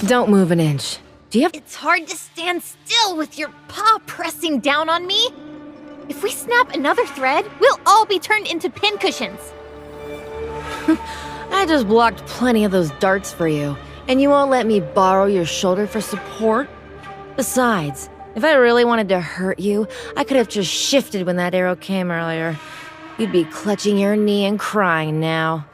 Don't move an inch. Do you have— It's hard to stand still with your paw pressing down on me. If we snap another thread, we'll all be turned into pincushions. I just blocked plenty of those darts for you, and you won't let me borrow your shoulder for support? Besides, if I really wanted to hurt you, I could have just shifted when that arrow came earlier. You'd be clutching your knee and crying now.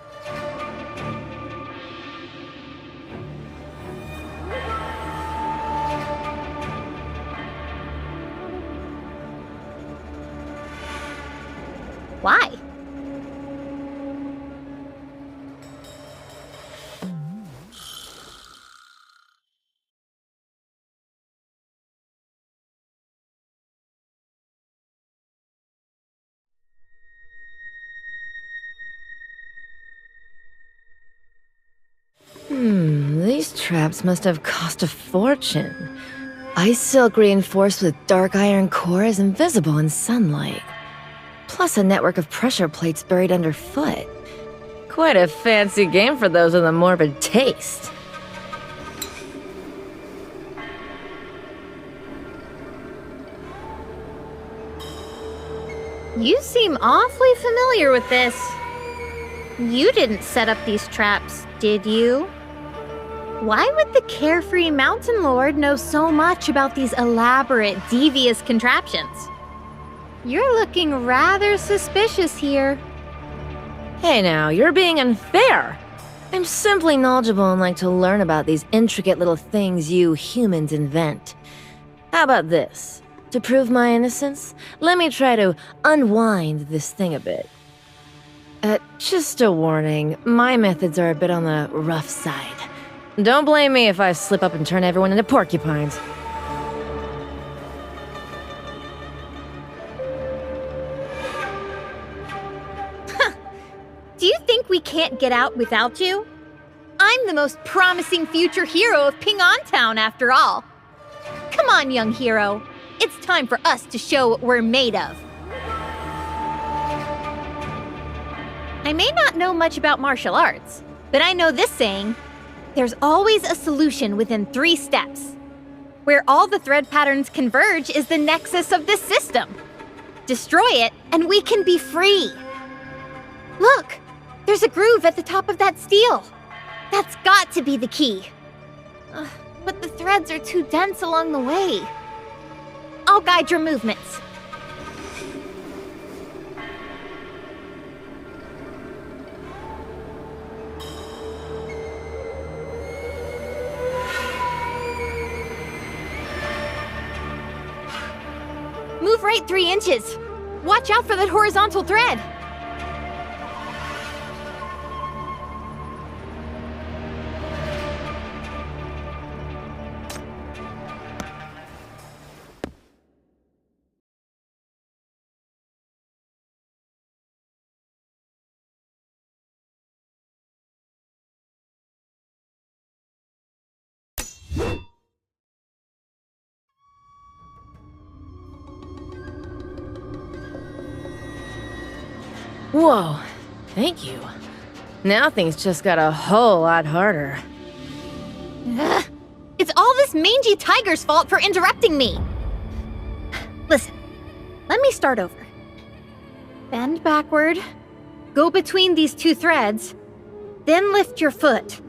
Why? These traps must have cost a fortune. Ice silk reinforced with dark iron core is invisible in sunlight. Plus a network of pressure plates buried underfoot. Quite a fancy game for those with a morbid taste. You seem awfully familiar with this. You didn't set up these traps, did you? Why would the carefree mountain lord know so much about these elaborate, devious contraptions? You're looking rather suspicious here. Hey now, you're being unfair! I'm simply knowledgeable and like to learn about these intricate little things you humans invent. How about this? To prove my innocence, let me try to unwind this thing a bit. Just a warning, my methods are a bit on the rough side. Don't blame me if I slip up and turn everyone into porcupines. Do you think we can't get out without you? I'm the most promising future hero of Ping-On Town, after all. Come on, young hero. It's time for us to show what we're made of. I may not know much about martial arts, but I know this saying: there's always a solution within 3 steps. Where all the thread patterns converge is the nexus of this system. Destroy it, and we can be free. Look, there's a groove at the top of that steel. That's got to be the key. But the threads are too dense along the way. I'll guide your movements. Move right 3 inches. Watch out for that horizontal thread. Whoa, thank you. Now things just got a whole lot harder. Ugh. It's all this mangy tiger's fault for interrupting me. Listen, let me start over. Bend backward, go between these 2 threads, then lift your foot.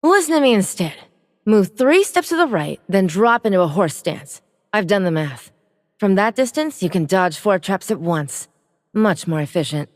Listen to me instead. Move 3 steps to the right, then drop into a horse stance. I've done the math. From that distance, you can dodge 4 traps at once. Much more efficient.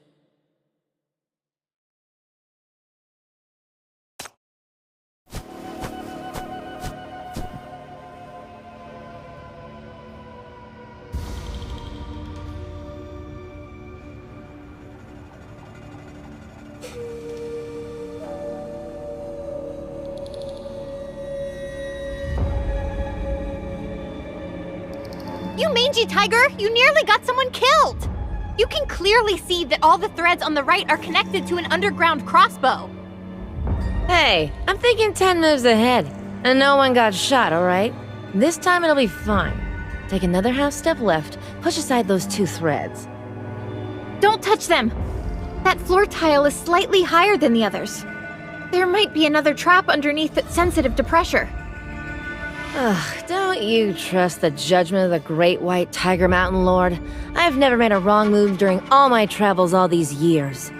You mangy tiger! You nearly got someone killed! You can clearly see that all the threads on the right are connected to an underground crossbow. Hey, I'm thinking 10 moves ahead, and no one got shot, alright? This time it'll be fine. Take another half step left, push aside those 2 threads. Don't touch them! That floor tile is slightly higher than the others. There might be another trap underneath that's sensitive to pressure. Ugh, don't you trust the judgment of the Great White Tiger Mountain Lord? I've never made a wrong move during all my travels all these years.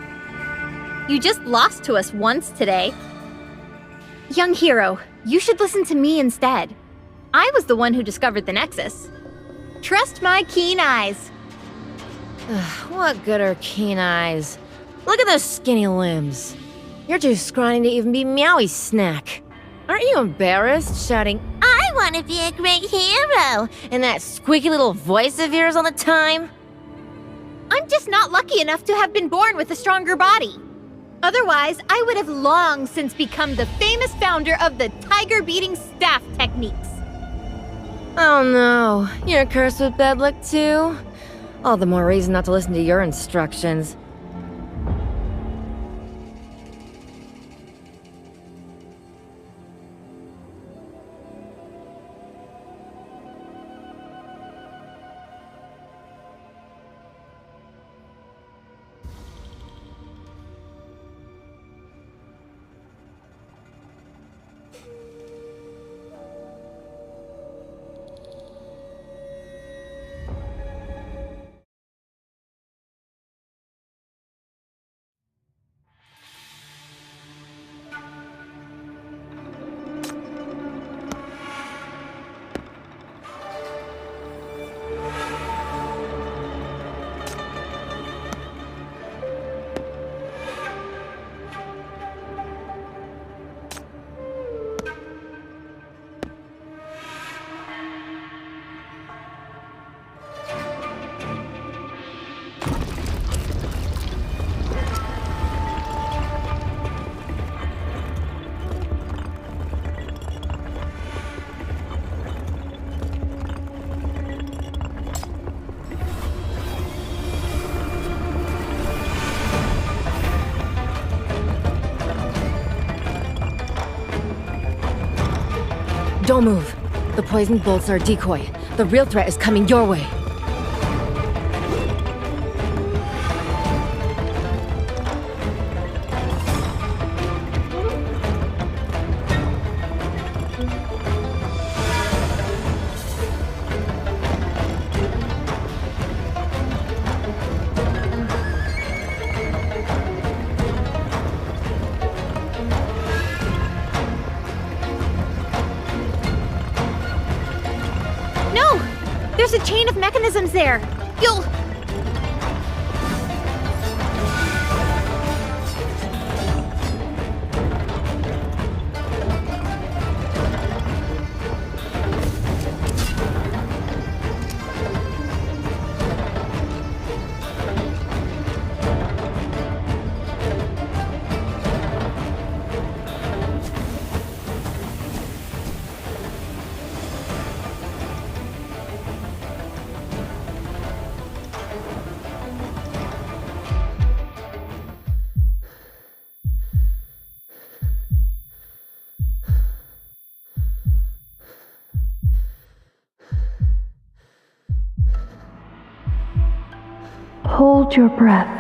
You just lost to us once today. Young hero, you should listen to me instead. I was the one who discovered the Nexus. Trust my keen eyes. Ugh, what good are keen eyes? Look at those skinny limbs. You're too scrawny to even be Meowy's snack. Aren't you embarrassed, shouting, "I want to be a great hero," in that squeaky little voice of yours all the time? I'm just not lucky enough to have been born with a stronger body. Otherwise, I would have long since become the famous founder of the tiger-beating staff techniques. Oh no, you're cursed with bad luck too? All the more reason not to listen to your instructions. Don't move. The poisoned bolts are a decoy. The real threat is coming your way. There's a chain of mechanisms there. You'll... Hold your breath.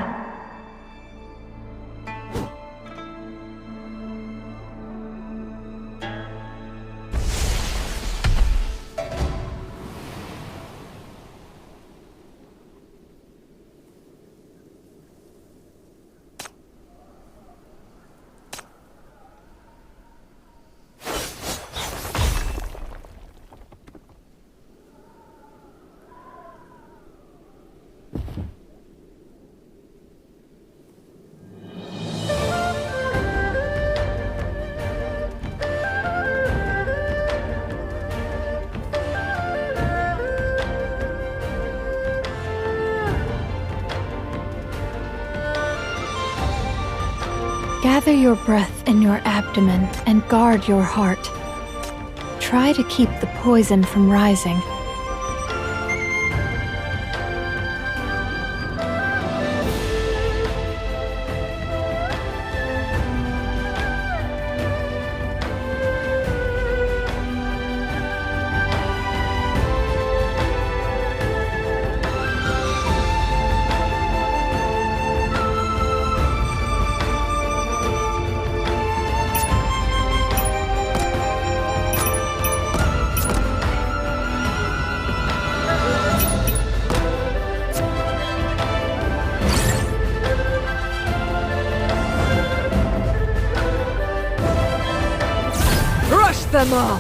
Gather your breath in your abdomen and guard your heart. Try to keep the poison from rising. them all!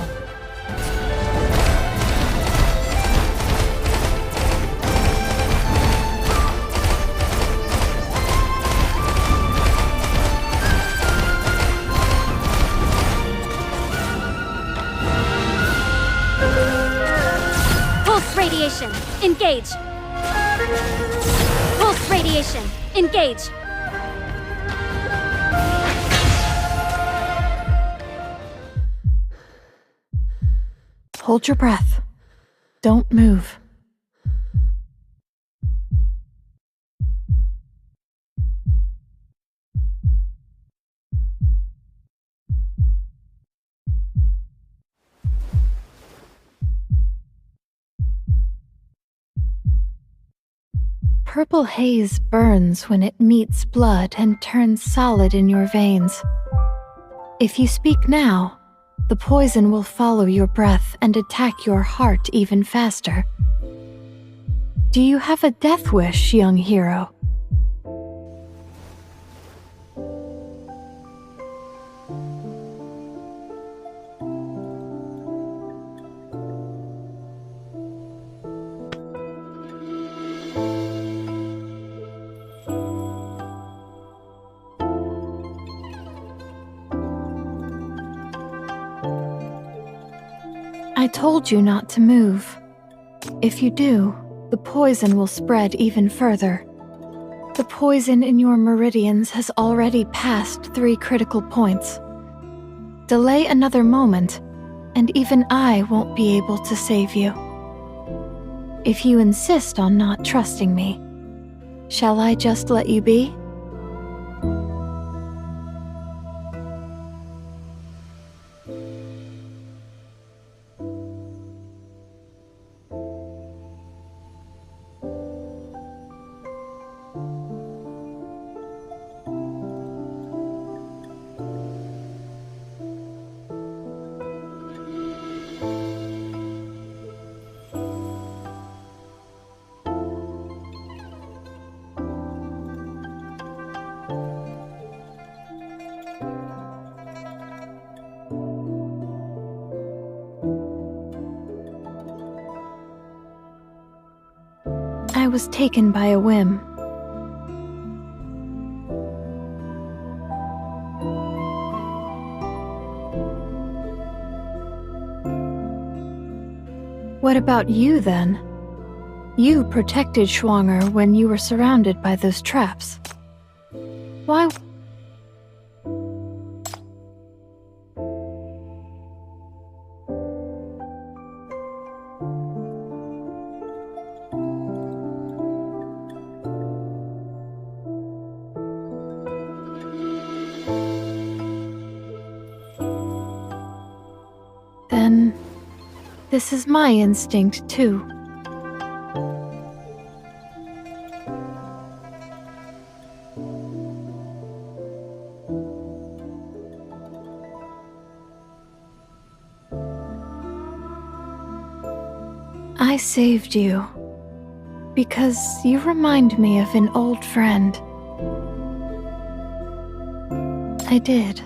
Pulse radiation, engage! Pulse radiation, engage! Hold your breath. Don't move. Purple haze burns when it meets blood and turns solid in your veins. If you speak now, the poison will follow your breath and attack your heart even faster. Do you have a death wish, young hero? I told you not to move. If you do, the poison will spread even further. The poison in your meridians has already passed 3 critical points. Delay another moment, and even I won't be able to save you. If you insist on not trusting me, shall I just let you be? I was taken by a whim. What about you, then? You protected Schwanger when you were surrounded by those traps. Why? Then, this is my instinct, too. I saved you because you remind me of an old friend. I did.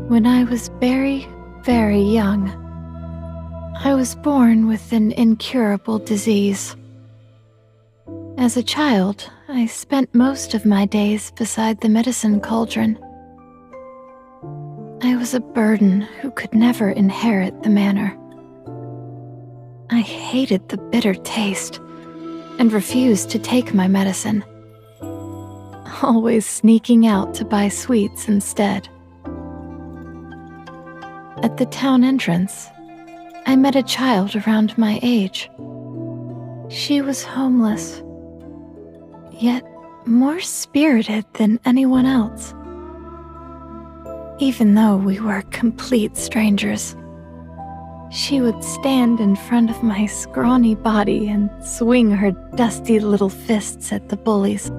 When I was very, very young, I was born with an incurable disease. As a child, I spent most of my days beside the medicine cauldron. I was a burden who could never inherit the manor. I hated the bitter taste and refused to take my medicine, always sneaking out to buy sweets instead. At the town entrance, I met a child around my age. She was homeless, yet more spirited than anyone else. Even though we were complete strangers, she would stand in front of my scrawny body and swing her dusty little fists at the bullies.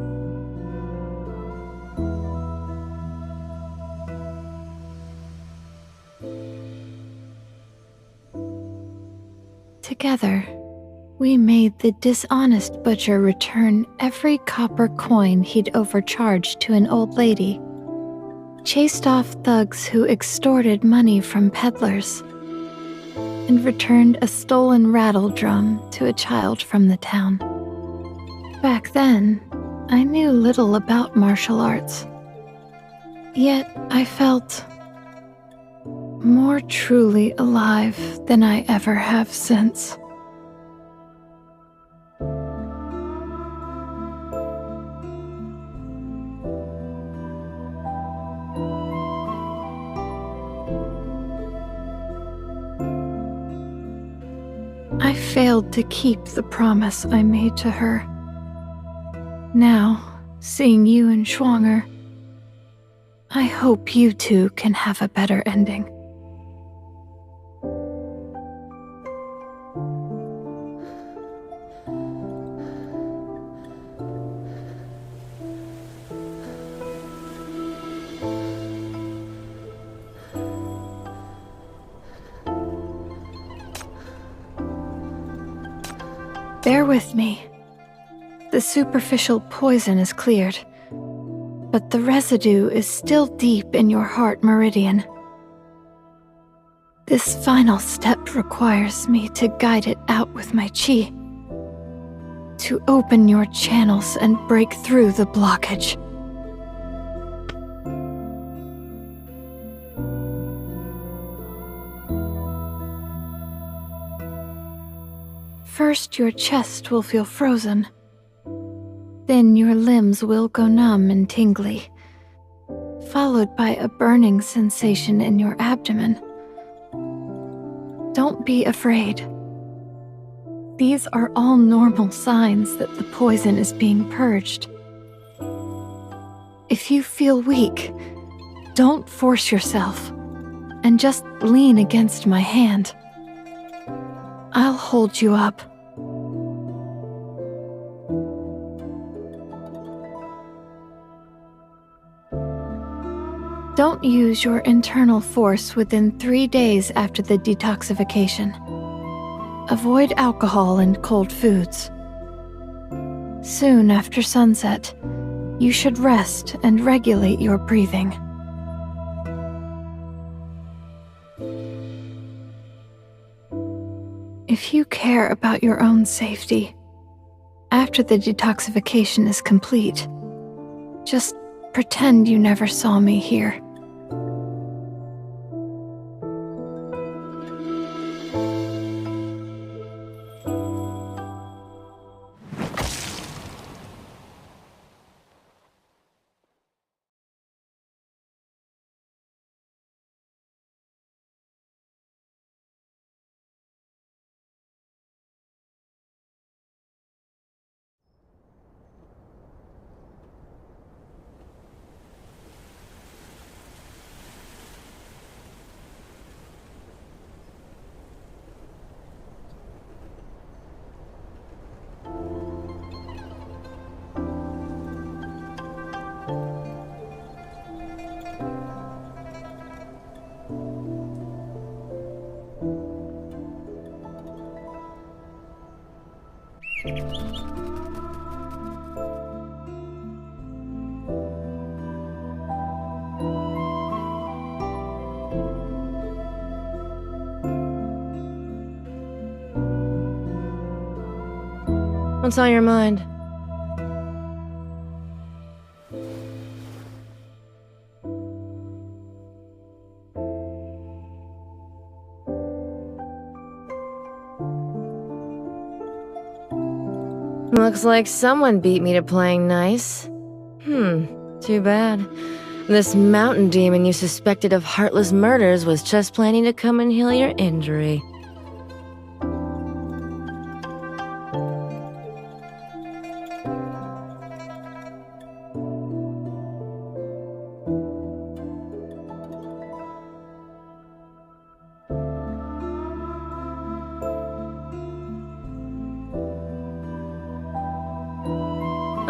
Together, we made the dishonest butcher return every copper coin he'd overcharged to an old lady, chased off thugs who extorted money from peddlers and returned a stolen rattle drum to a child from the town. Back then, I knew little about martial arts. Yet I felt more truly alive than I ever have since. I failed to keep the promise I made to her. Now, seeing you and Schwanger, I hope you two can have a better ending. Bear with me. The superficial poison is cleared, but the residue is still deep in your heart meridian. This final step requires me to guide it out with my chi, to open your channels and break through the blockage. First, your chest will feel frozen. Then your limbs will go numb and tingly, followed by a burning sensation in your abdomen. Don't be afraid. These are all normal signs that the poison is being purged. If you feel weak, don't force yourself, and just lean against my hand. I'll hold you up. Don't use your internal force within 3 days after the detoxification. Avoid alcohol and cold foods. Soon after sunset, you should rest and regulate your breathing. If you care about your own safety, after the detoxification is complete, just pretend you never saw me here. What's on your mind? Looks like someone beat me to playing nice. Too bad. This mountain demon you suspected of heartless murders was just planning to come and heal your injury.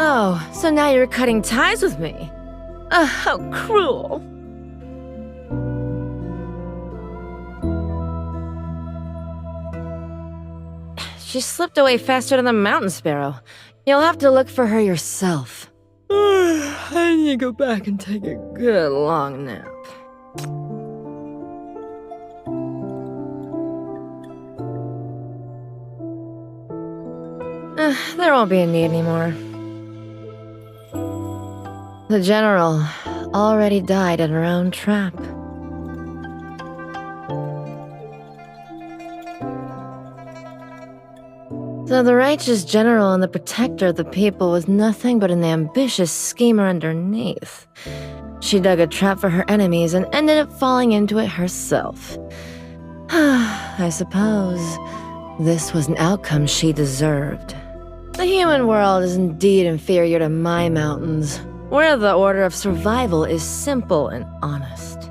Oh, so now you're cutting ties with me. How cruel. She slipped away faster than the mountain sparrow. You'll have to look for her yourself. I need to go back and take a good long nap. There won't be a need anymore. The general already died in her own trap. So the righteous general and the protector of the people was nothing but an ambitious schemer underneath. She dug a trap for her enemies and ended up falling into it herself. I suppose this was an outcome she deserved. The human world is indeed inferior to my mountains, where the order of survival is simple and honest.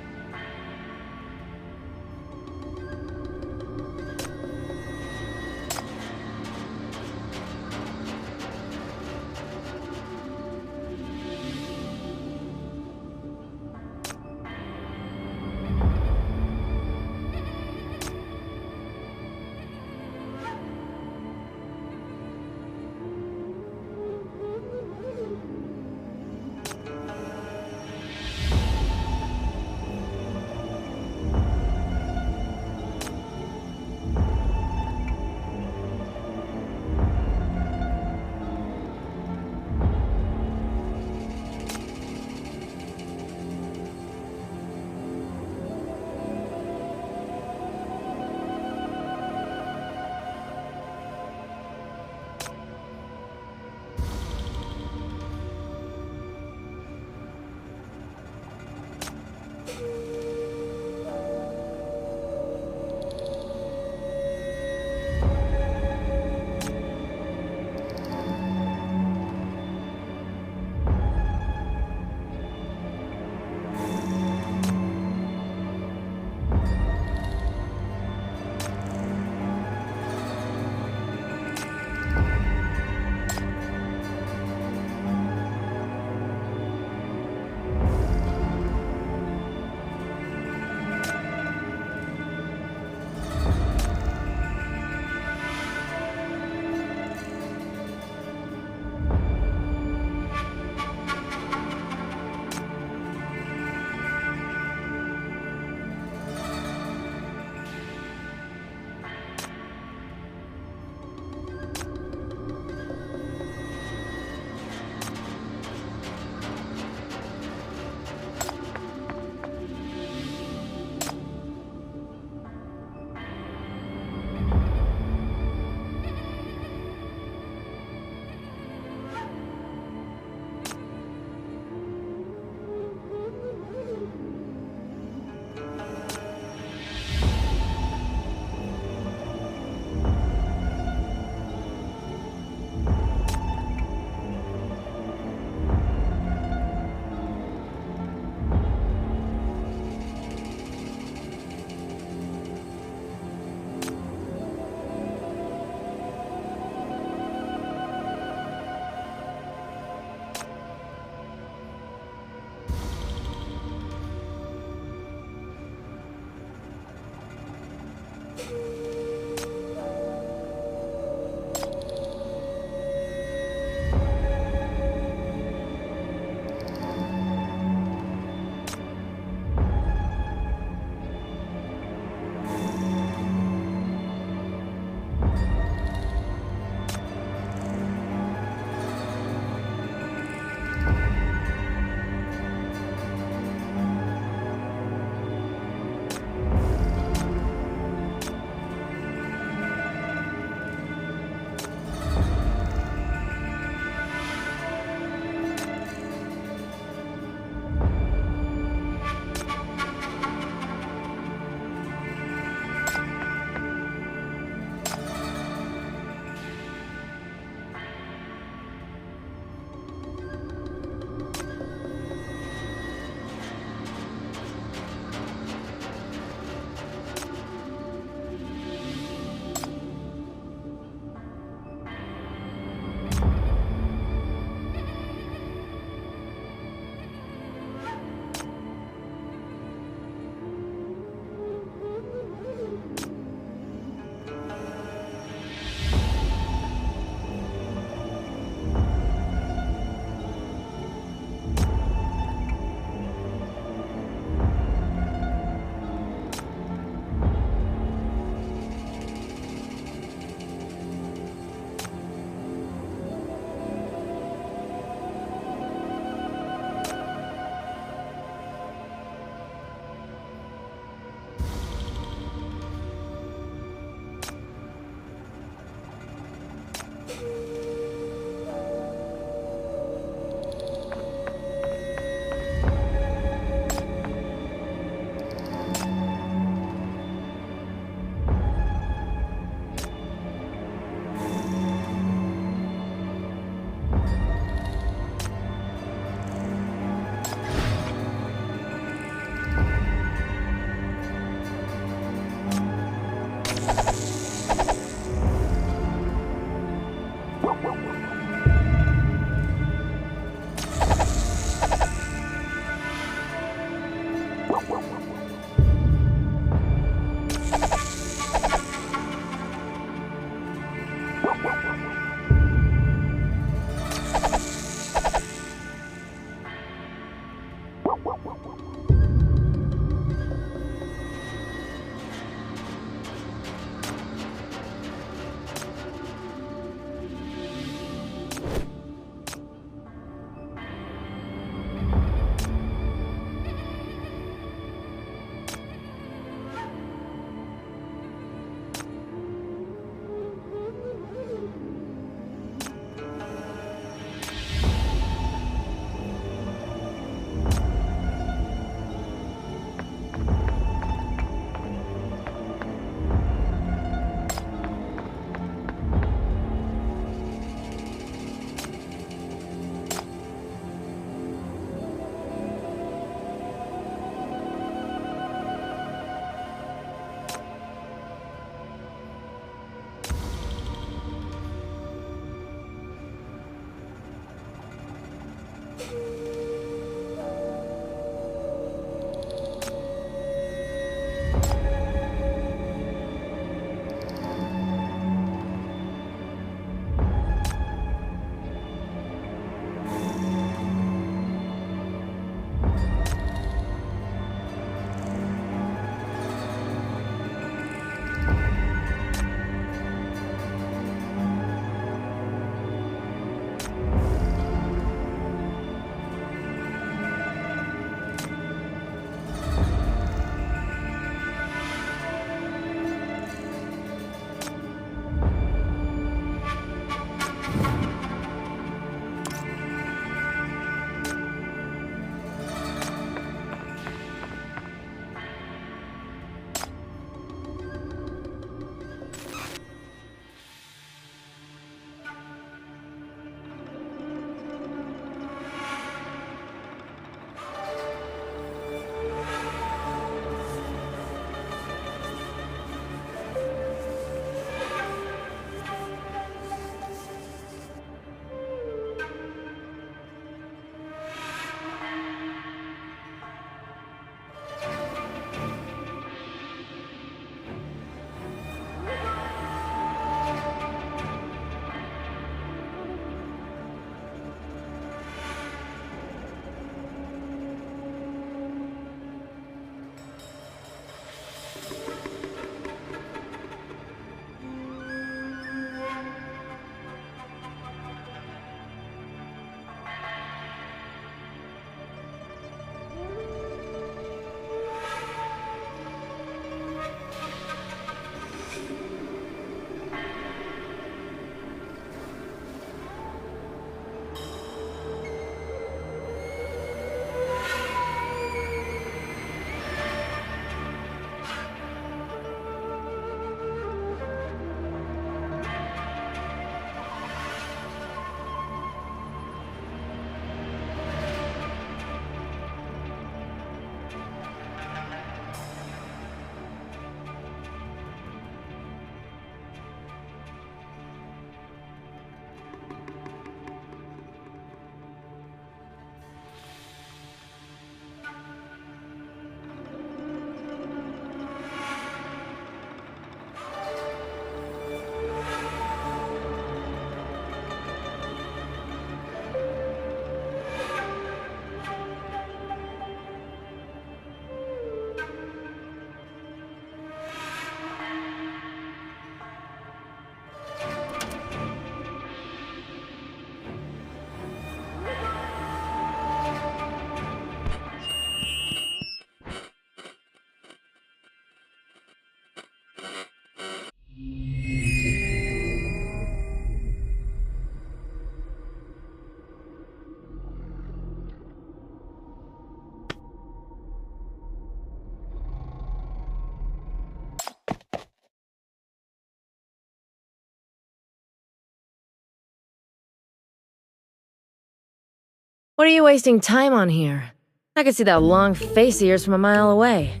What are you wasting time on here? I could see that long face of yours from a mile away.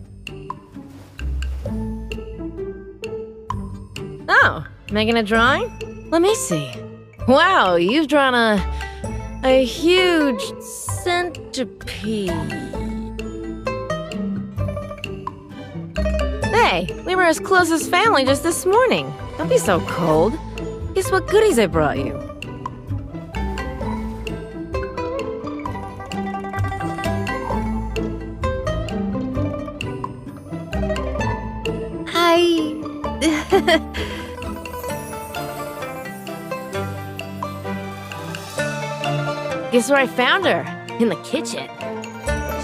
Oh, making a drawing? Let me see. Wow, you've drawn a huge centipede. Hey, we were as close as family just this morning. Don't be so cold. Guess what goodies I brought you? Guess where I found her? In the kitchen.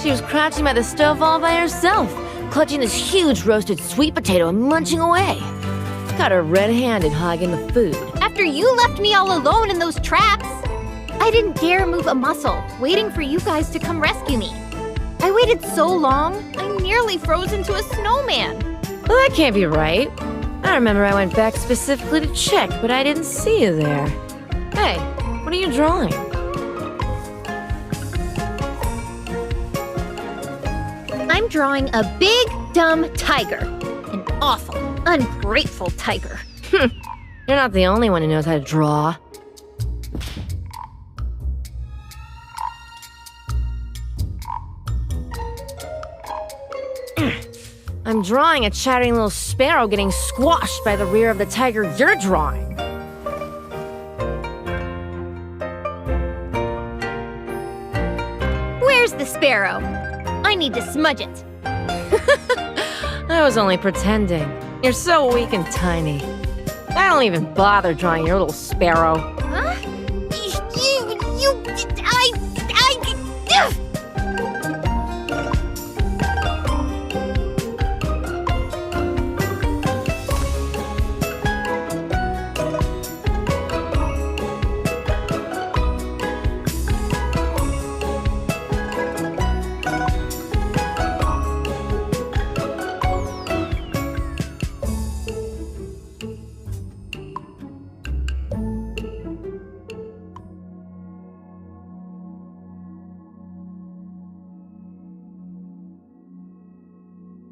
She was crouching by the stove all by herself, clutching this huge roasted sweet potato and munching away. Got her red-handed hogging the food. After you left me all alone in those traps, I didn't dare move a muscle, waiting for you guys to come rescue me. I waited so long, I nearly froze into a snowman. Well, that can't be right. I remember I went back specifically to check, but I didn't see you there. Hey, what are you drawing? I'm drawing a big, dumb tiger. An awful, ungrateful tiger. You're not the only one who knows how to draw. I'm drawing a chattering little sparrow getting squashed by the rear of the tiger you're drawing. Where's the sparrow? I need to smudge it. I was only pretending. You're so weak and tiny. I don't even bother drawing your little sparrow. Huh?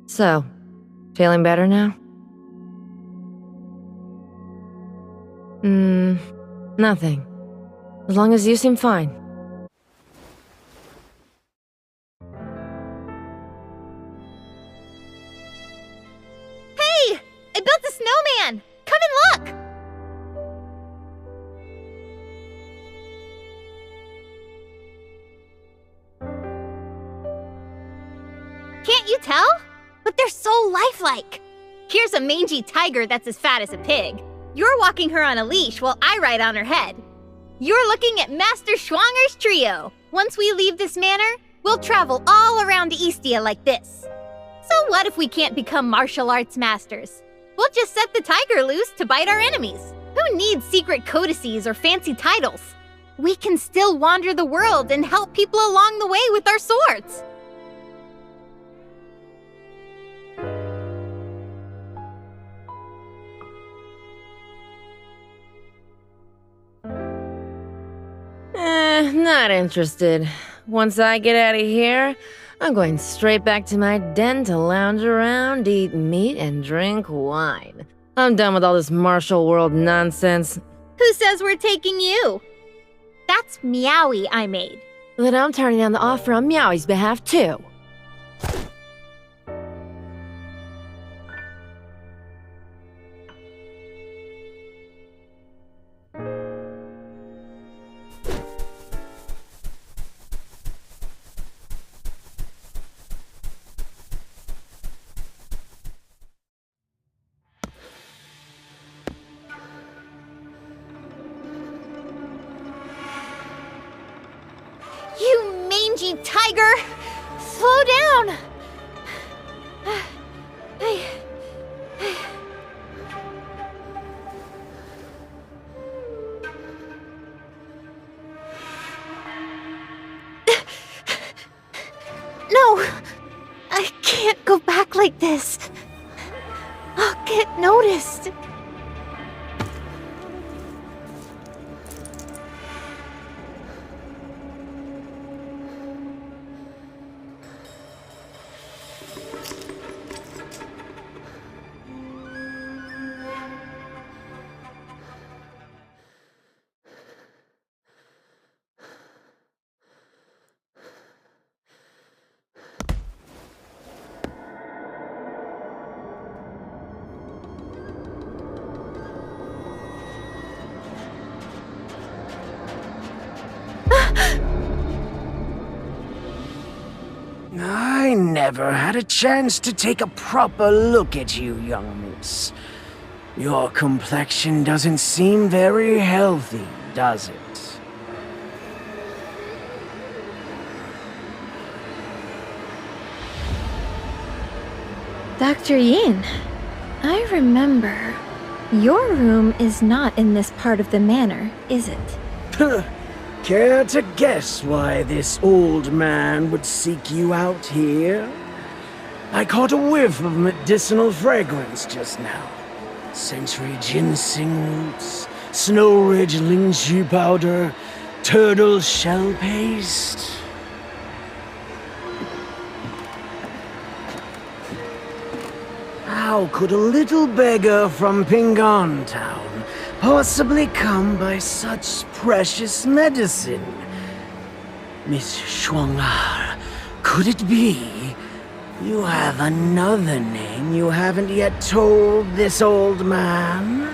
So, feeling better now? Nothing. As long as you seem fine. Hey! I built a snowman! Come and look! Can't you tell? But they're so lifelike. Here's a mangy tiger that's as fat as a pig. You're walking her on a leash while I ride on her head. You're looking at Master Schwanger's trio. Once we leave this manor, we'll travel all around Eastia like this. So what if we can't become martial arts masters? We'll just set the tiger loose to bite our enemies. Who needs secret codices or fancy titles? We can still wander the world and help people along the way with our swords. Not interested. Once I get out of here, I'm going straight back to my den to lounge around, eat meat, and drink wine. I'm done with all this martial world nonsense. Who says we're taking you? That's Meowie I made. Then I'm turning down the offer on Meowie's behalf, too. You mangy tiger! Slow down! No! I can't go back like this. I'll get noticed. I never had a chance to take a proper look at you, young miss. Your complexion doesn't seem very healthy, does it? Dr. Yin, I remember. Your room is not in this part of the manor, is it? Care to guess why this old man would seek you out here? I caught a whiff of medicinal fragrance just now. Century ginseng roots, Snow Ridge lychee powder, turtle shell paste. How could a little beggar from Pingon Town possibly come by such precious medicine? Miss Schwanger, could it be You have another name you haven't yet told this old man?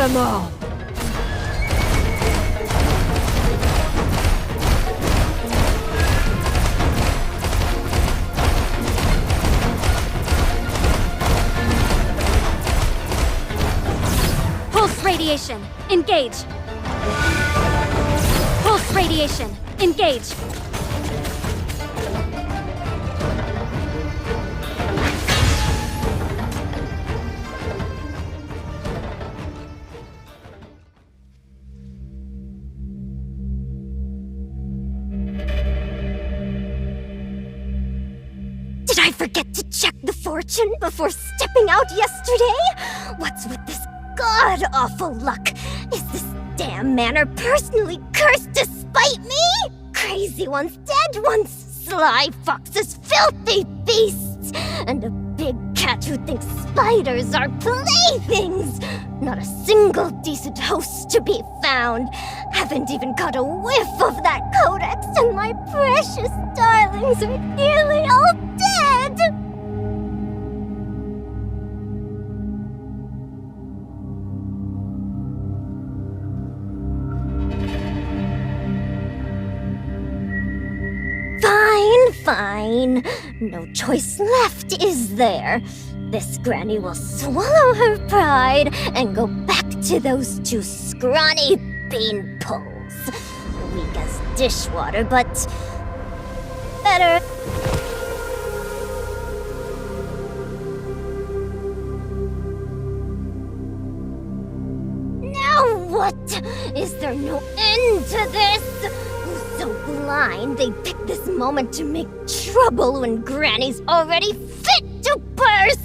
them all! Pulse radiation. Engage. Pulse radiation. Engage. Did I forget to check the fortune before stepping out yesterday? What's with this god-awful luck? Is this damn manor personally cursed to spite me? Crazy ones, dead ones, sly foxes, filthy beasts, and a big cat who thinks spiders are playthings. Not a single decent host to be found. Haven't even caught a whiff of that codex, and my precious darlings are nearly all dead! Fine. No choice left, is there? This granny will swallow her pride and go back to those two scrawny beanpoles. Weak as dishwater, but better. Now what? Is there no end to this? Who's so blind they pick this moment to make trouble when Granny's already fit to burst?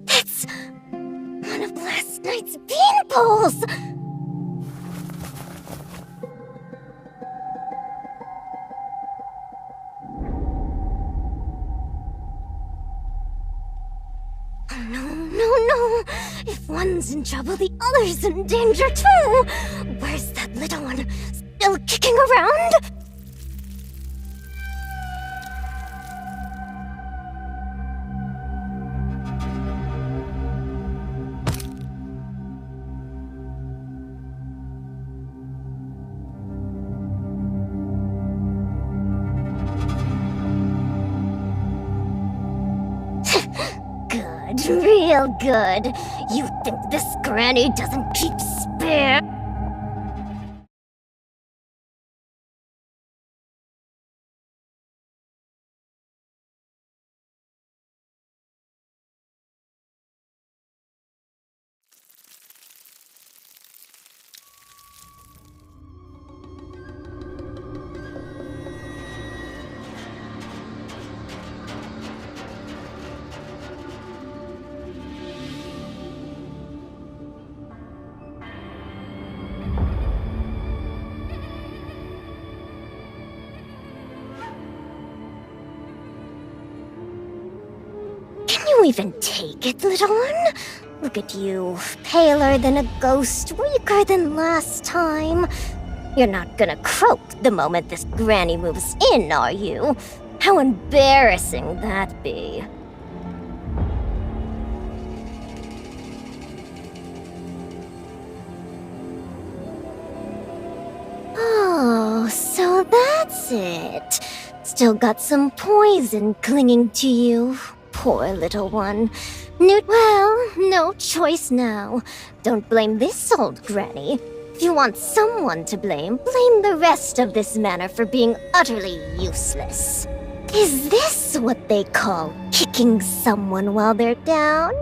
It's one of last night's beanpoles! Oh, no. If one's in trouble, the other's in danger too. Where's that little one? Still kicking around? Good, real good. You think this granny doesn't keep spare? Can you even take it, little one? Look at you, paler than a ghost, weaker than last time. You're not gonna croak the moment this granny moves in, are you? How embarrassing that'd be. Oh, so that's it. Still got some poison clinging to you. Poor little one. Well, no choice now. Don't blame this old granny. If you want someone to blame the rest of this manor for being utterly useless. Is this what they call kicking someone while they're down?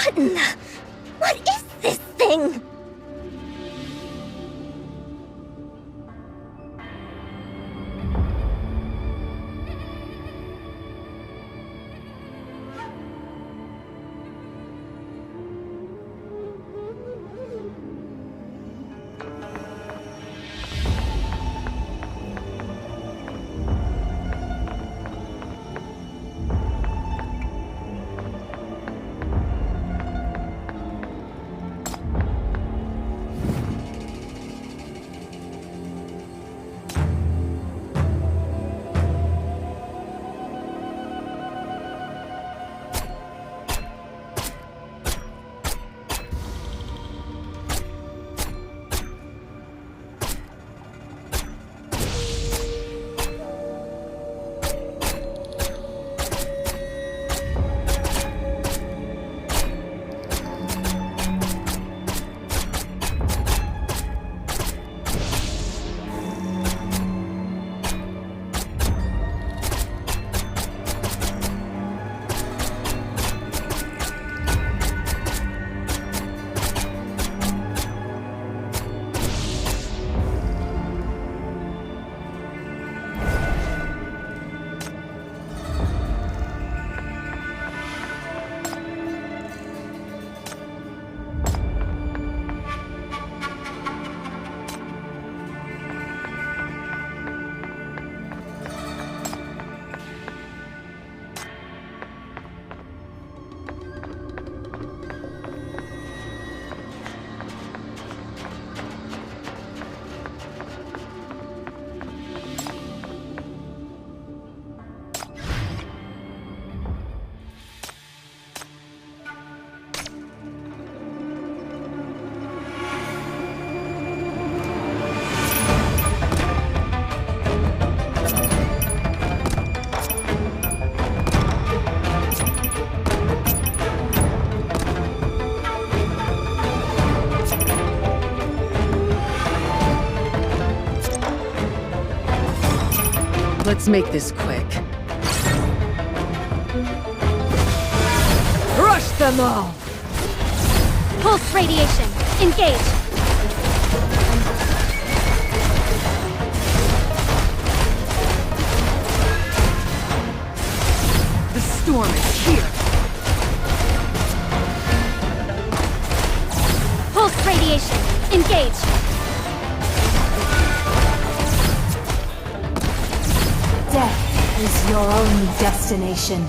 What in the... What is this thing? Let's make this quick. Crush them all! Pulse radiation. Engage. The storm is here! Pulse radiation. Engage. Death is your only destination.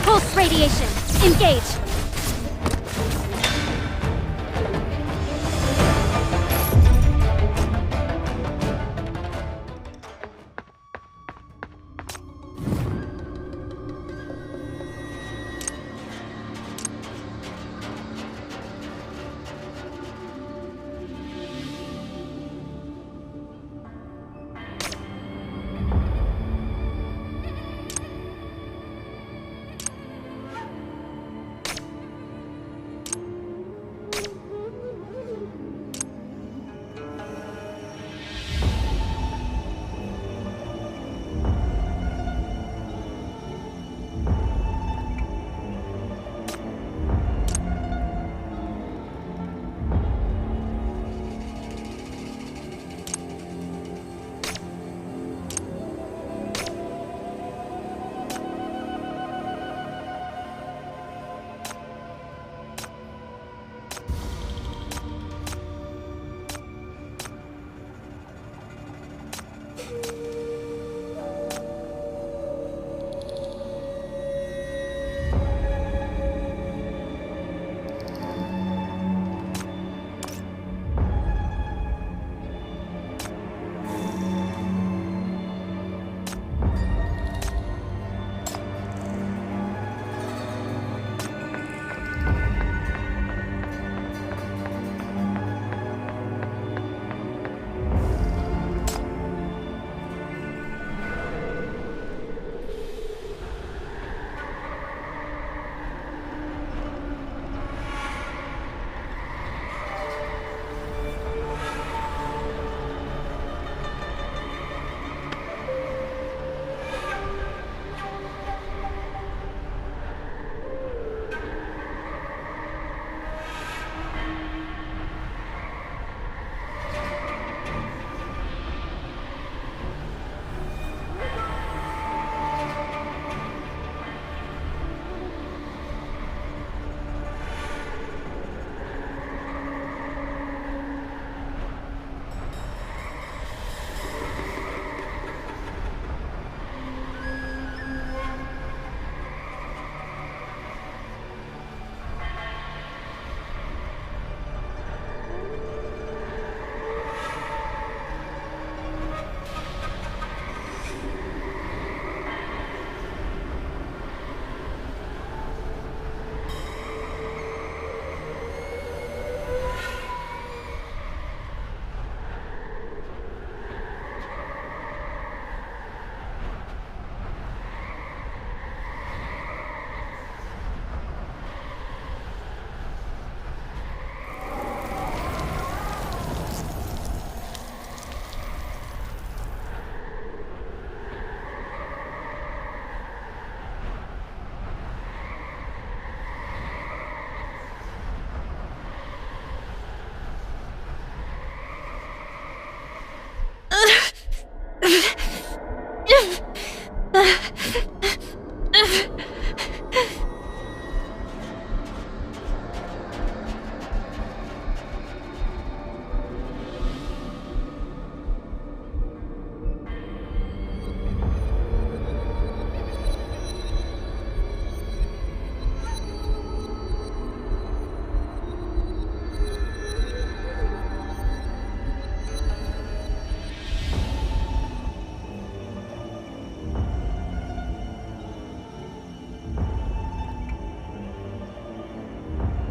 Pulse radiation. Engage.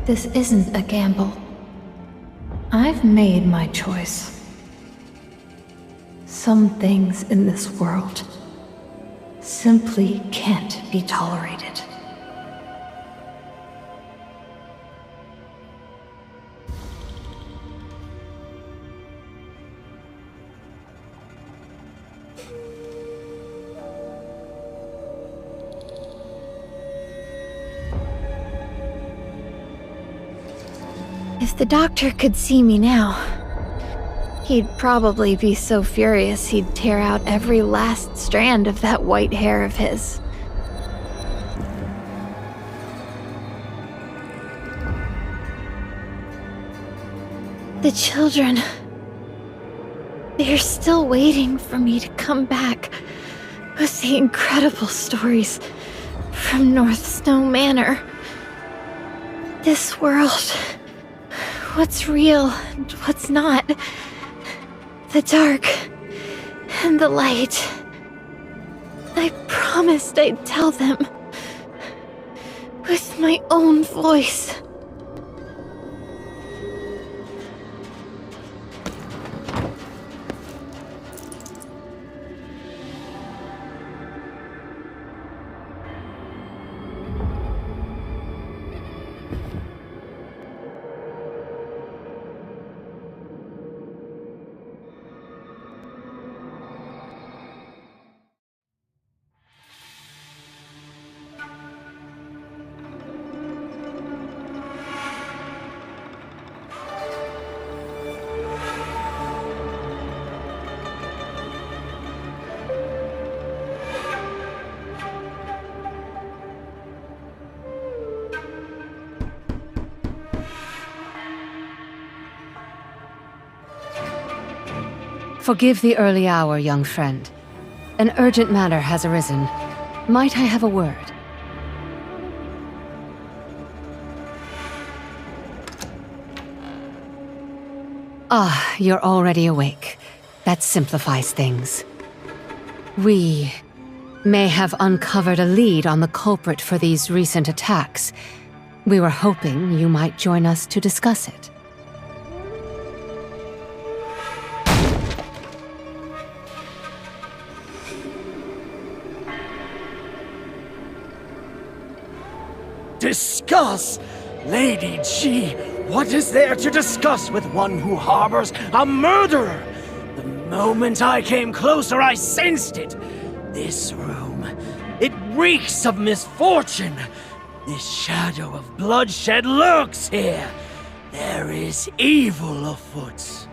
This isn't a gamble. I've made my choice. Some things in this world simply can't be tolerated. If the doctor could see me now, he'd probably be so furious he'd tear out every last strand of that white hair of his. The children, they're still waiting for me to come back with the incredible stories from North Snow Manor. This world, what's real and what's not, the dark and the light. I promised I'd tell them with my own voice. Forgive the early hour, young friend. An urgent matter has arisen. Might I have a word? Ah, you're already awake. That simplifies things. We may have uncovered a lead on the culprit for these recent attacks. We were hoping you might join us to discuss it. Discuss? Lady G, what is there to discuss with one who harbors a murderer? The moment I came closer, I sensed it. This room, it reeks of misfortune. This shadow of bloodshed lurks here. There is evil afoot.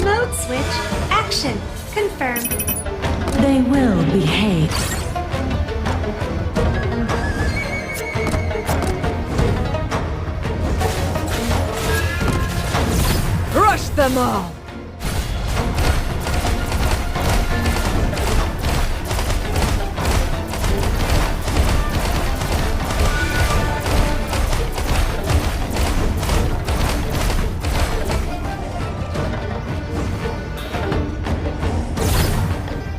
Mode switch. Action. Confirmed. They will behave. Crush them all!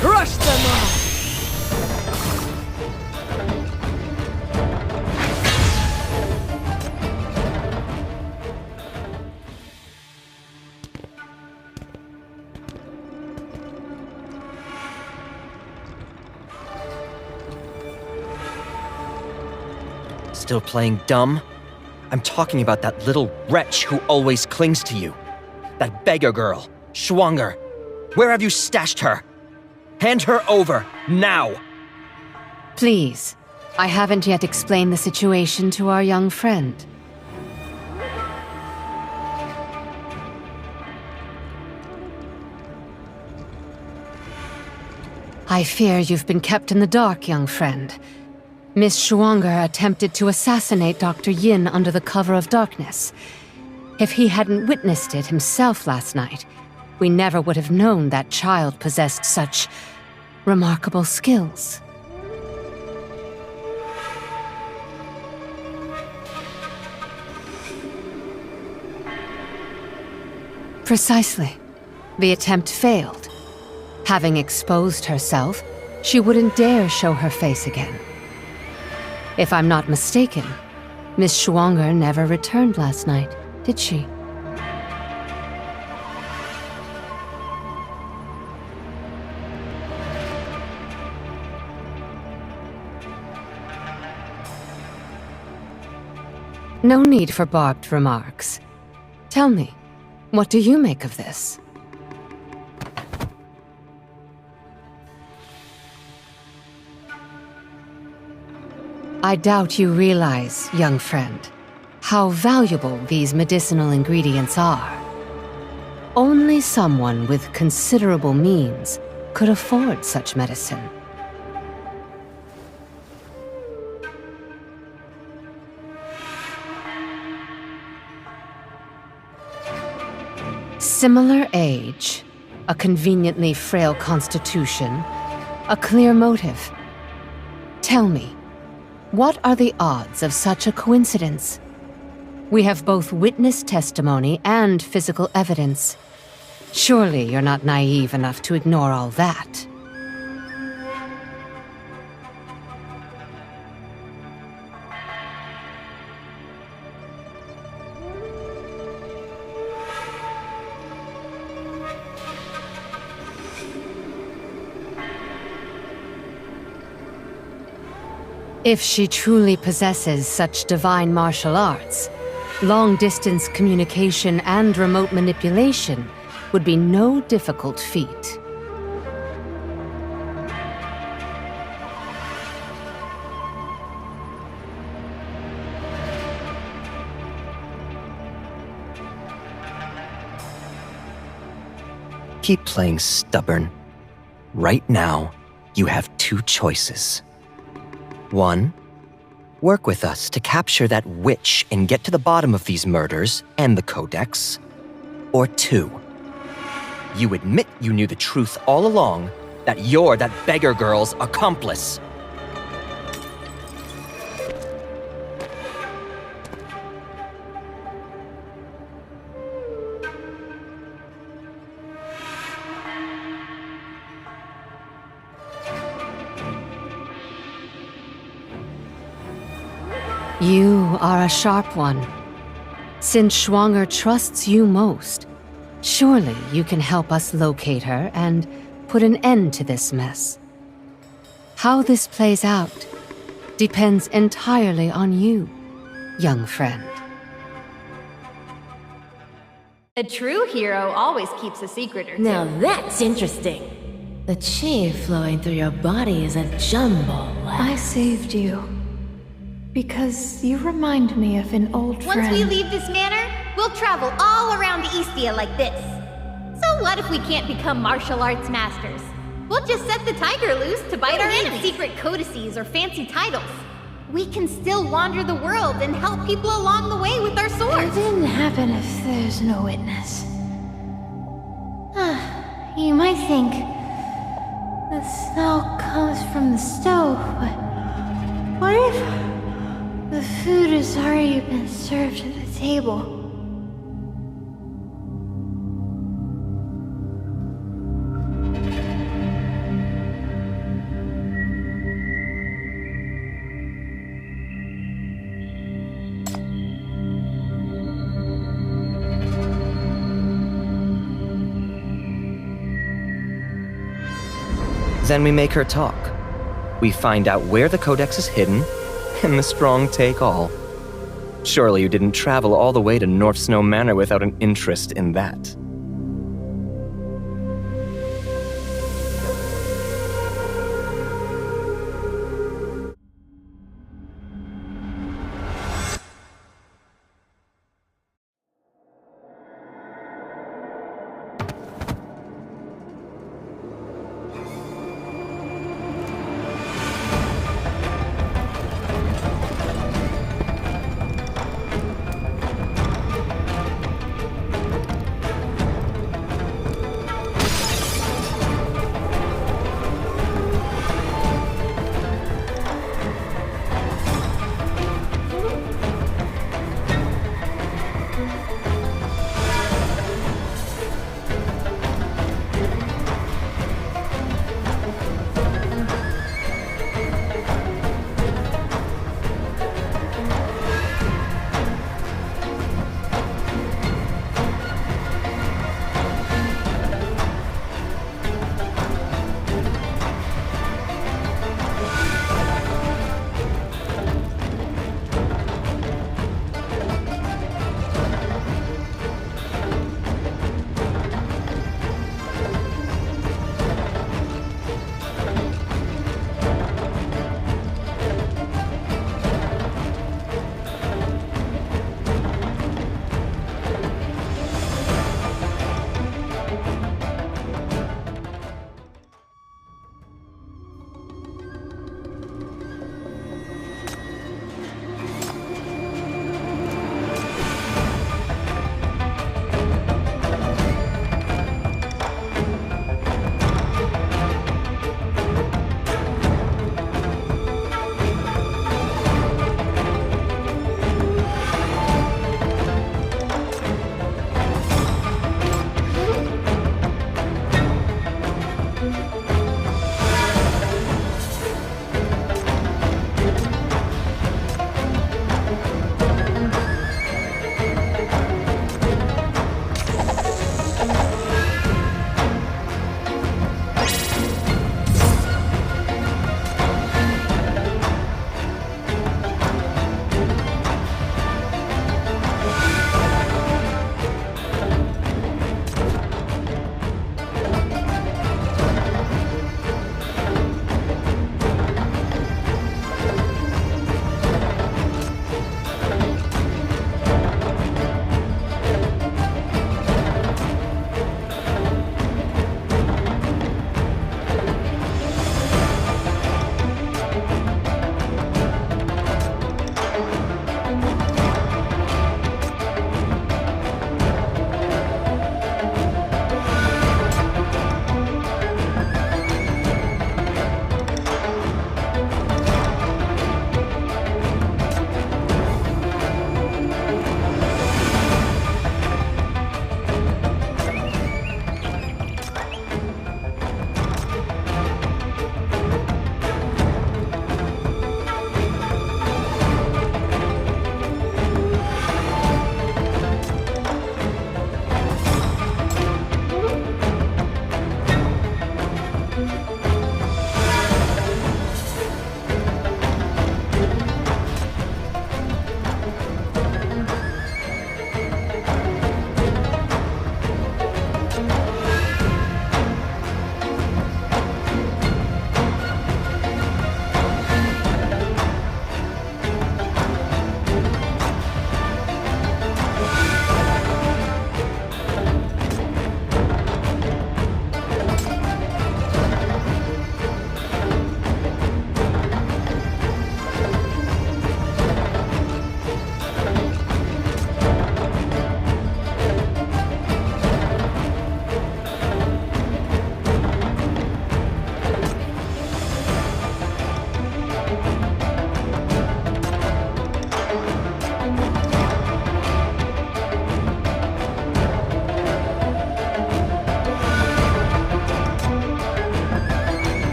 Crush them all! Still playing dumb? I'm talking about that little wretch who always clings to you. That beggar girl, Schwanger. Where have you stashed her? Hand her over, now! Please, I haven't yet explained the situation to our young friend. I fear you've been kept in the dark, young friend. Miss Schwanger attempted to assassinate Dr. Yin under the cover of darkness. If he hadn't witnessed it himself last night, we never would have known that child possessed such remarkable skills. Precisely. The attempt failed. Having exposed herself, she wouldn't dare show her face again. If I'm not mistaken, Miss Schwanger never returned last night, did she? No need for barbed remarks. Tell me, what do you make of this? I doubt you realize, young friend, how valuable these medicinal ingredients are. Only someone with considerable means could afford such medicine. Similar age, a conveniently frail constitution, a clear motive. Tell me, what are the odds of such a coincidence? We have both witness testimony and physical evidence. Surely you're not naive enough to ignore all that. If she truly possesses such divine martial arts, long-distance communication and remote manipulation would be no difficult feat. Keep playing stubborn. Right now, you have two choices. One, work with us to capture that witch and get to the bottom of these murders and the Codex. Or two, you admit you knew the truth all along, that you're that beggar girl's accomplice. You are a sharp one. Since Schwanger trusts you most, surely you can help us locate her and put an end to this mess. How this plays out depends entirely on you, young friend. A true hero always keeps a secret or two. Now that's interesting. The chi flowing through your body is a jumble. I saved you. Because you remind me of an old friend. Once we leave this manor, we'll travel all around Eastia like this. So what if we can't become martial arts masters? We'll just set the tiger loose to bite our enemies. Secret codices or fancy titles. We can still wander the world and help people along the way with our swords. It didn't happen if there's no witness. You might think the smell comes from the stove, but what if the food has already been served at the table? Then we make her talk. We find out where the Codex is hidden, and the strong take all. Surely you didn't travel all the way to North Snow Manor without an interest in that.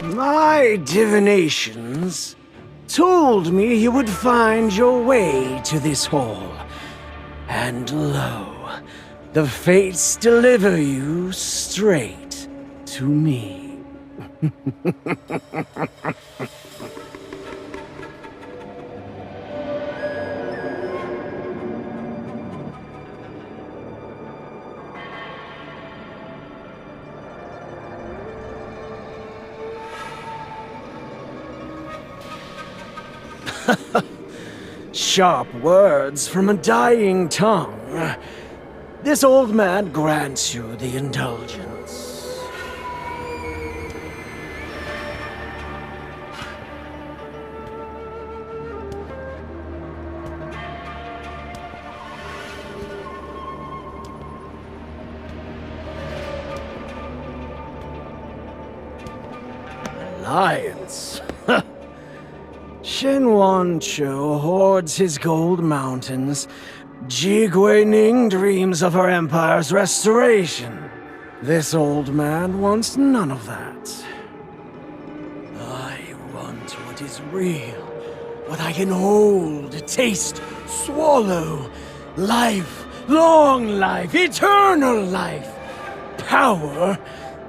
My divinations told me you would find your way to this hall. And lo, the fates deliver you straight to me. Sharp words from a dying tongue. This old man grants you the indulgence. Alliance. Shenwan Cho hoards his gold mountains. Ji Guining dreams of her empire's restoration. This old man wants none of that. I want what is real, what I can hold, taste, swallow. Life, long life, eternal life. Power.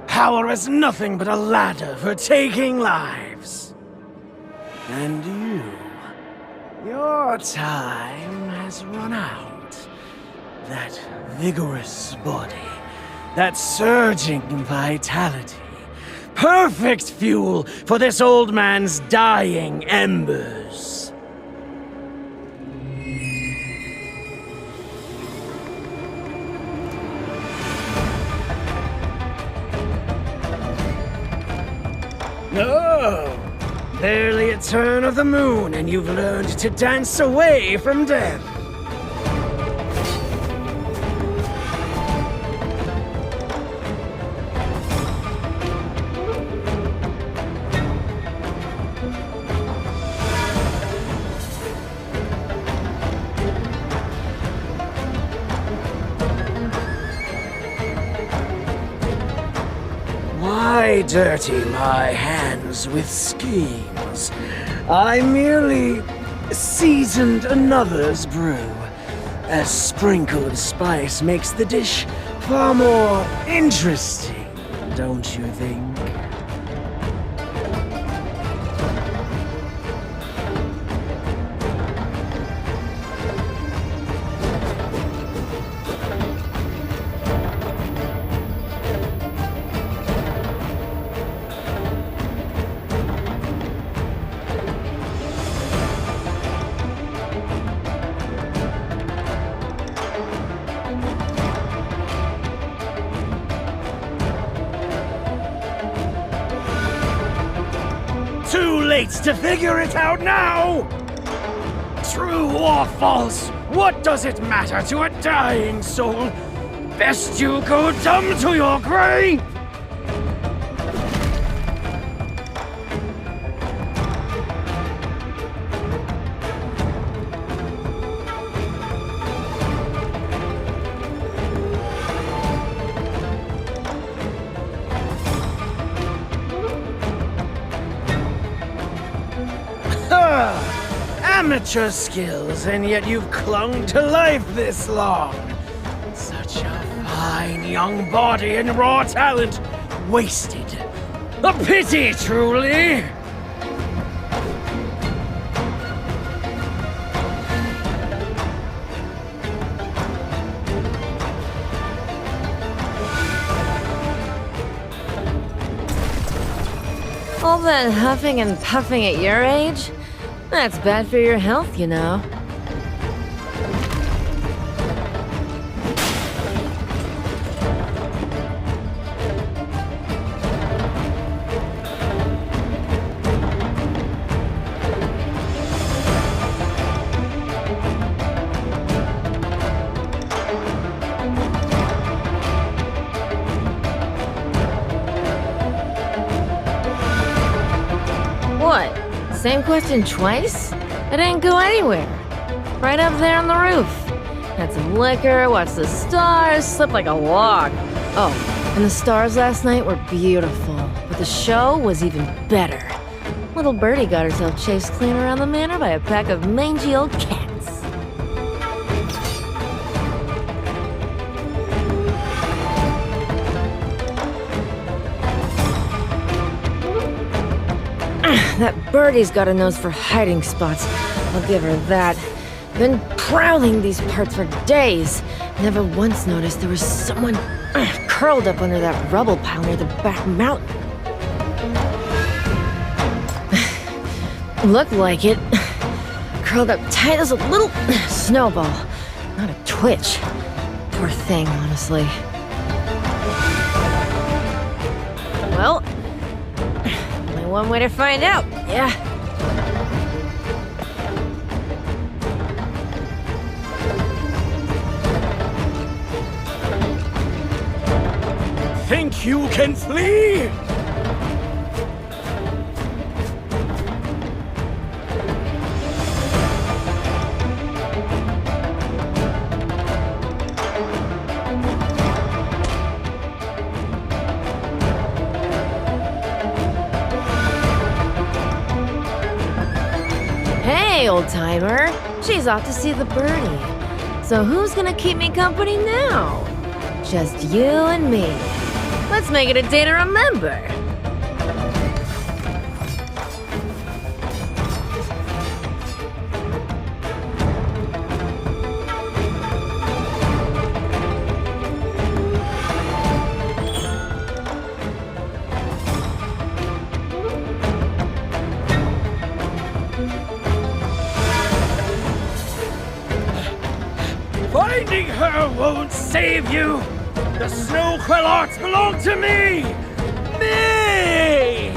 Power is nothing but a ladder for taking lives. And your time has run out. That vigorous body, that surging vitality, perfect fuel for this old man's dying embers. No! Barely a turn of the moon, and you've learned to dance away from death. Why dirty my hands with schemes? I merely seasoned another's brew. A sprinkle of spice makes the dish far more interesting, don't you think? Too late to figure it out now! True or false, what does it matter to a dying soul? Best you go dumb to your grave! Amateur skills, and yet you've clung to life this long. Such a fine young body and raw talent wasted. A pity, truly! All that huffing and puffing at your age? That's bad for your health, you know. What? Same question twice? I didn't go anywhere. Right up there on the roof. Had some liquor, watched the stars, slept like a log. Oh, and the stars last night were beautiful, with The show was even better. Little birdie got herself chased clean around the manor by a pack of mangy old cats. That birdie's got a nose for hiding spots. I'll give her that. Been prowling these parts for days. Never once noticed there was someone curled up under that rubble pile near the back mountain. Looked like it. Curled up tight as a little snowball. Not a twitch. Poor thing, honestly. Well, only one way to find out, yeah. Think you can flee? Hey, old-timer. She's off to see the birdie. So who's gonna keep me company now? Just you and me. Let's make it a day to remember. Finding her won't save you! The snow quill arts belong to me! Me!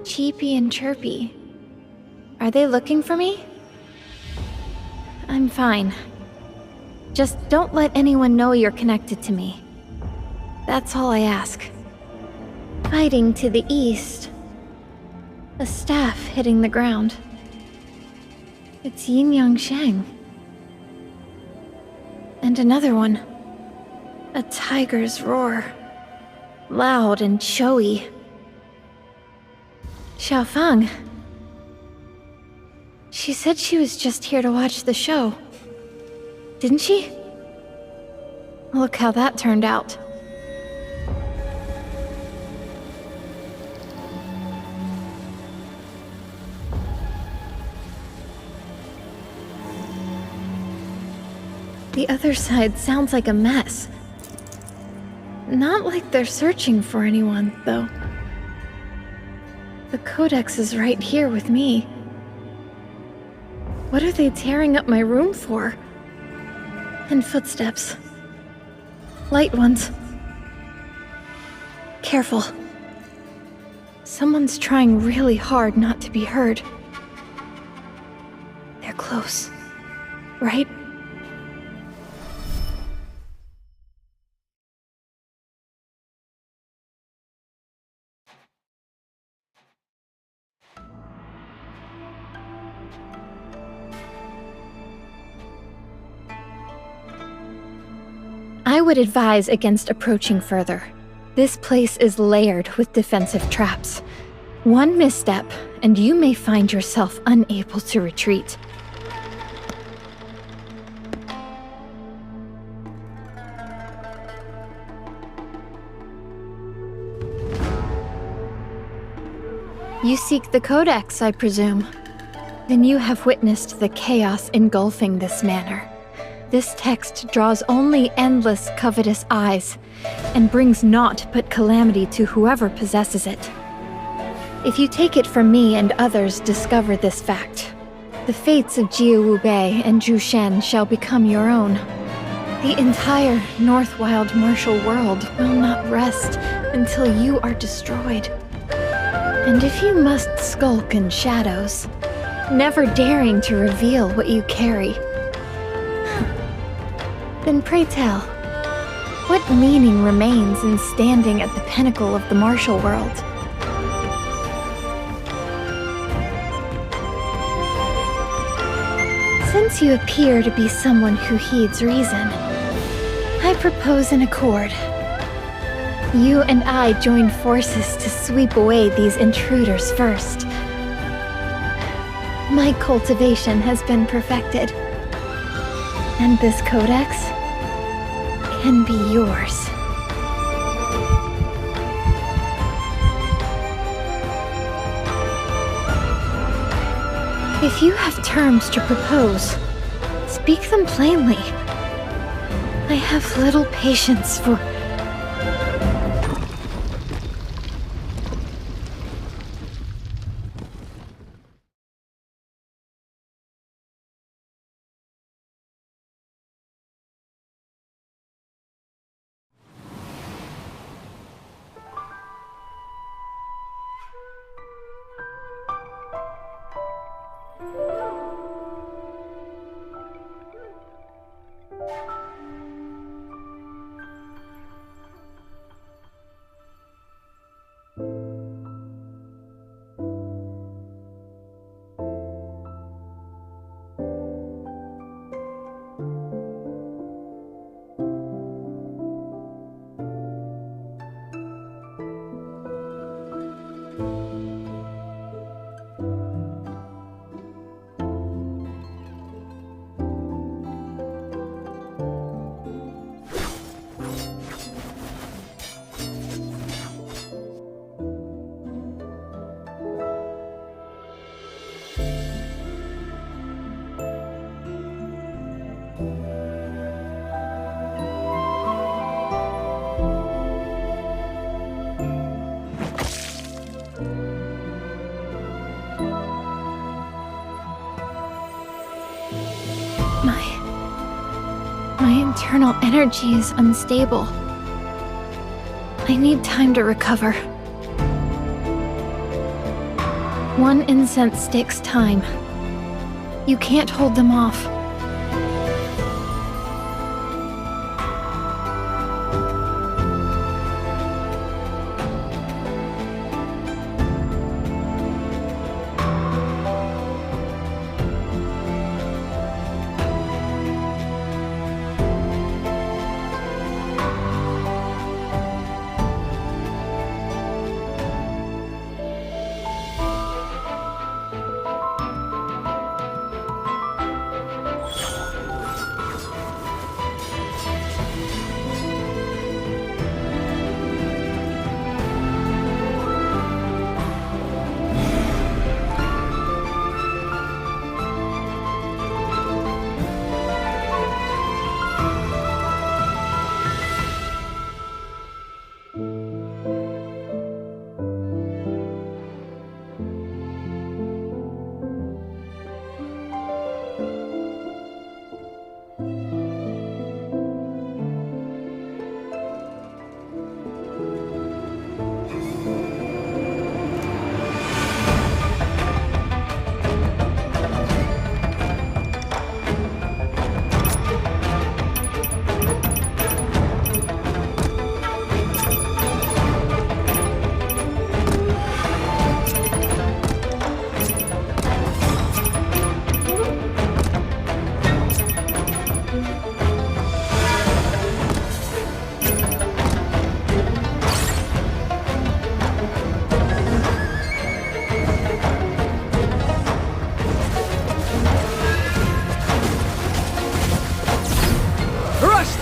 Cheepy and Chirpy. Are they looking for me? I'm fine. Just don't let anyone know you're connected to me. That's all I ask. Fighting to the east. A staff hitting the ground. It's Yin Yang Shang. And another one. A tiger's roar. Loud and showy. Xiaofang. She said she was just here to watch the show. Didn't she? Look how that turned out. The other side sounds like a mess. Not like they're searching for anyone, though. The Codex is right here with me. What are they tearing up my room for? And footsteps. Light ones. Careful. Someone's trying really hard not to be heard. They're close, right? I would advise against approaching further. This place is layered with defensive traps. One misstep, and you may find yourself unable to retreat. You seek the Codex, I presume. Then you have witnessed the chaos engulfing this manor. This text draws only endless covetous eyes, and brings naught but calamity to whoever possesses it. If you take it from me and others discover this fact, the fates of Jiawu Bei and Zhu Shen shall become your own. The entire Northwild martial world will not rest until you are destroyed. And if you must skulk in shadows, never daring to reveal what you carry, then pray tell, what meaning remains in standing at the pinnacle of the martial world? Since you appear to be someone who heeds reason, I propose an accord. You and I join forces to sweep away these intruders first. My cultivation has been perfected, and this codex can be yours. If you have terms to propose, speak them plainly. I have little patience for... My internal energy is unstable. I need time to recover. One incense stick's time. You can't hold them off.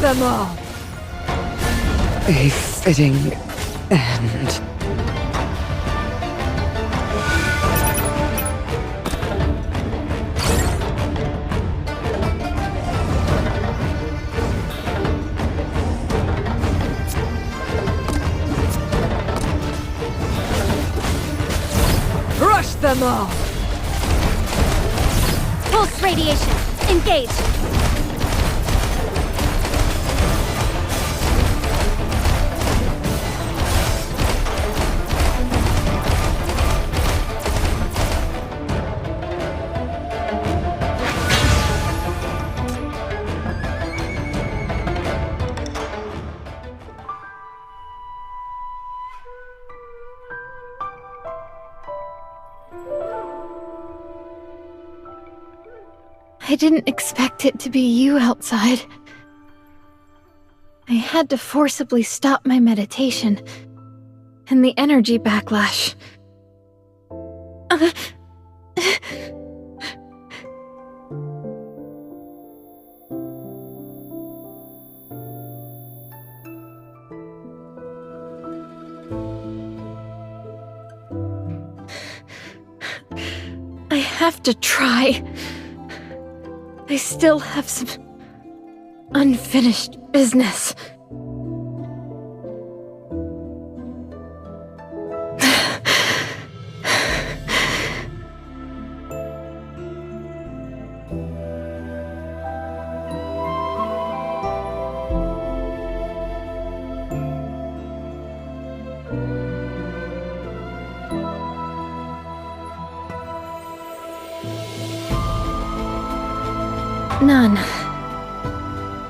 Them all! A fitting end. Crush them all! Pulse radiation. Engage. I didn't expect it to be you outside. I had to forcibly stop my meditation, and the energy backlash. I have to try. I still have some unfinished business. None.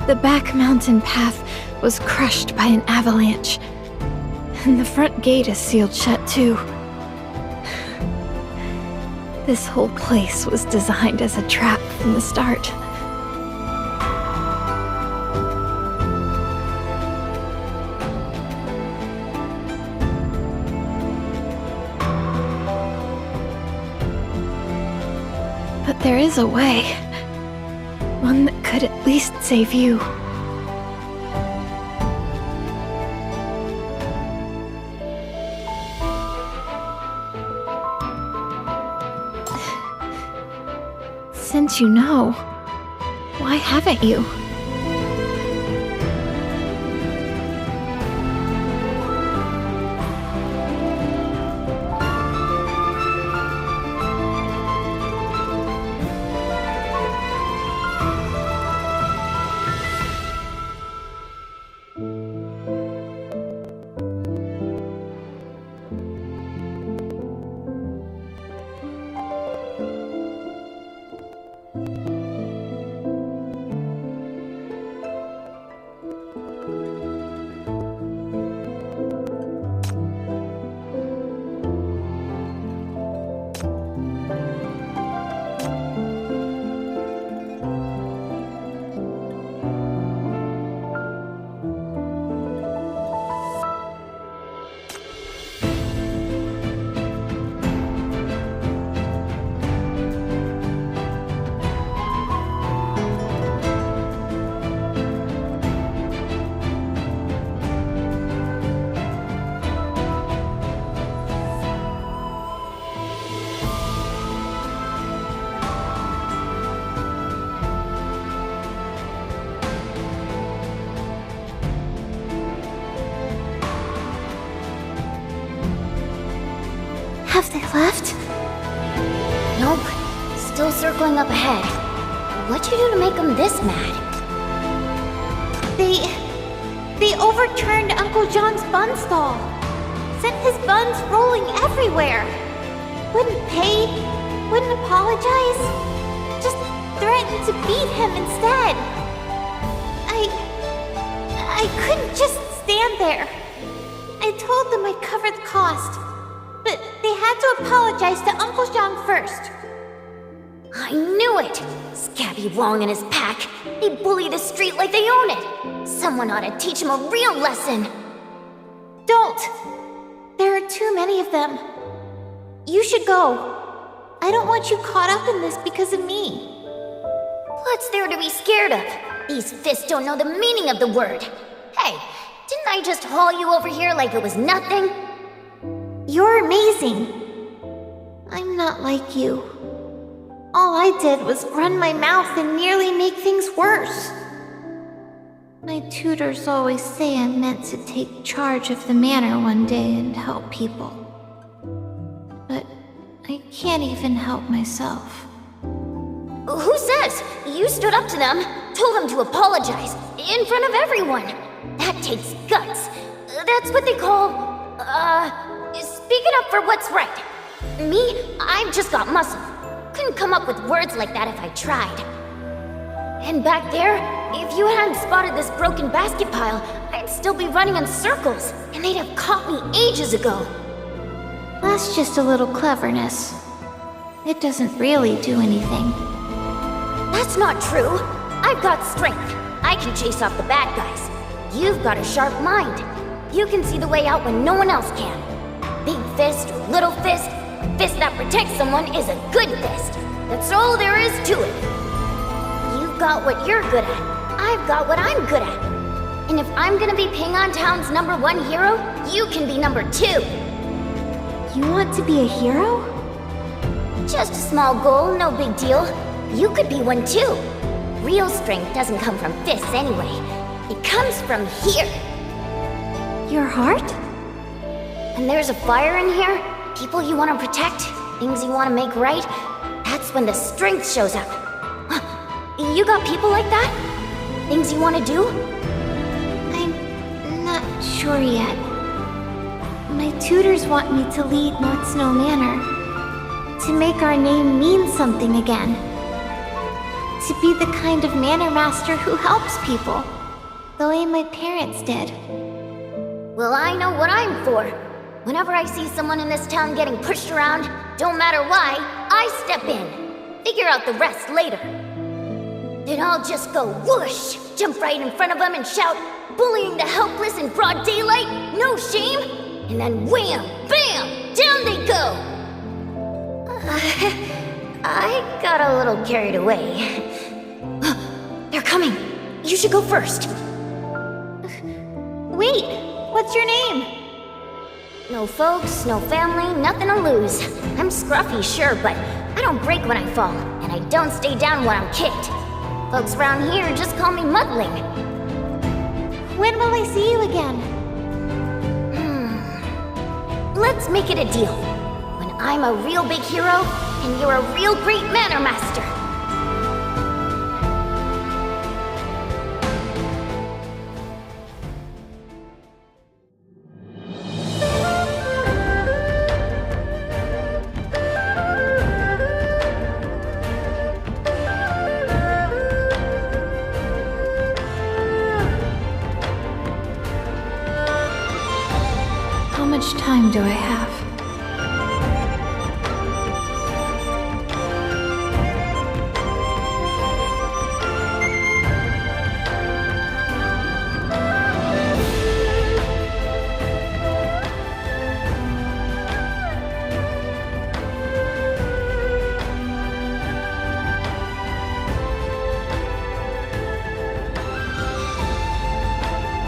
The back mountain path was crushed by an avalanche, and the front gate is sealed shut too. This whole place was designed as a trap from the start. But there is a way. One that could at least save you. Since you know, why haven't you? Have they left? Nope. Still circling up ahead. What'd you do to make them this mad? They overturned Uncle John's bun stall. Sent his buns rolling everywhere. Wouldn't pay, wouldn't apologize. Just threatened to beat him instead. I couldn't just stand there. I told them I'd cover the cost. But they had to apologize to Uncle John first. I knew it! Scabby Wong and his pack. They bully the street like they own it. Someone ought to teach them a real lesson. Don't! There are too many of them. You should go. I don't want you caught up in this because of me. What's there to be scared of? These fists don't know the meaning of the word. Hey, didn't I just haul you over here like it was nothing? You're amazing. I'm not like you. All I did was run my mouth and nearly make things worse. My tutors always say I'm meant to take charge of the manor one day and help people. But I can't even help myself. Who says? You stood up to them, told them to apologize, in front of everyone. That takes guts. That's what they call, speaking up for what's right. Me, I've just got muscle. Couldn't come up with words like that if I tried. And back there, if you hadn't spotted this broken basket pile, I'd still be running in circles, and they'd have caught me ages ago. That's just a little cleverness. It doesn't really do anything. That's not true. I've got strength. I can chase off the bad guys. You've got a sharp mind. You can see the way out when no one else can. Big fist or little fist, a fist that protects someone is a good fist. That's all there is to it. You've got what you're good at. I've got what I'm good at. And if I'm gonna be Pingon Town's #1 hero, you can be #2. You want to be a hero? Just a small goal, no big deal. You could be one too. Real strength doesn't come from fists anyway. It comes from here. Your heart? When there's a fire in here, people you want to protect, things you want to make right, that's when the strength shows up. You got people like that? Things you want to do? I'm not sure yet. My tutors want me to lead North Snow Manor. To make our name mean something again. To be the kind of manor master who helps people. The way my parents did. Well, I know what I'm for. Whenever I see someone in this town getting pushed around, don't matter why, I step in. Figure out the rest later. Then I'll just go whoosh, jump right in front of them and shout, bullying the helpless in broad daylight, no shame, and then wham, bam, down they go. I got a little carried away. They're coming. You should go first. Wait, what's your name? No folks, no family, nothing to lose. I'm scruffy, sure, but I don't break when I fall, and I don't stay down when I'm kicked. Folks around here just call me Muddling. When will I see you again? Let's make it a deal. When I'm a real big hero, and you're a real great manor master. How much time do I have?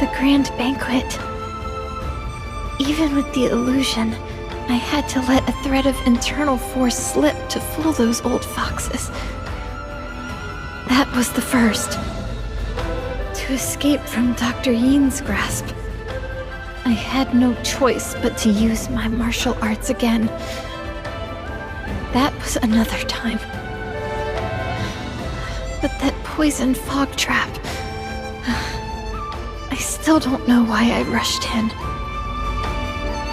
The grand banquet. Even with the illusion, I had to let a thread of internal force slip to fool those old foxes. That was the first. To escape from Dr. Yin's grasp. I had no choice but to use my martial arts again. That was another time. But that poison fog trap... I still don't know why I rushed in.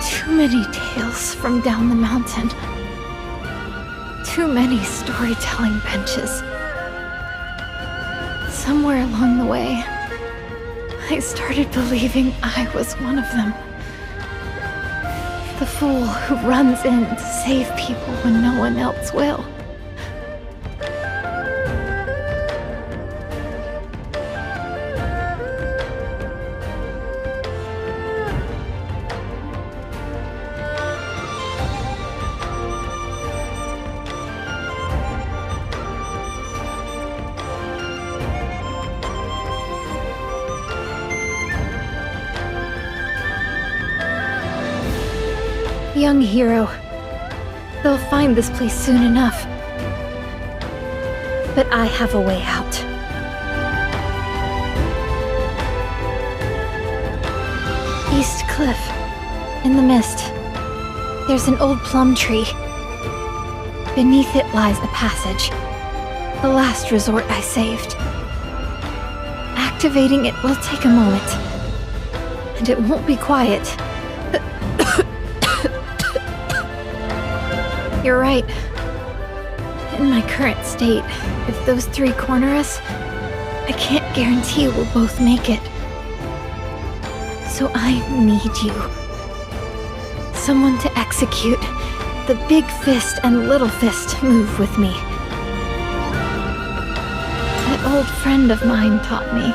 Too many tales from down the mountain. Too many storytelling benches. Somewhere along the way, I started believing I was one of them. The fool who runs in to save people when no one else will. Young hero. They'll find this place soon enough. But I have a way out. East Cliff. In the mist. There's an old plum tree. Beneath it lies a passage. The last resort I saved. Activating it will take a moment. And it won't be quiet. You're right. In my current state, if those three corner us, I can't guarantee we'll both make it. So I need you. Someone to execute the big fist and little fist move with me. old friend of mine taught me.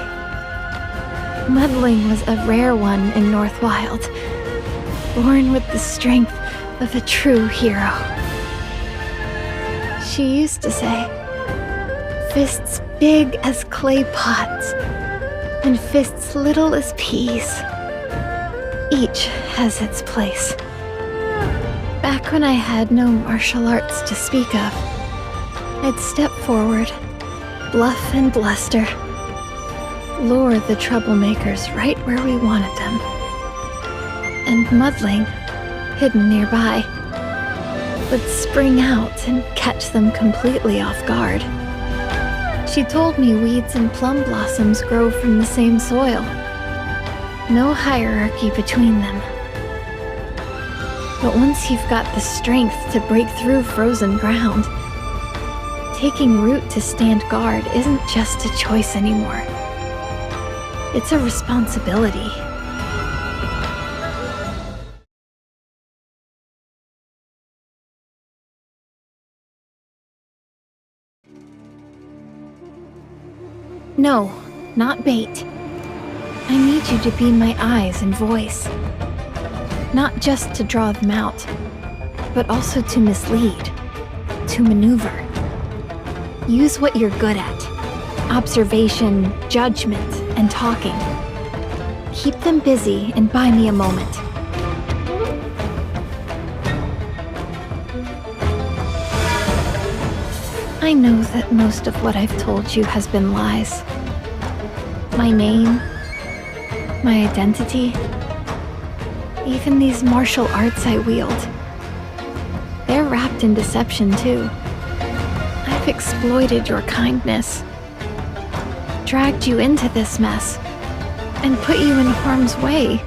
Muddling was a rare one in Northwild, born with the strength of a true hero. She used to say, fists big as clay pots, and fists little as peas. Each has its place. Back when I had no martial arts to speak of, I'd step forward, bluff and bluster, lure the troublemakers right where we wanted them. And Muddling, hidden nearby, would spring out and catch them completely off guard. She told me weeds and plum blossoms grow from the same soil. No hierarchy between them. But once you've got the strength to break through frozen ground, taking root to stand guard isn't just a choice anymore. It's a responsibility. No, not bait. I need you to be my eyes and voice. Not just to draw them out, but also to mislead, to maneuver. Use what you're good at. Observation, judgment, and talking. Keep them busy and buy me a moment. I know that most of what I've told you has been lies. My name, my identity, even these martial arts I wield. They're wrapped in deception too. I've exploited your kindness, dragged you into this mess, and put you in harm's way.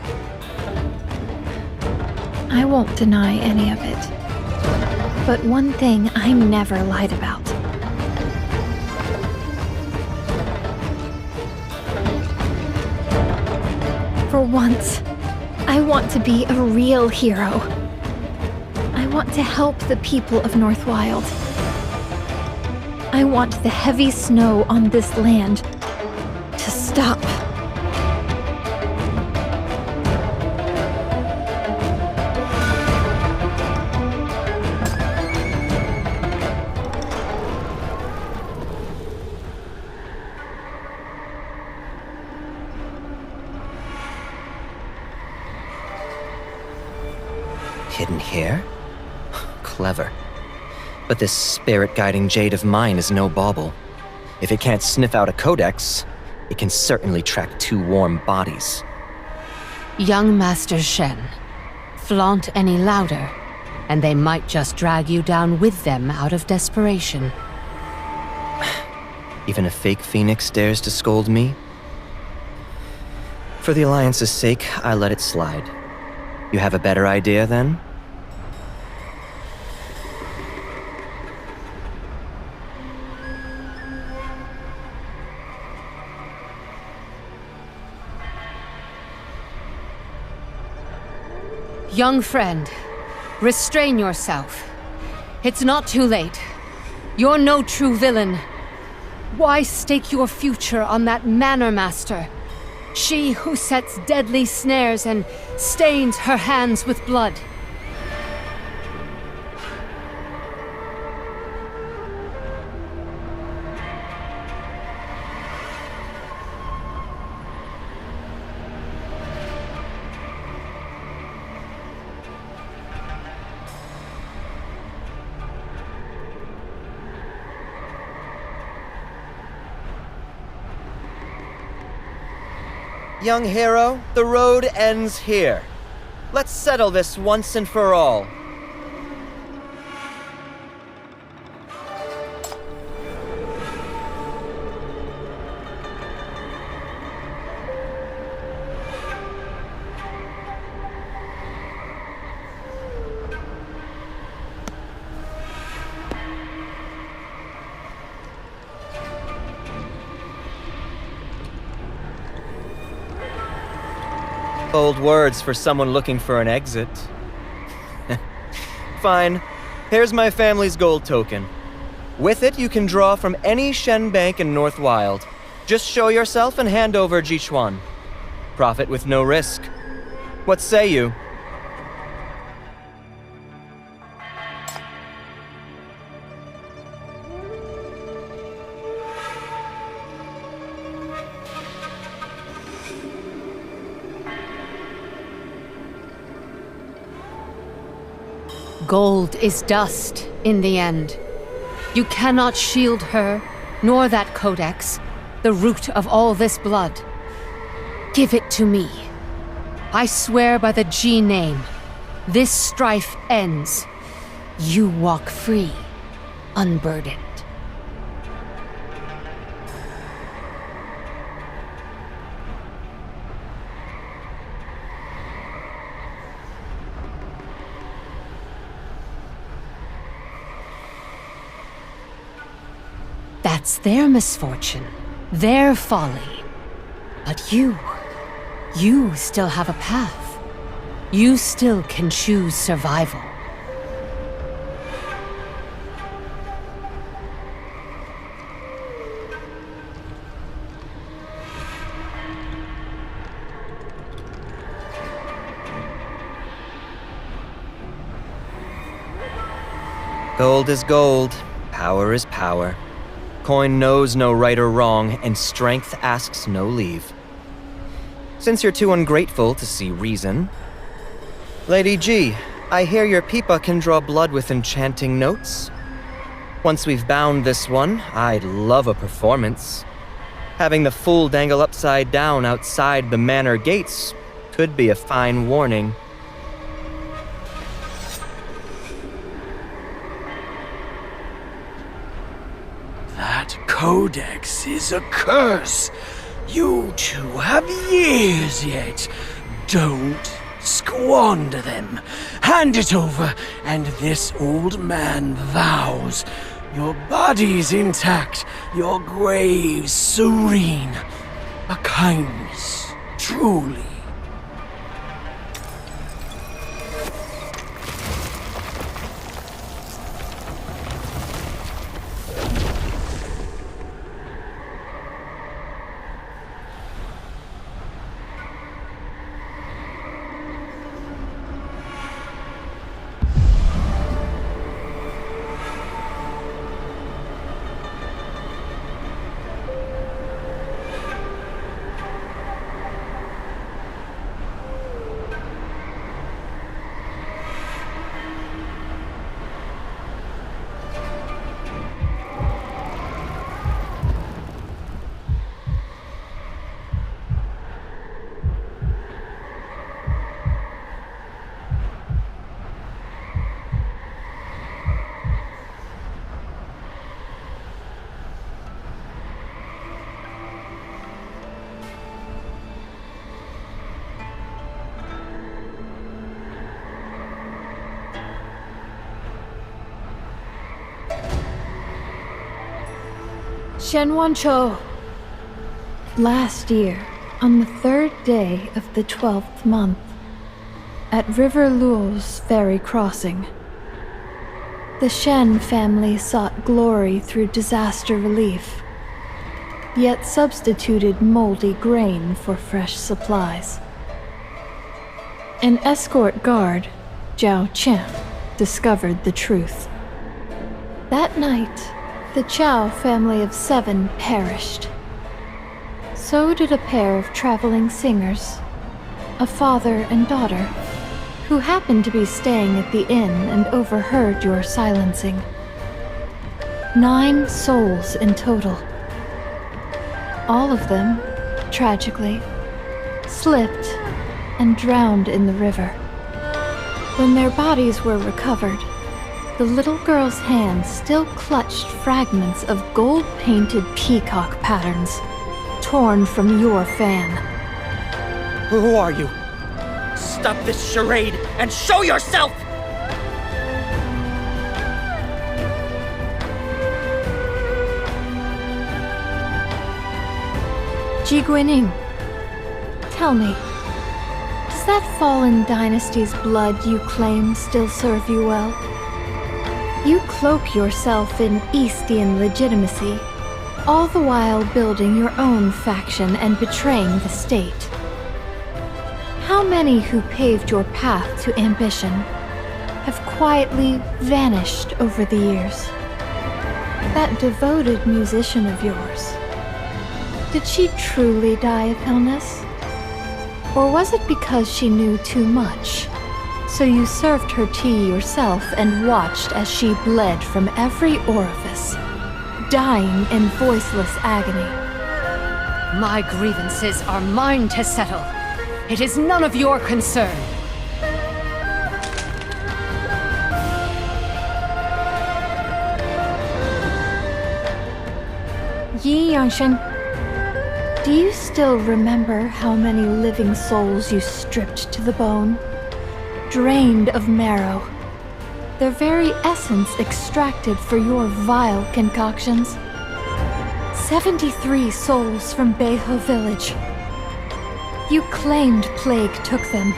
I won't deny any of it. But one thing I never lied about. For once, I want to be a real hero. I want to help the people of Northwild. I want the heavy snow on this land to stop. Hidden here? Clever. But this spirit-guiding jade of mine is no bauble. If it can't sniff out a codex, it can certainly track two warm bodies. Young Master Shen, flaunt any louder, and they might just drag you down with them out of desperation. Even a fake phoenix dares to scold me? For the Alliance's sake, I let it slide. You have a better idea, then? Young friend, restrain yourself. It's not too late. You're no true villain. Why stake your future on that Manor Master? She who sets deadly snares and stains her hands with blood. Young hero, the road ends here. Let's settle this once and for all. Bold words for someone looking for an exit. Fine. Here's my family's gold token. With it, you can draw from any Shen bank in North Wild. Just show yourself and hand over Jichuan. Profit with no risk. What say you? Gold is dust in the end. You cannot shield her, nor that codex, the root of all this blood. Give it to me. I swear by the G name, this strife ends. You walk free, unburdened. That's their misfortune, their folly. But you still have a path. You still can choose survival. Gold is gold, power is power. Coin knows no right or wrong, and strength asks no leave. Since you're too ungrateful to see reason... Lady G, I hear your Peepa can draw blood with enchanting notes. Once we've bound this one, I'd love a performance. Having the fool dangle upside down outside the manor gates could be a fine warning. That codex is a curse. You two have years yet. Don't squander them. Hand it over, and this old man vows your body's intact, your grave's serene. A kindness, truly. Shenwancho. Last year, on the 3rd day of the 12th month, at River Luo's ferry crossing, the Shen family sought glory through disaster relief, yet substituted moldy grain for fresh supplies. An escort guard, Zhao Qian, discovered the truth. That night, the Chao family of 7 perished. So did a pair of traveling singers, a father and daughter, who happened to be staying at the inn and overheard your silencing. 9 souls in total. All of them, tragically, slipped and drowned in the river. When their bodies were recovered, the little girl's hands still clutched fragments of gold-painted peacock patterns, torn from your fan. Who are you? Stop this charade and show yourself! Ji Guining, tell me, does that fallen dynasty's blood you claim still serve you well? You cloak yourself in Eastian legitimacy, all the while building your own faction and betraying the state. How many who paved your path to ambition have quietly vanished over the years? That devoted musician of yours, did she truly die of illness? Or was it because she knew too much? So you served her tea yourself and watched as she bled from every orifice, dying in voiceless agony. My grievances are mine to settle. It is none of your concern. Yi Yangshen, do you still remember how many living souls you stripped to the bone? Drained of marrow, their very essence extracted for your vile concoctions? 73 souls from Beho village. You claimed plague took them,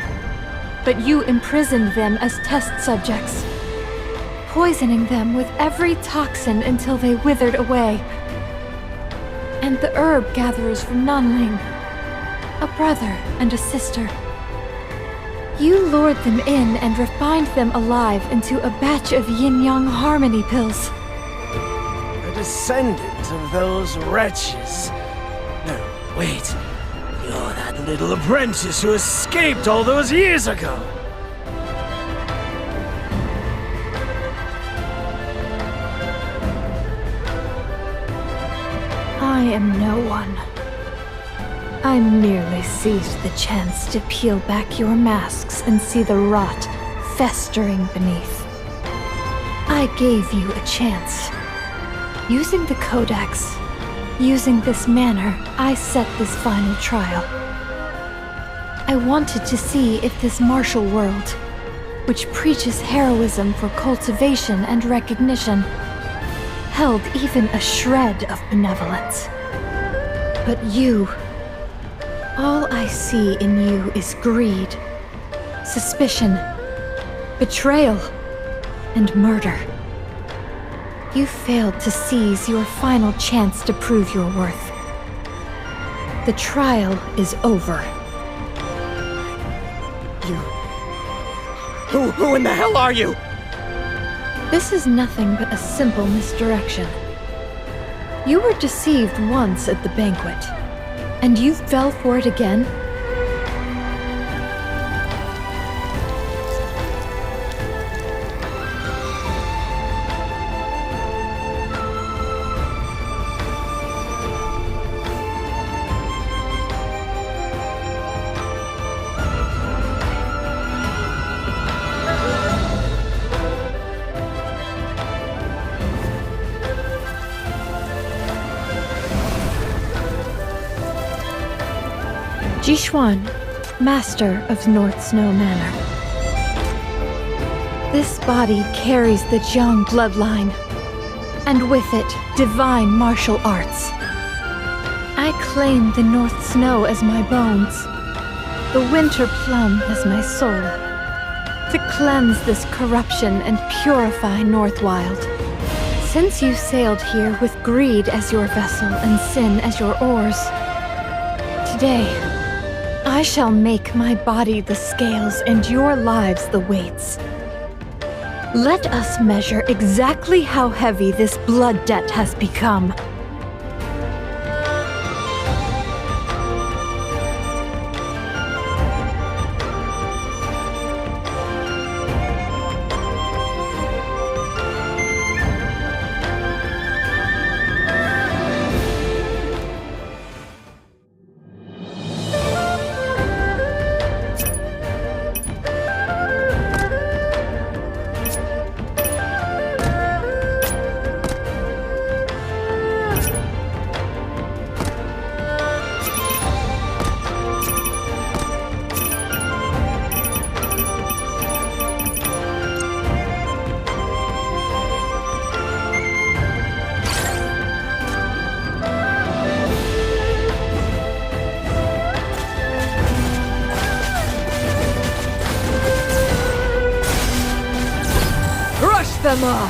but you imprisoned them as test subjects, poisoning them with every toxin until they withered away. And the herb gatherers from Nanling, a brother and a sister. You lured them in and refined them alive into a batch of yin-yang harmony pills. A descendant of those wretches. No, wait. You're that little apprentice who escaped all those years ago. I am no one. I merely seized the chance to peel back your masks and see the rot festering beneath. I gave you a chance. Using the Codex, using this manner, I set this final trial. I wanted to see if this martial world, which preaches heroism for cultivation and recognition, held even a shred of benevolence. But you... all I see in you is greed, suspicion, betrayal, and murder. You failed to seize your final chance to prove your worth. The trial is over. Who in the hell are you? This is nothing but a simple misdirection. You were deceived once at the banquet, and you fell for it again? Jishuan, Master of North Snow Manor. This body carries the Jiang bloodline, and with it, divine martial arts. I claim the North Snow as my bones, the Winter Plum as my soul, to cleanse this corruption and purify Northwild. Since you sailed here with greed as your vessel and sin as your oars, today, I shall make my body the scales and your lives the weights. Let us measure exactly how heavy this blood debt has become. Them all!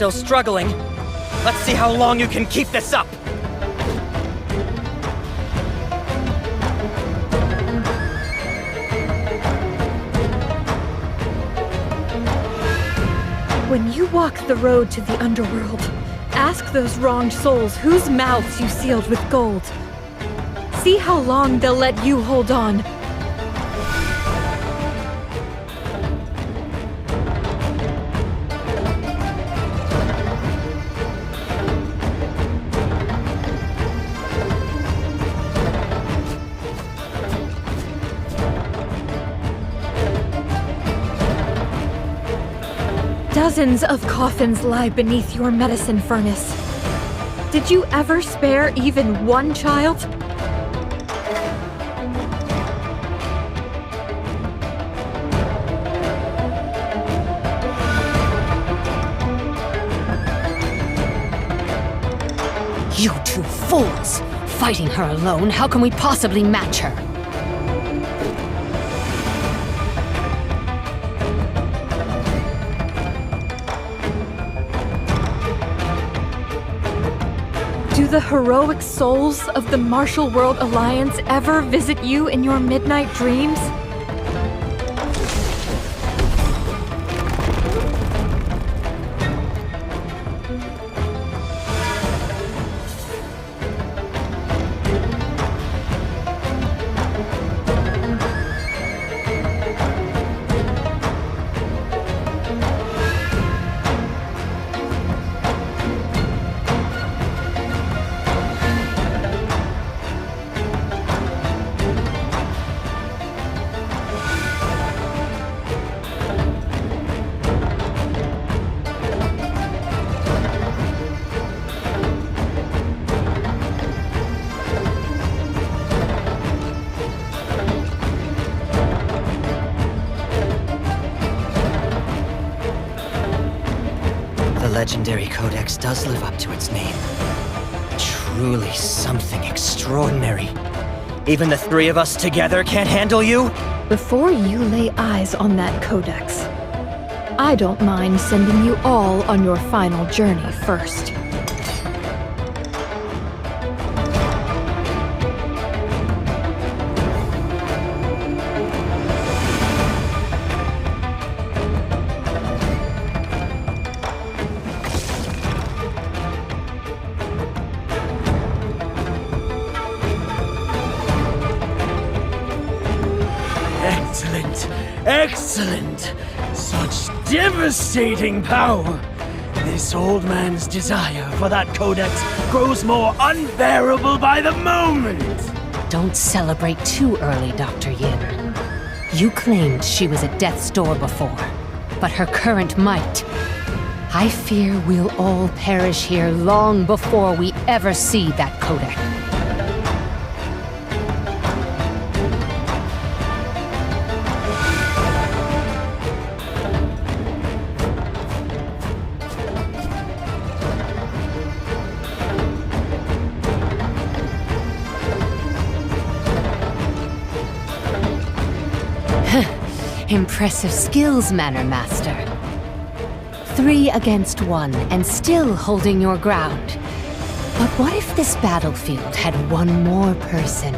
still struggling. Let's see how long you can keep this up! When you walk the road to the underworld, ask those wronged souls whose mouths you sealed with gold. See how long they'll let you hold on. Dozens of coffins lie beneath your medicine furnace. Did you ever spare even one child? You two fools! Fighting her alone, how can we possibly match her? Do the heroic souls of the Martial World Alliance ever visit you in your midnight dreams? The legendary codex does live up to its name. Truly something extraordinary. Even the three of us together can't handle you? Before you lay eyes on that codex, I don't mind sending you all on your final journey first. Excellent! Excellent! Such devastating power! This old man's desire for that codex grows more unbearable by the moment! Don't celebrate too early, Dr. Yin. You claimed she was at death's door before, but her current might... I fear we'll all perish here long before we ever see that codex. Impressive skills, Manor Master. 3 against 1, and still holding your ground. But what if this battlefield had one more person?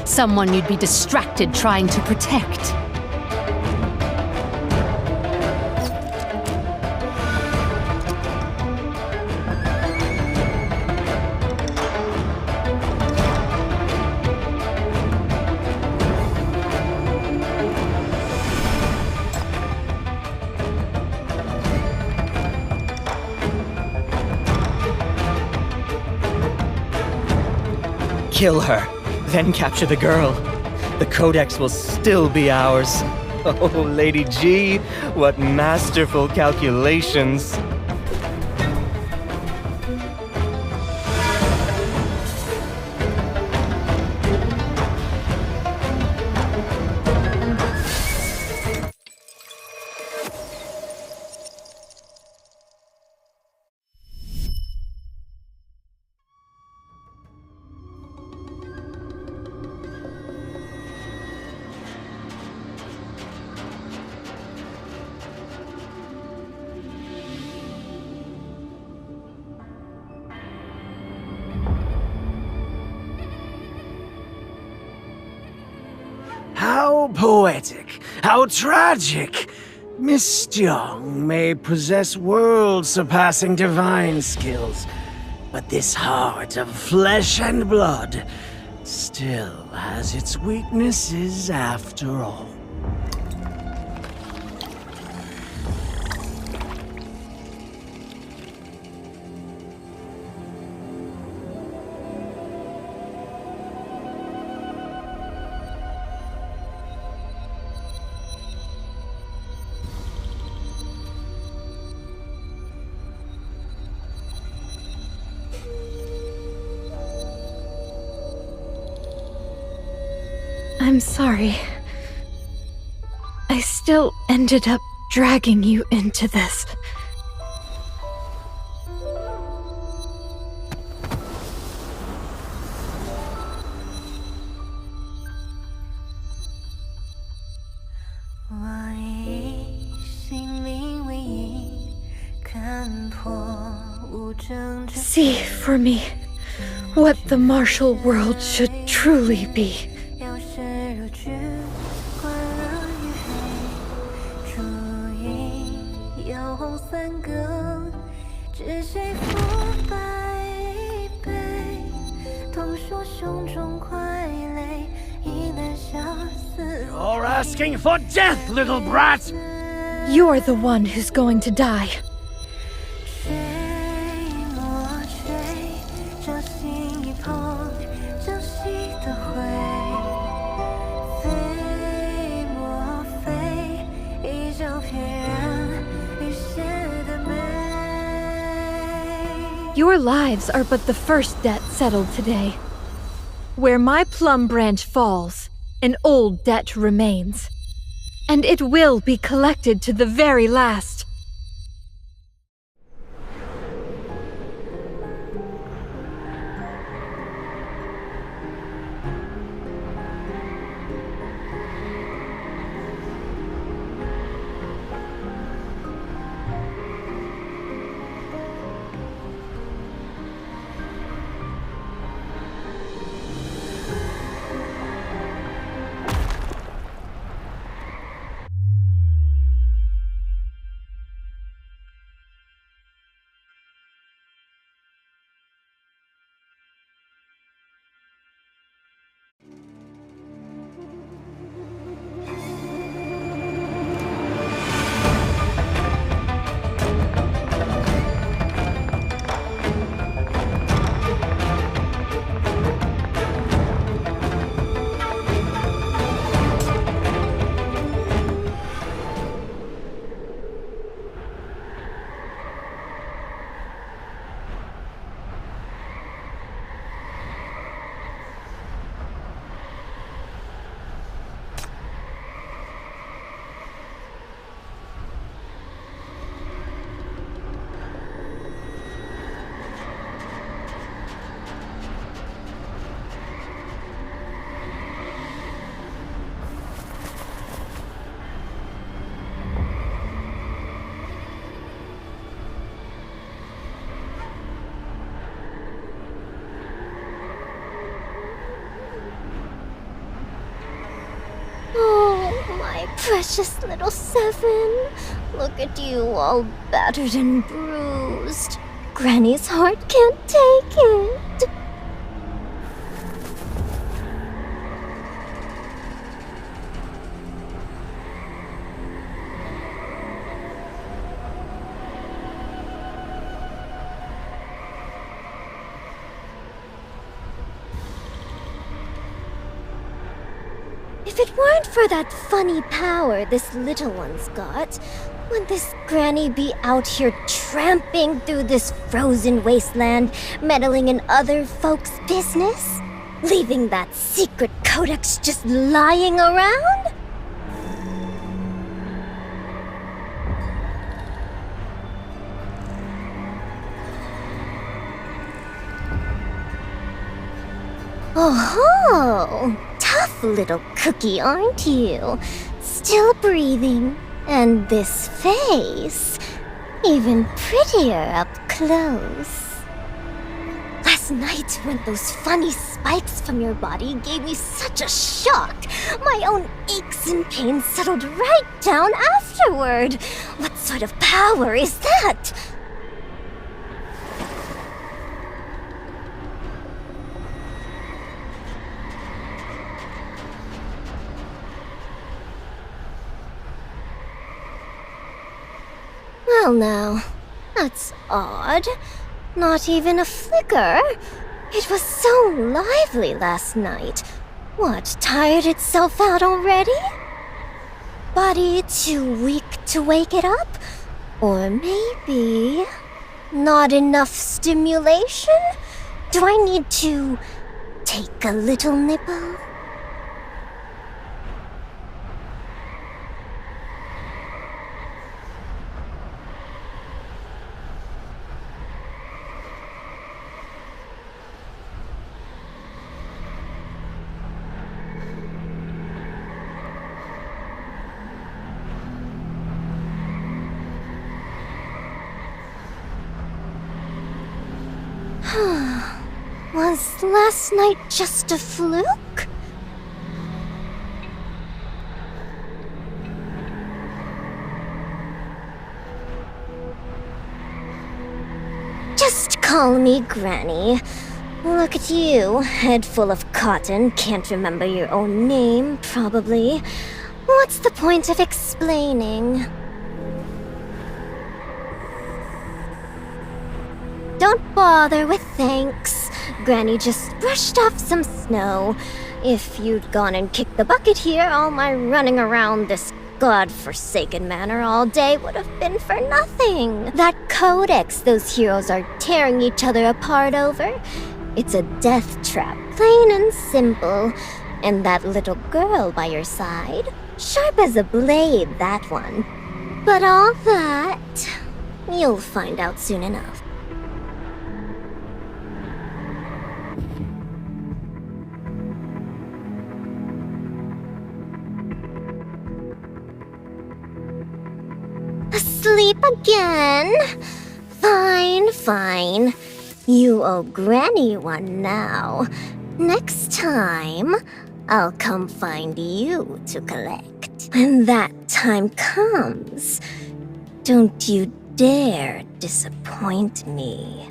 Someone you'd be distracted trying to protect? Kill her, then capture the girl. The codex will still be ours. Oh, Lady G, what masterful calculations. poetic, how tragic. Miss Young may possess world-surpassing divine skills, but this heart of flesh and blood still has its weaknesses after all. I'm sorry. I still ended up dragging you into this. See for me what the martial world should truly be. You're asking for death, little brat! You're the one who's going to die. Your lives are but the first debt settled today. Where my Plum branch falls, an old debt remains. And it will be collected to the very last. Precious little Seven. Look at you, all battered and bruised. Granny's heart can't take it. If it weren't for that funny power this little one's got, would this granny be out here tramping through this frozen wasteland, meddling in other folks' business? Leaving that secret codex just lying around? Oh-ho! Tough little cookie, aren't you? Still breathing. And this face, even prettier up close. Less Last night, when those funny spikes from your body gave me such a shock, my own aches and pains settled right down afterward. What sort of power is that? Well now, that's odd. Not even a flicker. It was so lively last night. What, tired itself out already? Body too weak to wake it up? Or maybe not enough stimulation? Do I need to take a little nibble? Was last night just a fluke? Just call me Granny. Look at you, head full of cotton, can't remember your own name, probably. What's the point of explaining? Don't bother with thanks. Granny just brushed off some snow. If you'd gone and kicked the bucket here, all my running around this god-forsaken manor all day would have been for nothing. That codex those heroes are tearing each other apart over, it's a death trap, plain and simple. And that little girl by your side, sharp as a blade, that one. But all that, you'll find out soon enough. Asleep again? Fine, fine. You owe Granny one now. Next time, I'll come find you to collect. When that time comes, don't you dare disappoint me.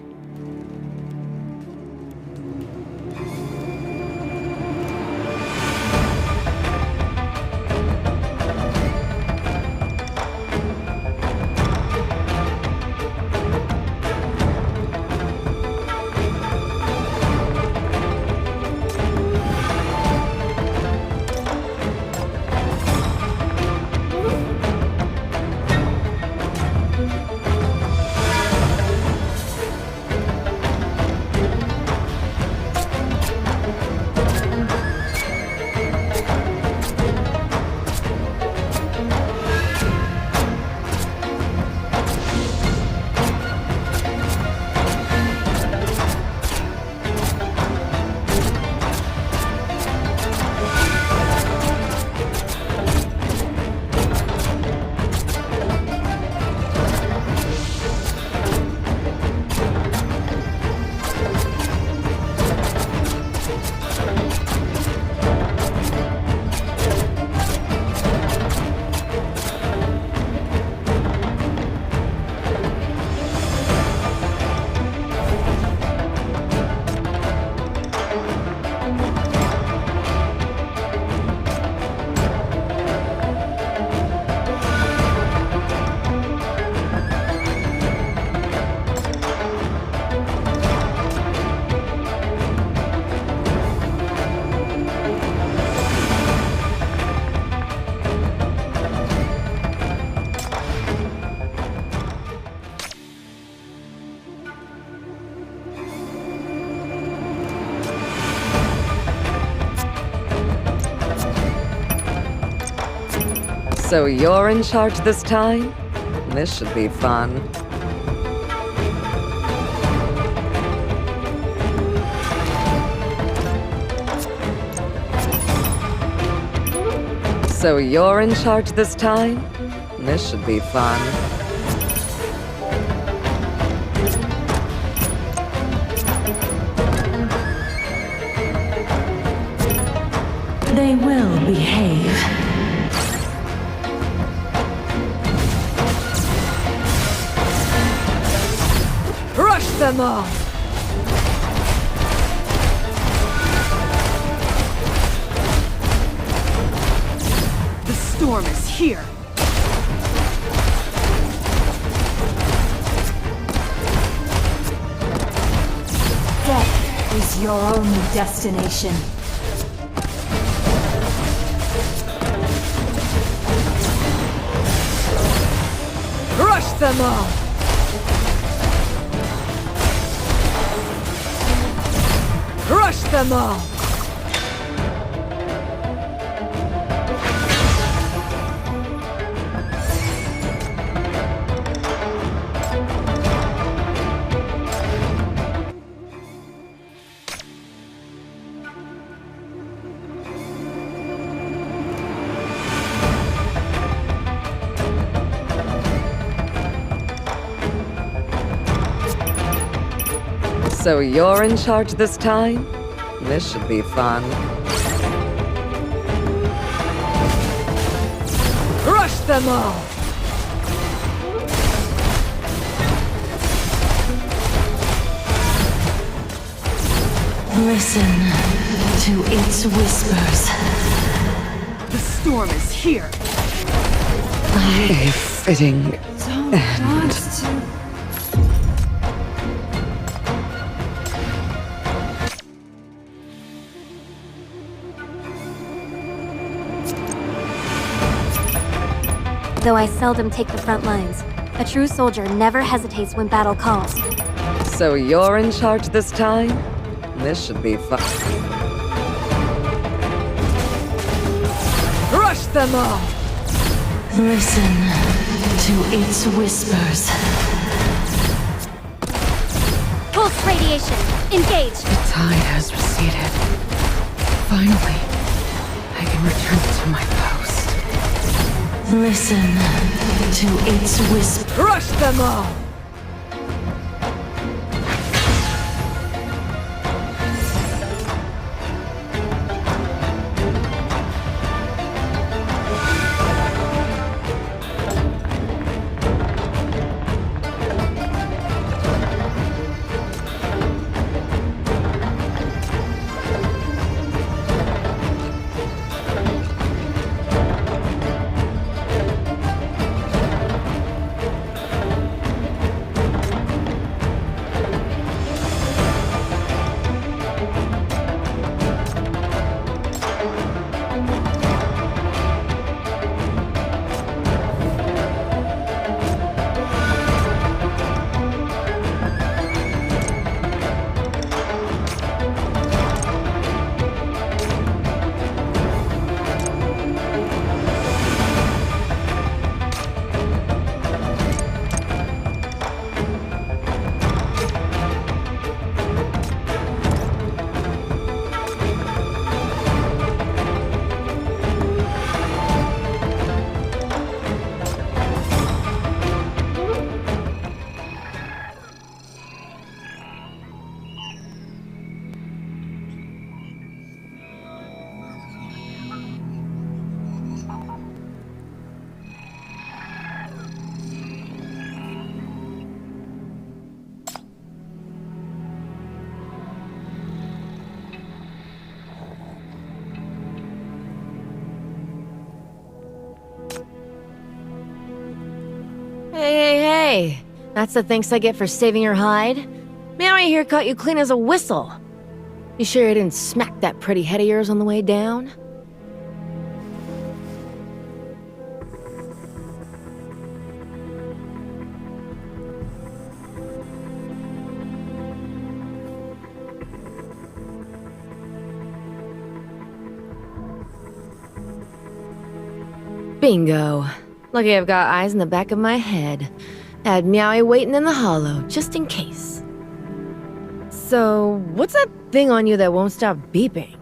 So you're in charge this time? This should be fun. So you're in charge this time? This should be fun. They will behave. Crush them all! The storm is here. Death is your only destination. Crush them all! Crush them all! So you're in charge this time? This should be fun. Crush them all! Listen to its whispers. The storm is here. A fitting end. Though I seldom take the front lines, a true soldier never hesitates when battle calls. So you're in charge this time? This should be fun. Crush them all! Listen to its whispers. Pulse radiation, engage! The tide has receded. Finally, I can return to my post. Listen to its whisper. Crush them all! Hey, that's the thanks I get for saving your hide? Meowie here caught you clean as a whistle. You sure you didn't smack that pretty head of yours on the way down? Bingo. Lucky I've got eyes in the back of my head. Had Meowie waiting in the hollow, just in case. So, what's that thing on you that won't stop beeping?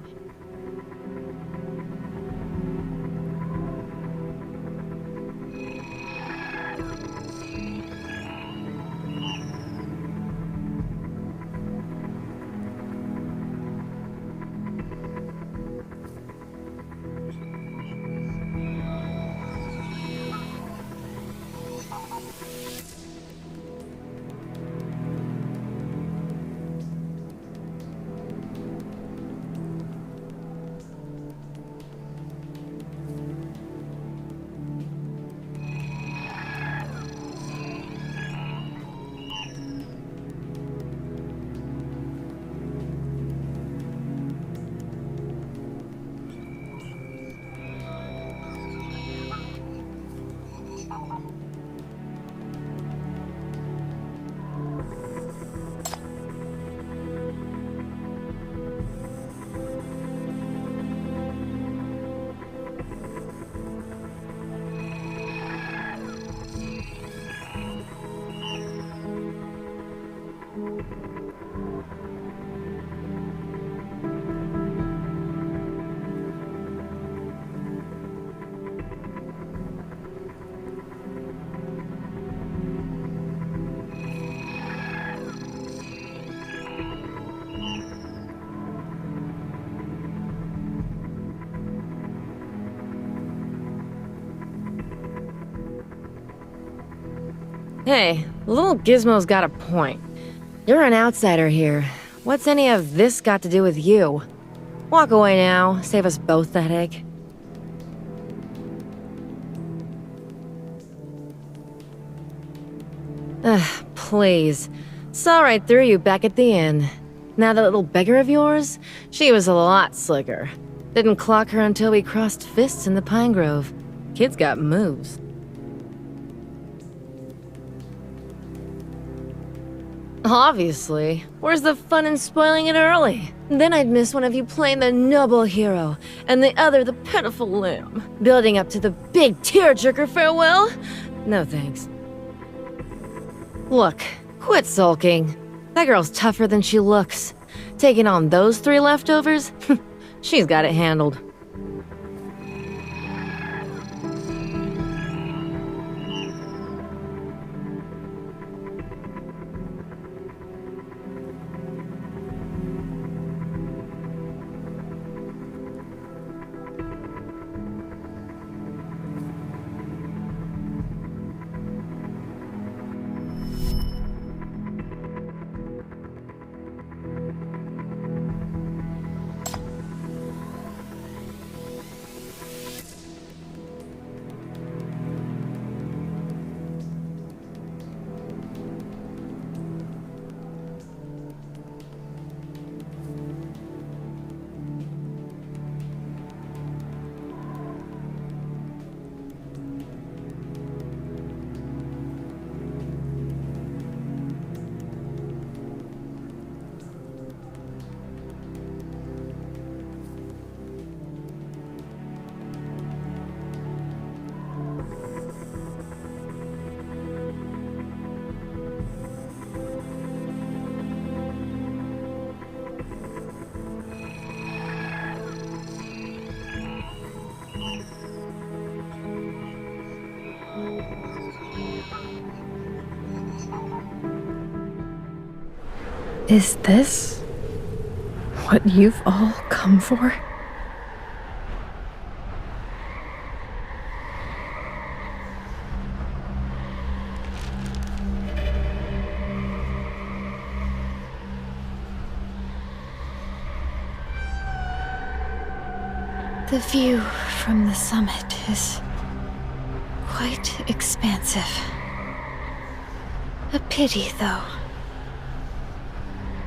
Hey, little Gizmo's got a point. You're an outsider here. What's any of this got to do with you? Walk away now, save us both the headache. Ugh, please. Saw right through you back at the inn. Now that little beggar of yours? She was a lot slicker. Didn't clock her until we crossed fists in the pine grove. Kid's got moves. Obviously. Where's the fun in spoiling it early? Then I'd miss one of you playing the noble hero, and the other the pitiful lamb. Building up to the big tearjerker farewell? No thanks. Look, quit sulking. That girl's tougher than she looks. Taking on those 3 leftovers? She's got it handled. Is this what you've all come for? The view from the summit is quite expansive. A pity, though.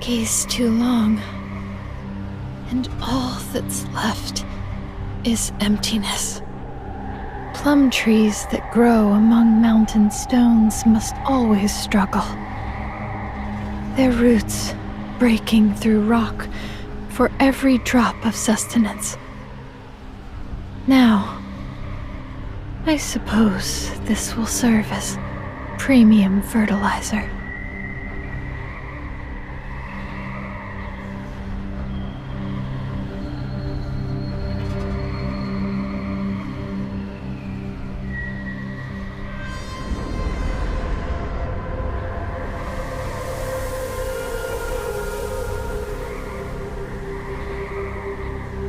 Gaze too long, and all that's left is emptiness. Plum trees that grow among mountain stones must always struggle, their roots breaking through rock for every drop of sustenance. Now, I suppose this will serve as premium fertilizer.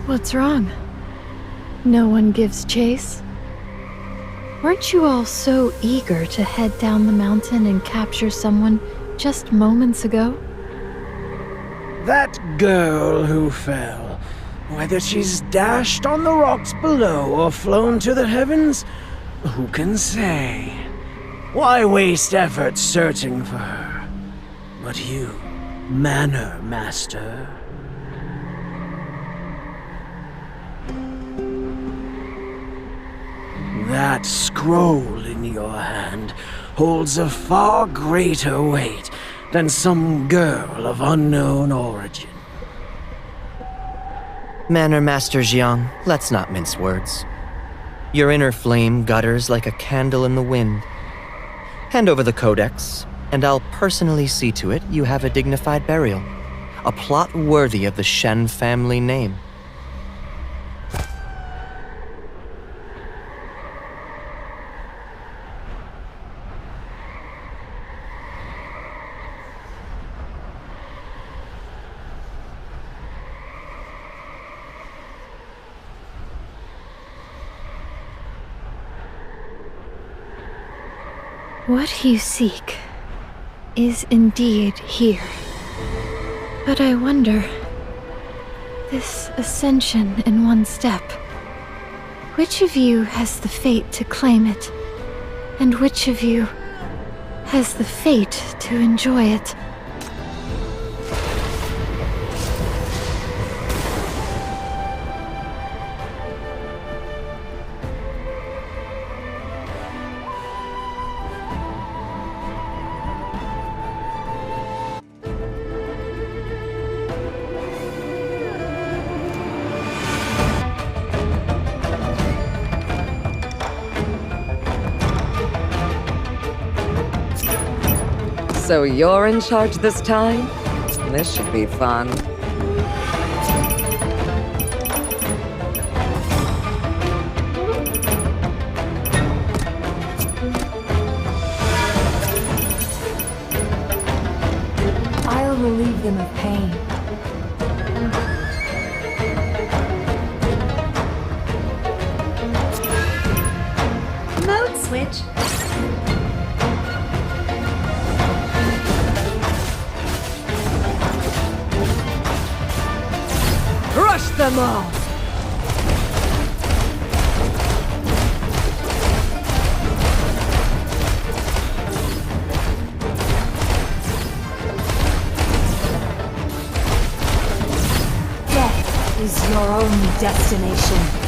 What's wrong? No one gives chase? Weren't you all so eager to head down the mountain and capture someone just moments ago? That girl who fell, whether she's dashed on the rocks below or flown to the heavens, who can say? Why waste effort searching for her? But you, Manor Master. That scroll in your hand holds a far greater weight than some girl of unknown origin. Manor Master Jiang, let's not mince words. Your inner flame gutters like a candle in the wind. Hand over the codex, and I'll personally see to it you have a dignified burial. A plot worthy of the Shen family name. What you seek is indeed here. But I wonder, this ascension in one step, which of you has the fate to claim it? And which of you has the fate to enjoy it? So you're in charge this time? This should be fun. I'll relieve them of pain. Mode switch. Crush them all! Death is your only destination.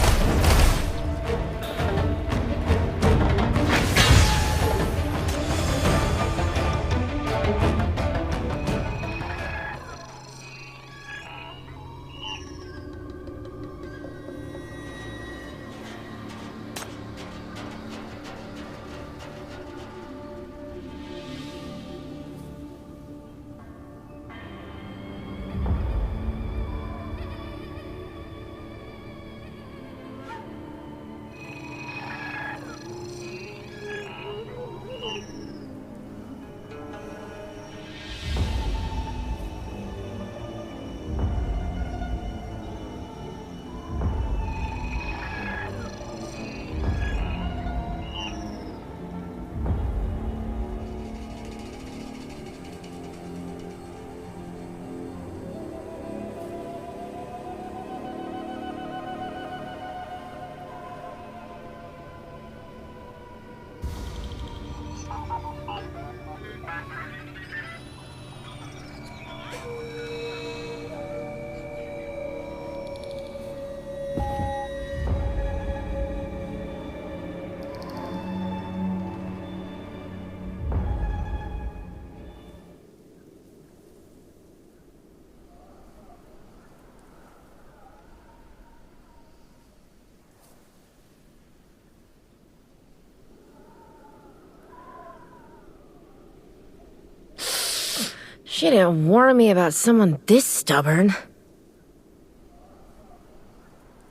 She didn't warn me about someone this stubborn.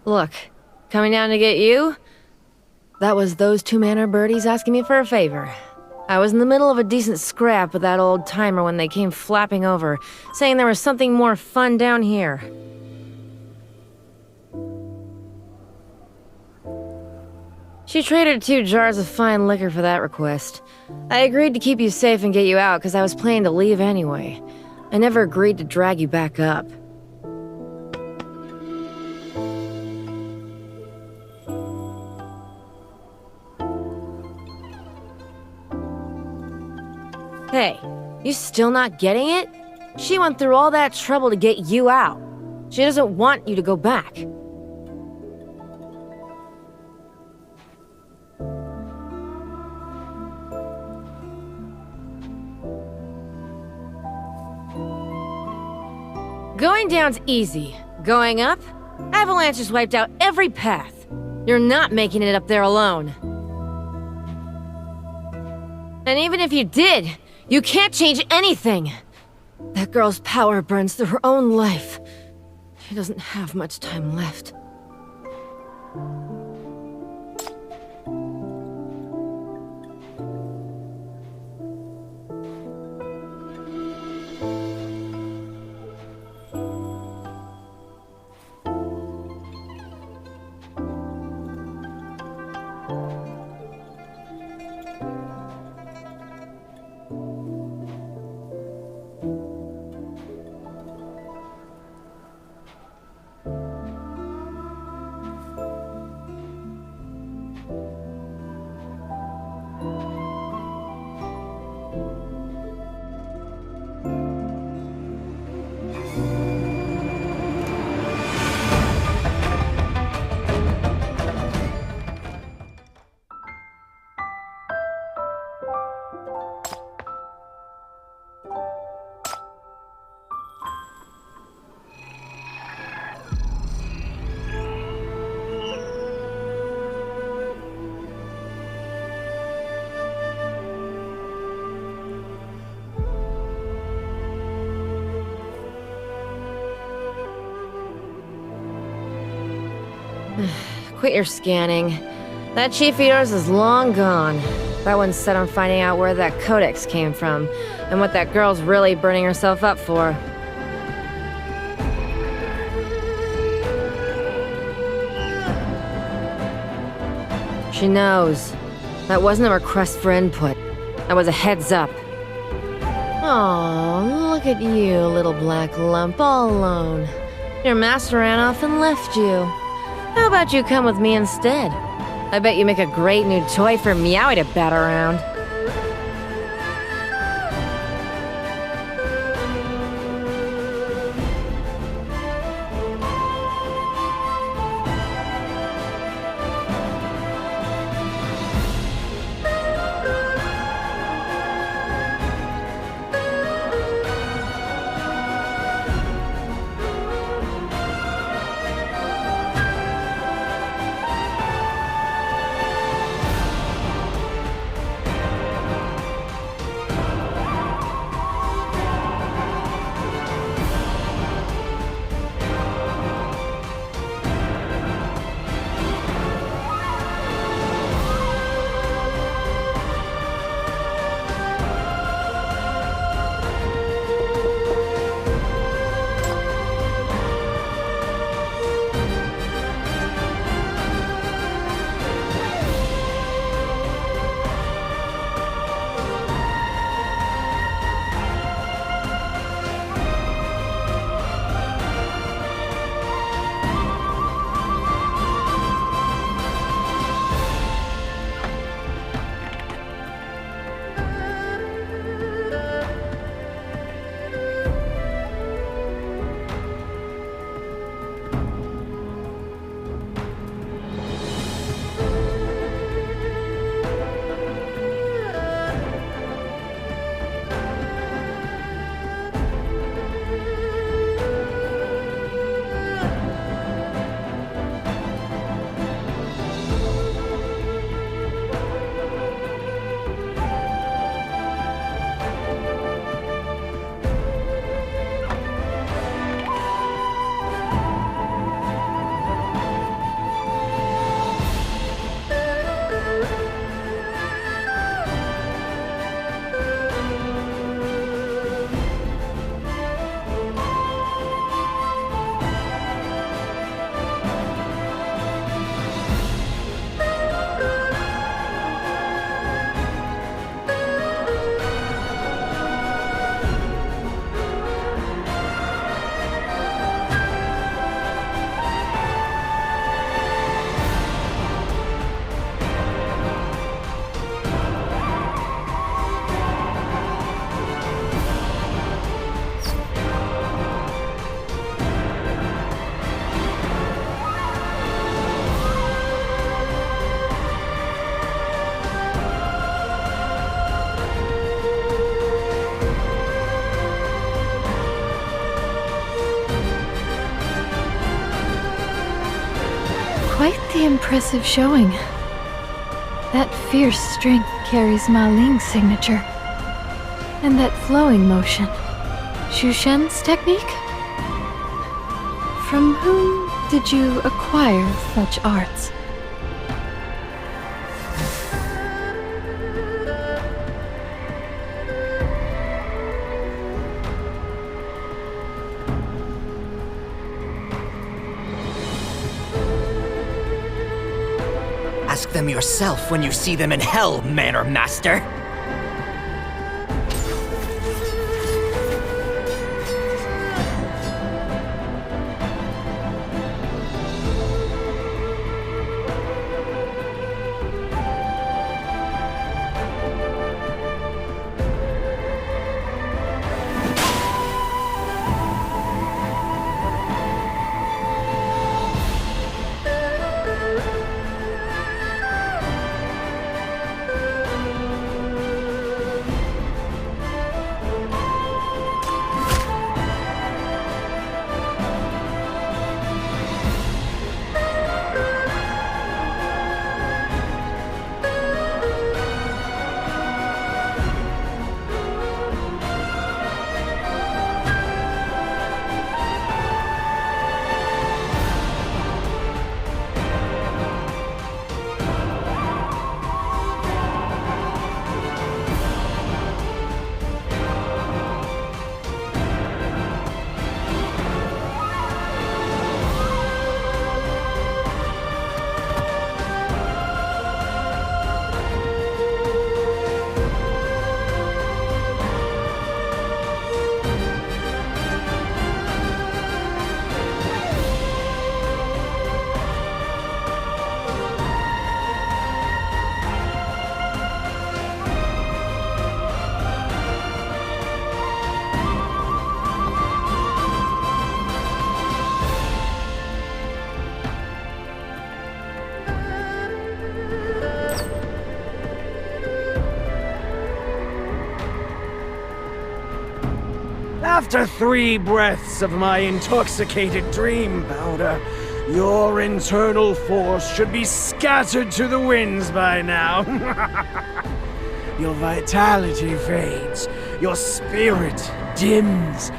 Look, coming down to get you? That was those two manor birdies asking me for a favor. I was in the middle of a decent scrap with that old timer when they came flapping over, saying there was something more fun down here. She traded 2 jars of fine liquor for that request. I agreed to keep you safe and get you out because I was planning to leave anyway. I never agreed to drag you back up. Hey, you still not getting it? She went through all that trouble to get you out. She doesn't want you to go back. Going down's easy. Going up? Avalanche has wiped out every path. You're not making it up there alone. And even if you did, You can't change anything! That girl's power burns through her own life. She doesn't have much time left. Quit your scanning. That chief of yours is long gone. That one's set on finding out where that codex came from, and what that girl's really burning herself up for. She knows. That wasn't a request for input. That was a heads up. Oh, look at you, little black lump, all alone. Your master ran off and left you. How about you come with me instead? I bet you make a great new toy for Meowie to bat around. Quite the impressive showing. That fierce strength carries Ma Ling's signature. And that flowing motion. Shushen's technique? From whom did you acquire such arts? Ask them yourself when you see them in hell, Manor Master. After 3 breaths of my intoxicated dream powder, your internal force should be scattered to the winds by now. Your vitality fades, your spirit dims.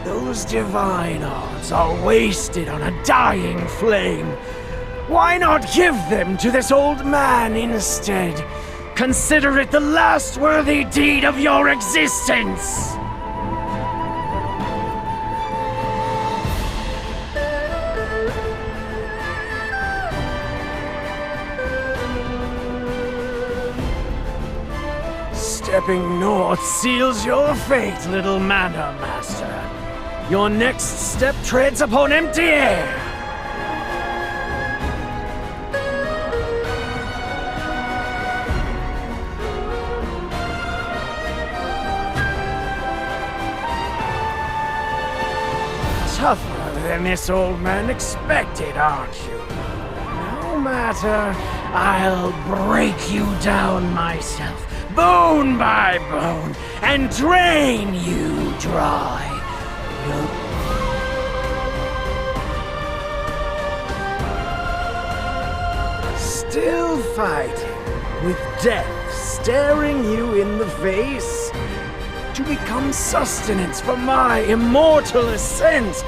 Those divine arts are wasted on a dying flame. Why not give them to this old man instead? Consider it the last worthy deed of your existence! Stepping north seals your fate, little Manor Master. Your next step treads upon empty air. Tougher than this old man expected, aren't you? No matter, I'll break you down myself, bone by bone, and drain you dry. Still fighting, with death staring you in the face? To become sustenance for my immortal ascent,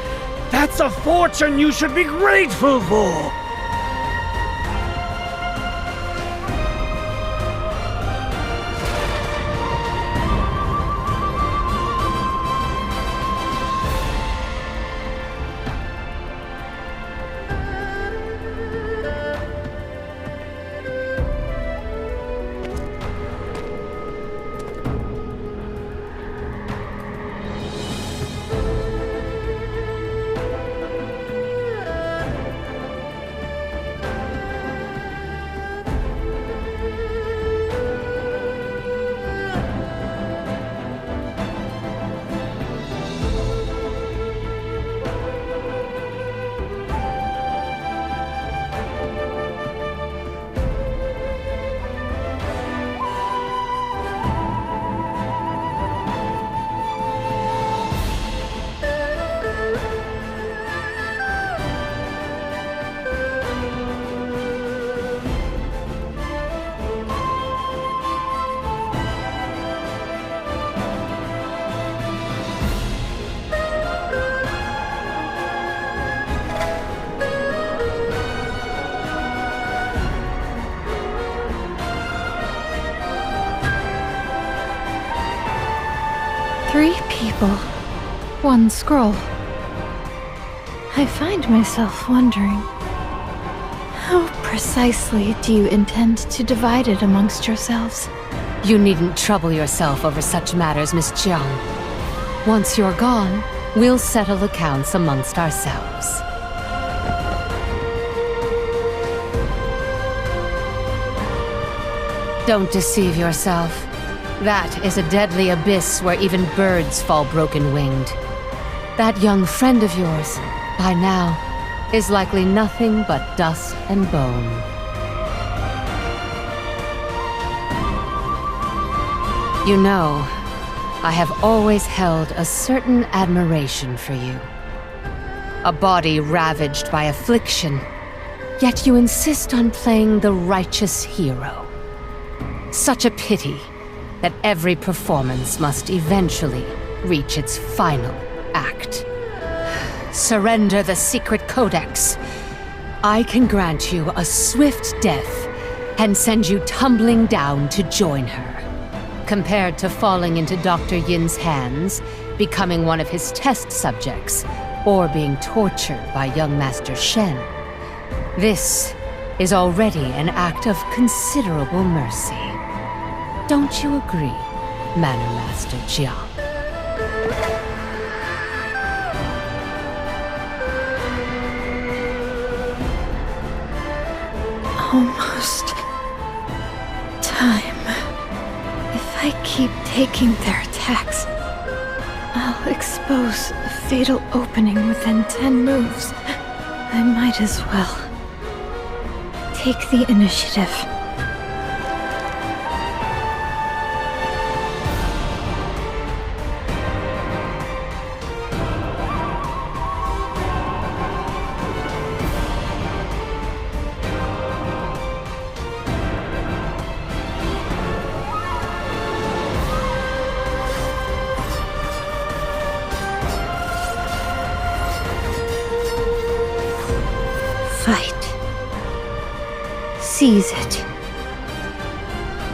that's a fortune you should be grateful for! people, one scroll. I find myself wondering, how precisely do you intend to divide it amongst yourselves? You needn't trouble yourself over such matters, Miss Jiang. Once you're gone, we'll settle accounts amongst ourselves. Don't deceive yourself. That is a deadly abyss where even birds fall broken-winged. That young friend of yours, by now, is likely nothing but dust and bone. You know, I have always held a certain admiration for you. A body ravaged by affliction, yet you insist on playing the righteous hero. Such a pity that every performance must eventually reach its final act. Surrender the secret codex. I can grant you a swift death and send you tumbling down to join her. Compared to falling into Dr. Yin's hands, becoming one of his test subjects, or being tortured by young Master Shen, this is already an act of considerable mercy. Don't you agree, Manor Master Jiang? Almost time. If I keep taking their attacks, I'll expose a fatal opening within 10 moves. I might as well take the initiative. Seize it.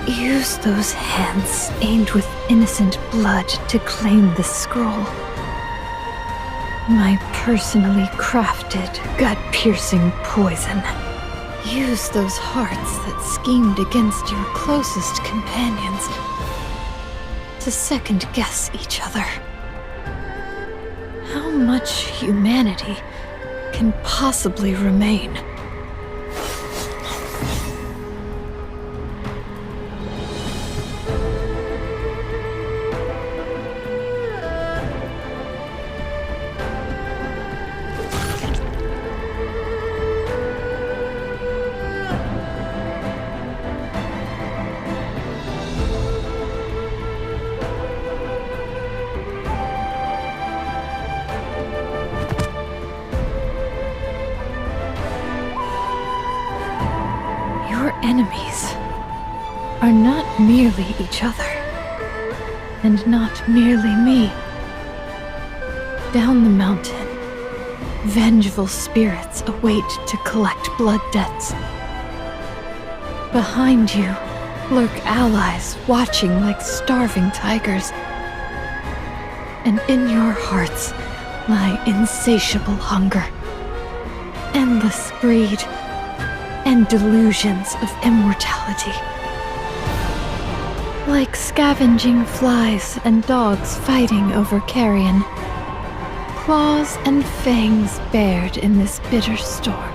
Use those hands stained with innocent blood to claim the scroll. My personally crafted, gut-piercing poison. Use those hearts that schemed against your closest companions to second-guess each other. How much humanity can possibly remain? Enemies are not merely each other, and not merely me. Down the mountain, vengeful spirits await to collect blood debts. Behind you lurk allies watching like starving tigers. And in your hearts lie insatiable hunger, endless greed, and delusions of immortality. Like scavenging flies and dogs fighting over carrion, claws and fangs bared in this bitter storm.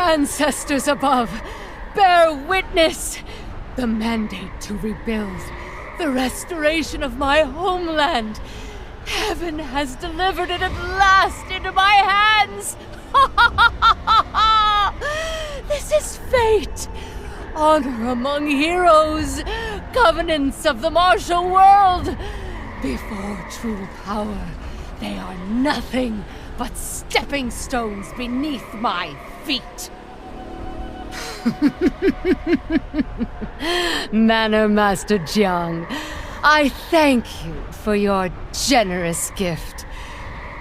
Ancestors above, bear witness! The mandate to rebuild, the restoration of my homeland. Heaven has delivered it at last into my hands! This is fate! Honor among heroes! Covenants of the martial world! Before true power, they are nothing but stepping stones beneath my feet! Manor Master Jiang, I thank you for your generous gift.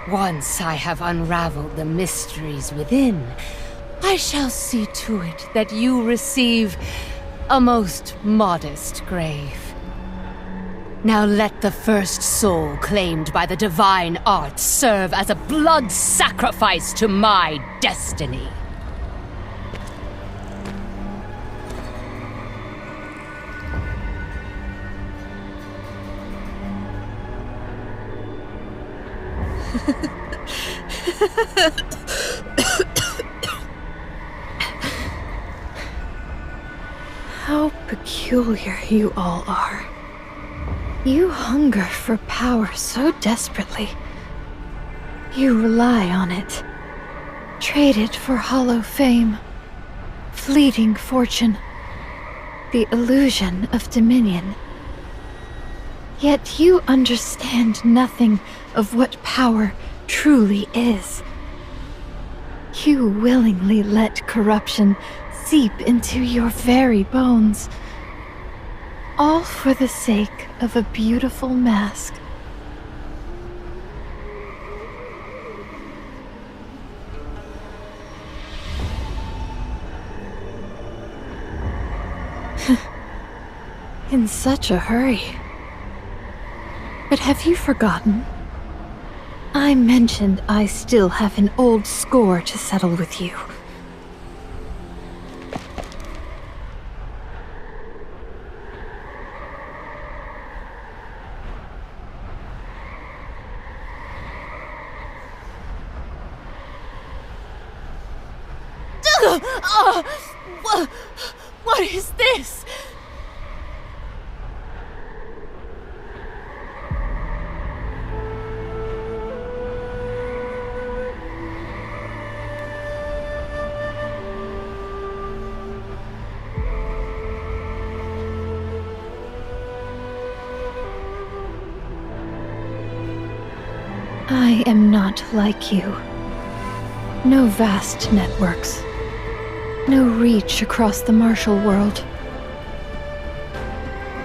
Once I have unraveled the mysteries within, I shall see to it that you receive a most modest grave. Now let the first soul claimed by the divine arts serve as a blood sacrifice to my destiny. How peculiar you all are. You hunger for power so desperately. You rely on it. Trade it for hollow fame, fleeting fortune, the illusion of dominion. Yet you understand nothing of what power truly is. You willingly let corruption seep into your very bones, all for the sake of a beautiful mask. In such a hurry. But have you forgotten? I mentioned I still have an old score to settle with you. What is this? I am not like you. No vast networks. No reach across the martial world.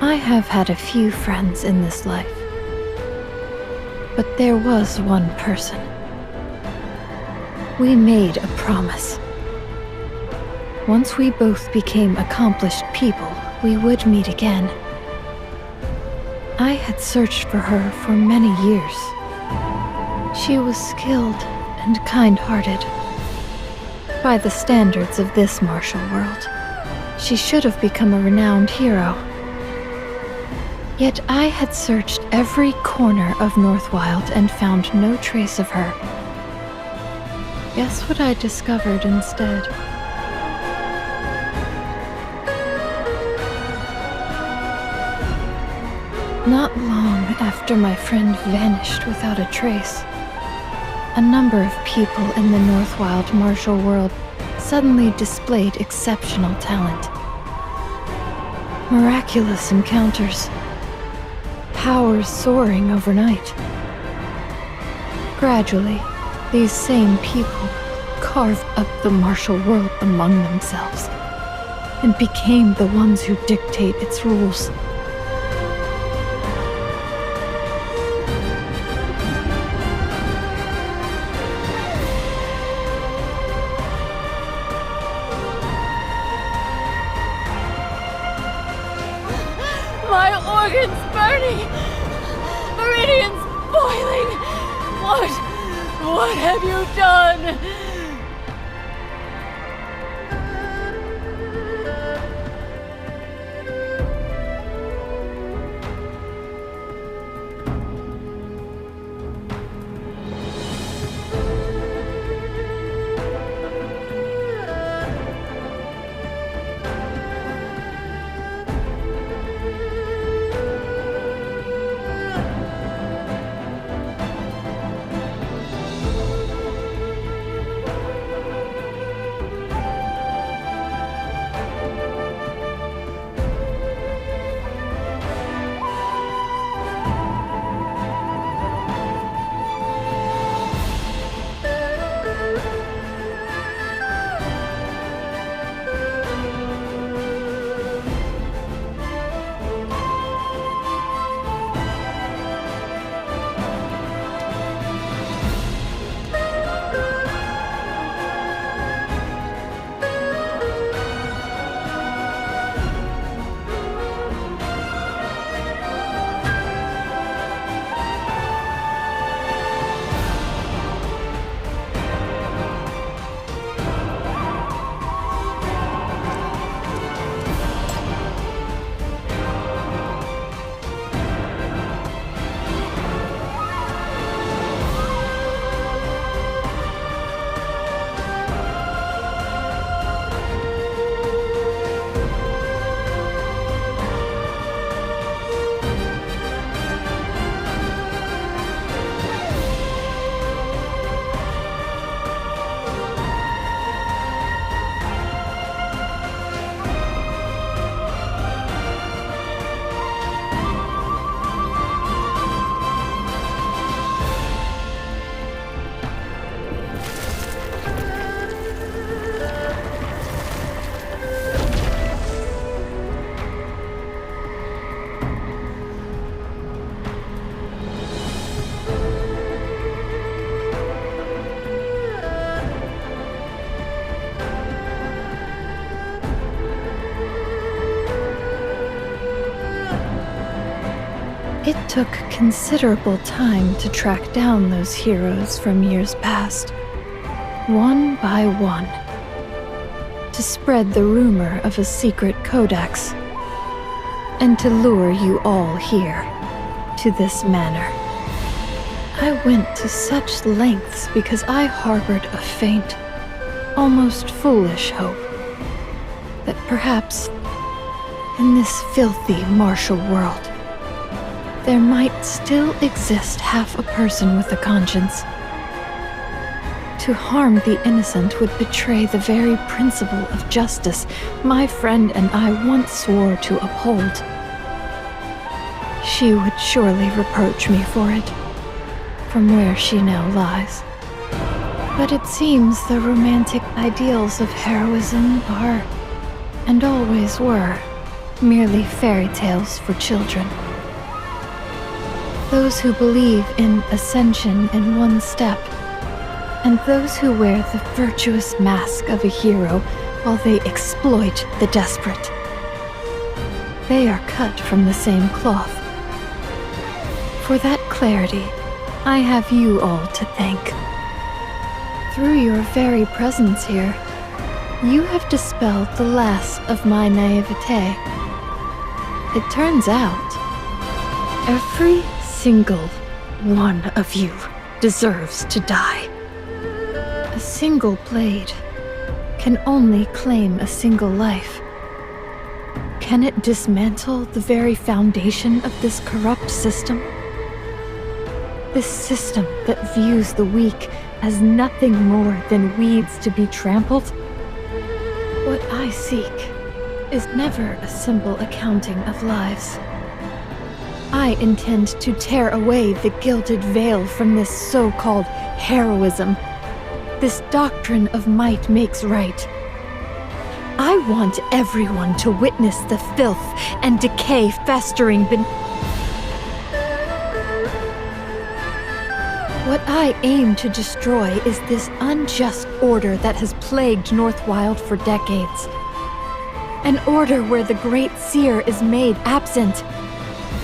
I have had a few friends in this life. But there was one person. We made a promise. Once we both became accomplished people, we would meet again. I had searched for her for many years. She was skilled and kind-hearted. By the standards of this martial world, she should have become a renowned hero. Yet I had searched every corner of Northwild and found no trace of her. Guess what I discovered instead? Not long after my friend vanished without a trace, a number of people in the Northwild martial world suddenly displayed exceptional talent. Miraculous encounters. Powers soaring overnight. Gradually, these same people carved up the martial world among themselves and became the ones who dictate its rules. My organs burning! Meridians boiling! What have you done? It took considerable time to track down those heroes from years past, one by one, to spread the rumor of a secret codex, and to lure you all here, to this manor. I went to such lengths because I harbored a faint, almost foolish hope that perhaps, in this filthy martial world, there might still exist half a person with a conscience. To harm the innocent would betray the very principle of justice my friend and I once swore to uphold. She would surely reproach me for it, from where she now lies. But it seems the romantic ideals of heroism are, and always were, merely fairy tales for children. Those who believe in ascension in one step, and those who wear the virtuous mask of a hero while they exploit the desperate. They are cut from the same cloth. For that clarity, I have you all to thank. Through your very presence here, you have dispelled the last of my naivete. It turns out, every single one of you deserves to die. A single blade can only claim a single life. Can it dismantle the very foundation of this corrupt system? This system that views the weak as nothing more than weeds to be trampled? What I seek is never a simple accounting of lives. I intend to tear away the gilded veil from this so-called heroism, this doctrine of might makes right. I want everyone to witness the filth and decay festering beneath. What I aim to destroy is this unjust order that has plagued Northwild for decades. An order where the Great Seer is made absent,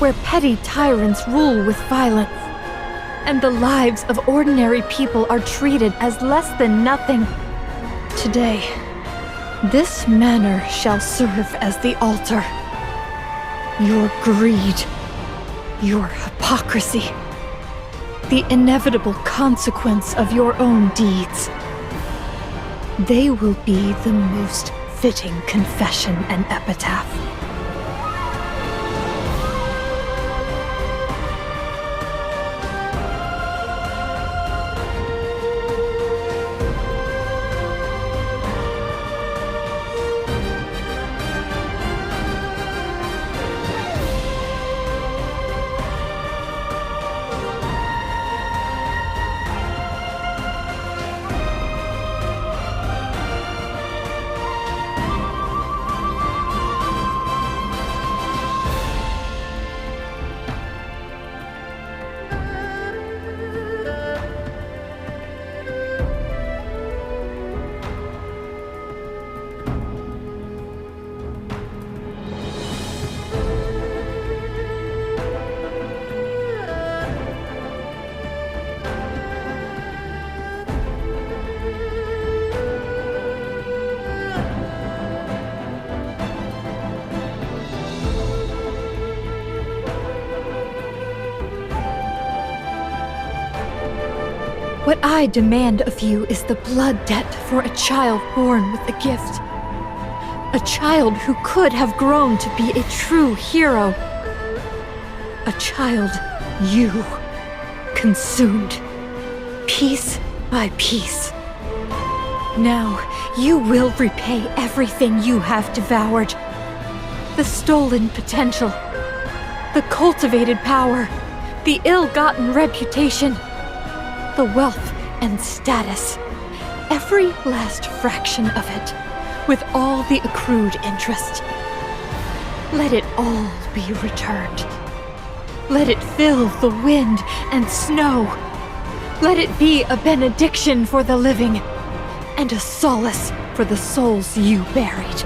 where petty tyrants rule with violence, and the lives of ordinary people are treated as less than nothing. Today, this manor shall serve as the altar. Your greed, your hypocrisy, the inevitable consequence of your own deeds. They will be the most fitting confession and epitaph. What I demand of you is the blood debt for a child born with a gift. A child who could have grown to be a true hero. A child you consumed, piece by piece. Now, you will repay everything you have devoured. The stolen potential, the cultivated power, the ill-gotten reputation, the wealth and status, every last fraction of it, with all the accrued interest. Let it all be returned. Let it fill the wind and snow. Let it be a benediction for the living, and a solace for the souls you buried.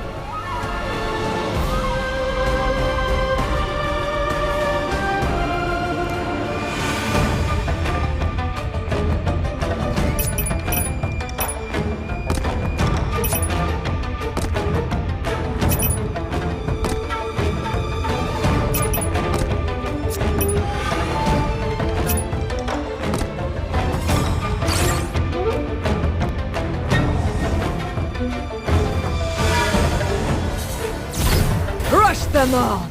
long.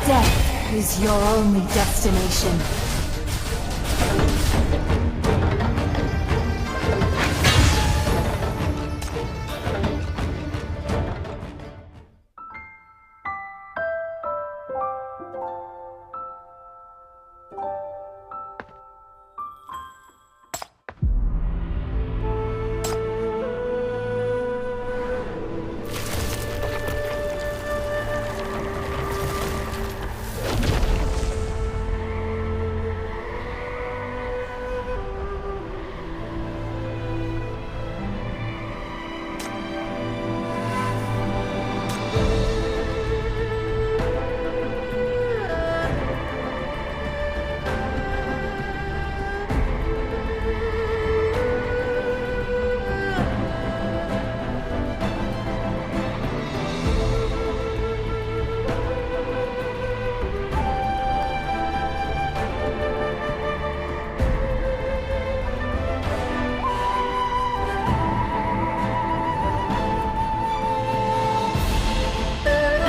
Death is your only destination.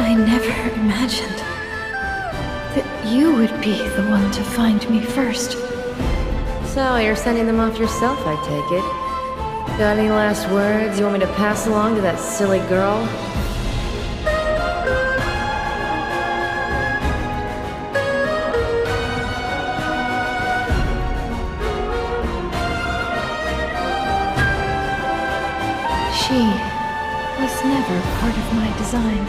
I never imagined that you would be the one to find me first. So, you're sending them off yourself, I take it. Got any last words you want me to pass along to that silly girl? She was never part of my design.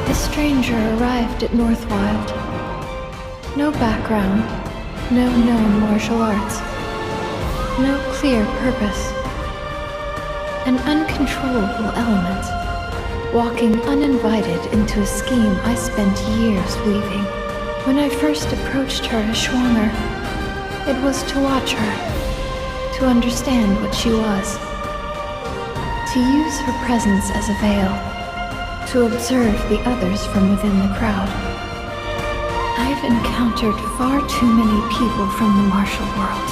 A stranger arrived at Northwild. No background, no known martial arts, no clear purpose. An uncontrollable element, walking uninvited into a scheme I spent years weaving. When I first approached her as Schwanger, it was to watch her, to understand what she was, to use her presence as a veil, to observe the others from within the crowd. I've encountered far too many people from the martial world.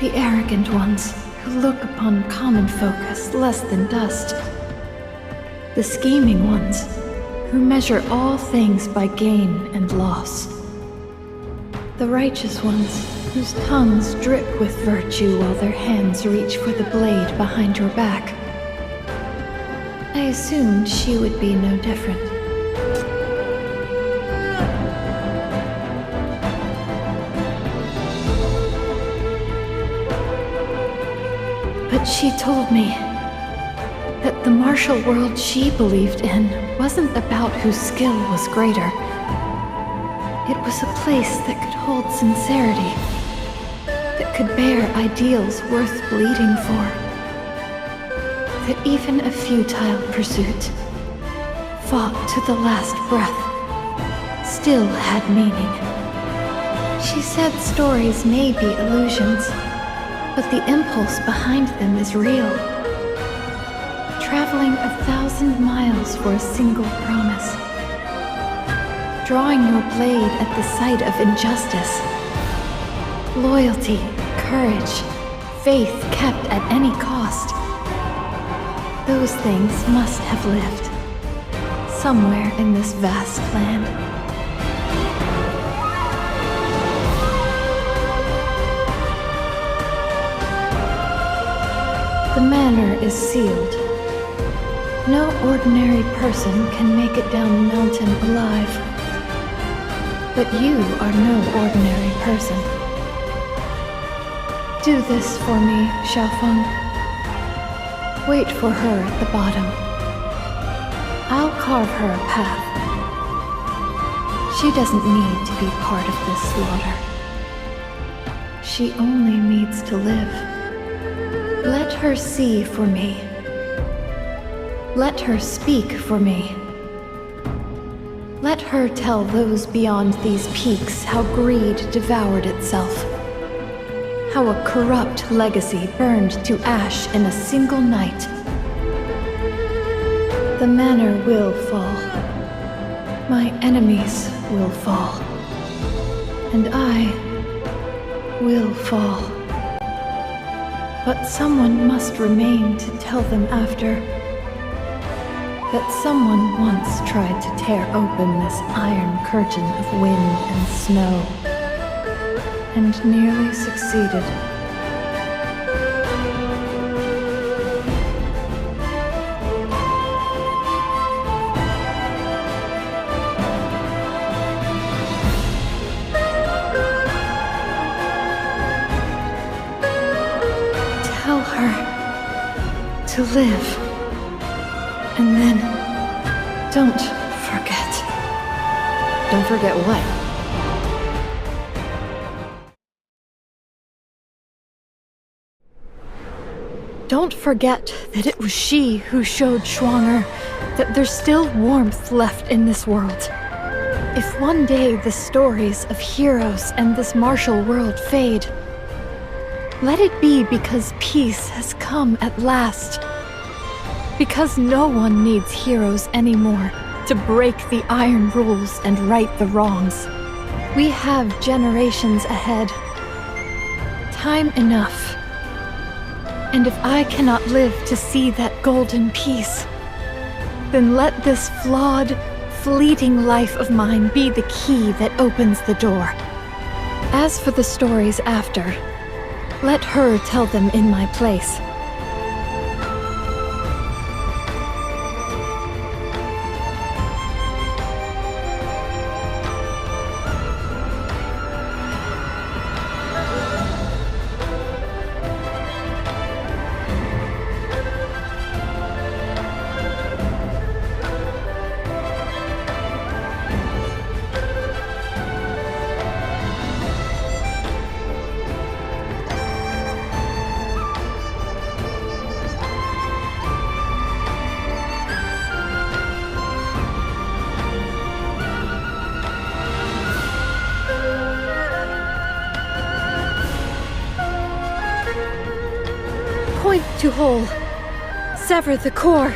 The arrogant ones who look upon common folk as less than dust. The scheming ones who measure all things by gain and loss. The righteous ones whose tongues drip with virtue while their hands reach for the blade behind your back. I assumed she would be no different. But she told me that the martial world she believed in wasn't about whose skill was greater. It was a place that could hold sincerity, that could bear ideals worth bleeding for. That even a futile pursuit, fought to the last breath, still had meaning. She said stories may be illusions, but the impulse behind them is real. Traveling 1,000 miles for a single promise. Drawing your blade at the sight of injustice. Loyalty, courage, faith kept at any cost. Those things must have lived somewhere in this vast land. The manor is sealed. No ordinary person can make it down the mountain alive. But you are no ordinary person. Do this for me, Xiaofeng. Wait for her at the bottom. I'll carve her a path. She doesn't need to be part of this slaughter. She only needs to live. Let her see for me. Let her speak for me. Let her tell those beyond these peaks how greed devoured itself. How a corrupt legacy burned to ash in a single night. The manor will fall. My enemies will fall. And I will fall. But someone must remain to tell them after that someone once tried to tear open this iron curtain of wind and snow, and nearly succeeded. Tell her to live. And then, don't forget. Don't forget what? Don't forget that it was she who showed Schwanger that there's still warmth left in this world. If one day the stories of heroes and this martial world fade, let it be because peace has come at last. Because no one needs heroes anymore to break the iron rules and right the wrongs. We have generations ahead. Time enough. And if I cannot live to see that golden peace, then let this flawed, fleeting life of mine be the key that opens the door. As for the stories after, let her tell them in my place. Point to hole. Sever the core.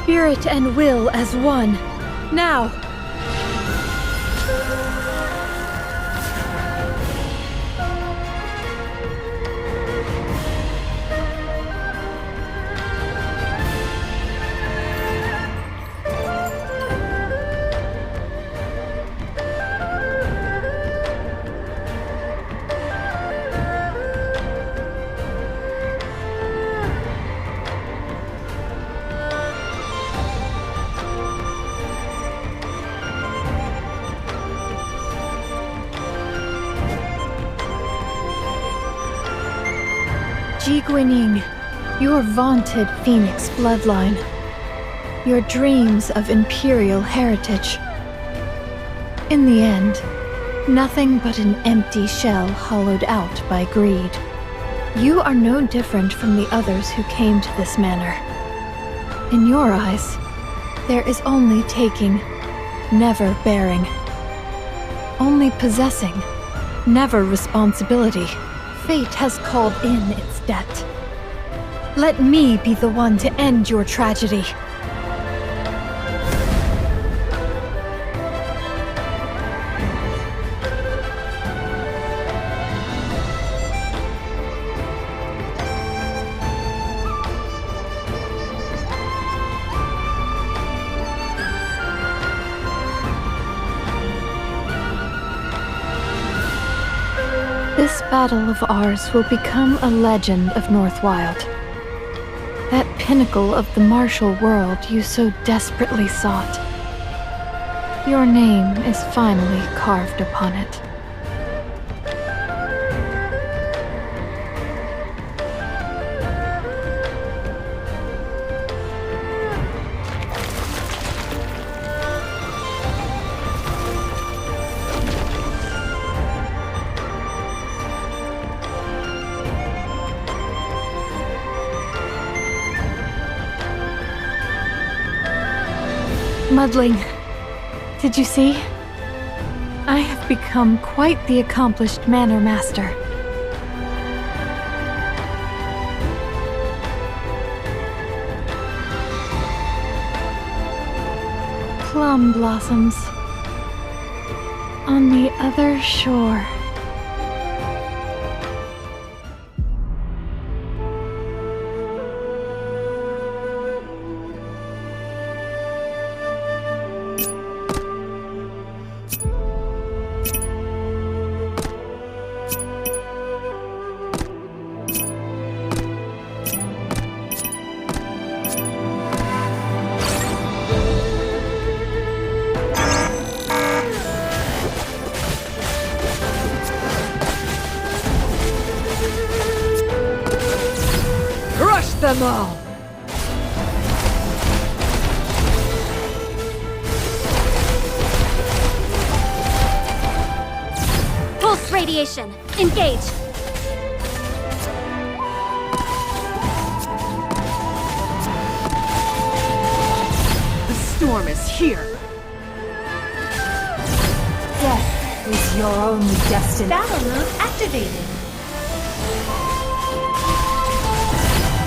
Spirit and will as one. Now! Ji Guining, your vaunted Phoenix bloodline, your dreams of imperial heritage. In the end, nothing but an empty shell hollowed out by greed. You are no different from the others who came to this manor. In your eyes, there is only taking, never bearing. Only possessing, never responsibility. Fate has called in its debt. Let me be the one to end your tragedy. This battle of ours will become a legend of Northwild. That pinnacle of the martial world you so desperately sought. Your name is finally carved upon it. Muddling, did you see? I have become quite the accomplished manor master. Plum blossoms on the other shore. Them all! Pulse radiation. Engage. The storm is here. Death is your only destiny. Battle mode activated.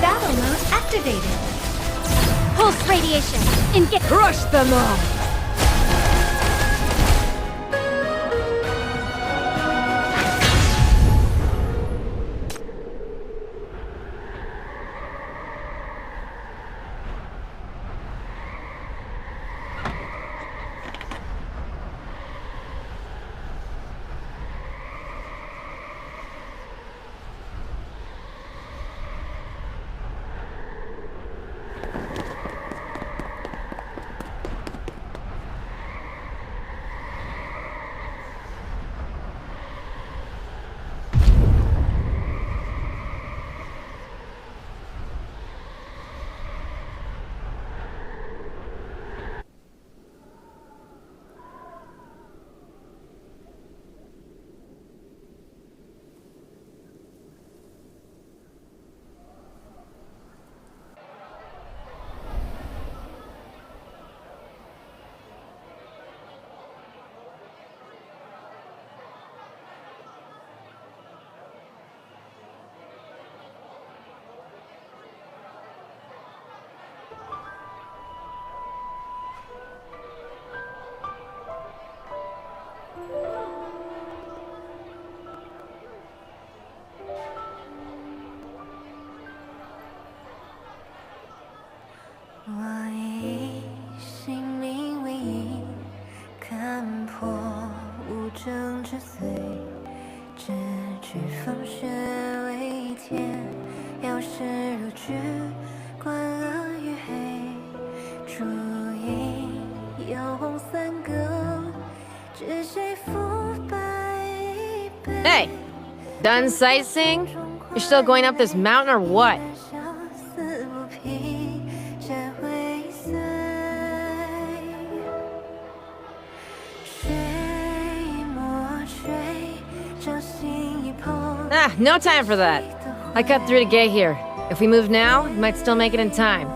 Battle mode activated. Pulse radiation. Engage. Crush them all! Hey, done sightseeing? You're still going up this mountain or what? Ah, no time for that. I cut through to get here. If we move now, we might still make it in time.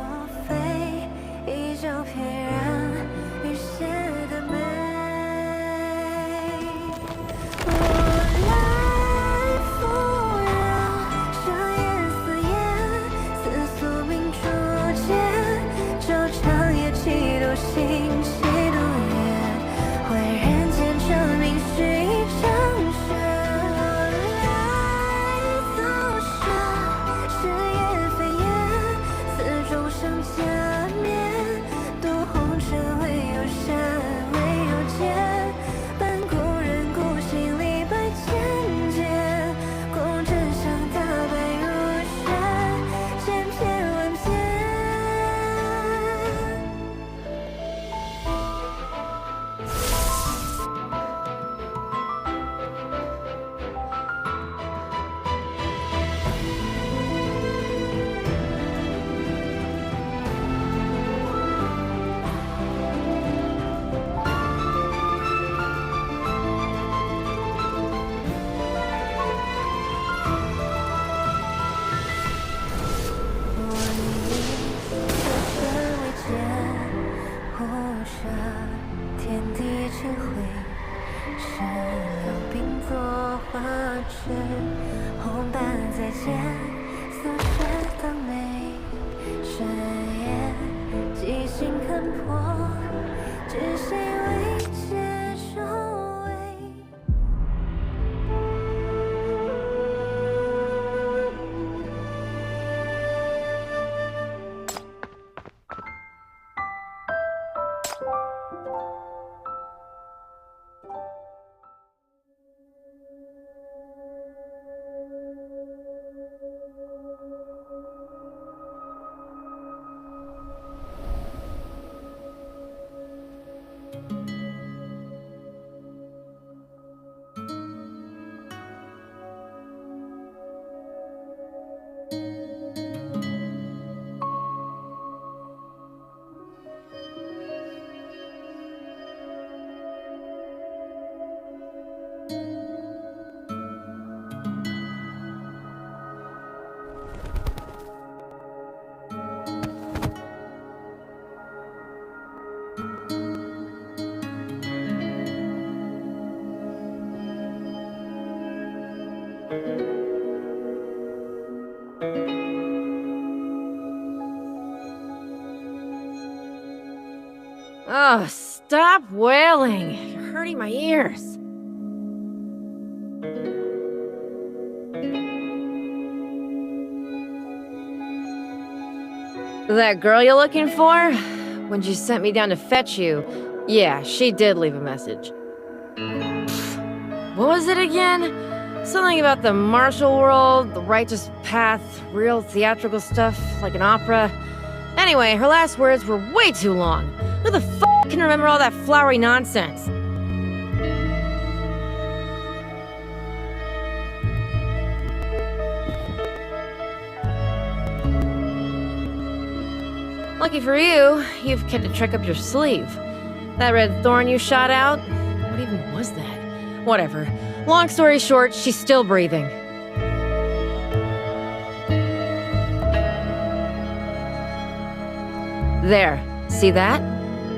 情会是溜冰做花痴，红白再见，似雪的美，深夜即兴看破，知谁为结收尾。Oh, stop wailing. You're hurting my ears. That girl you're looking for? When she sent me down to fetch you, yeah, she did leave a message. What was it again? Something about the martial world, the righteous path, real theatrical stuff, like an opera. Anyway, her last words were way too long. Who the f*** can remember all that flowery nonsense? Lucky for you, you've kept a trick up your sleeve. That red thorn you shot out? What even was that? Whatever. Long story short, she's still breathing. There. See that?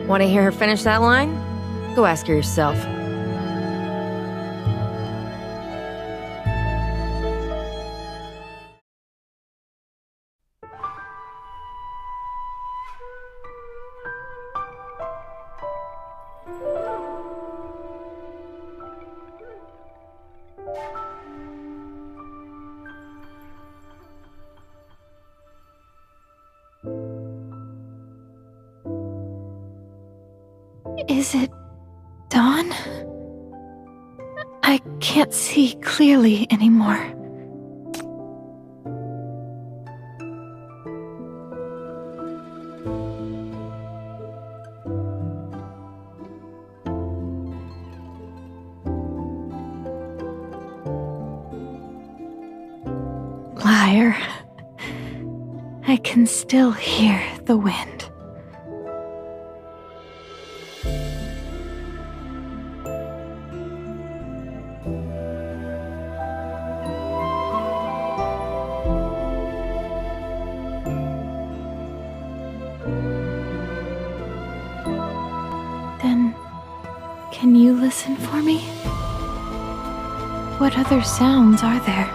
Want to hear her finish that line? Go ask her yourself. Is it dawn? I can't see clearly anymore. Liar. I can still hear the wind. Then, can you listen for me? What other sounds are there?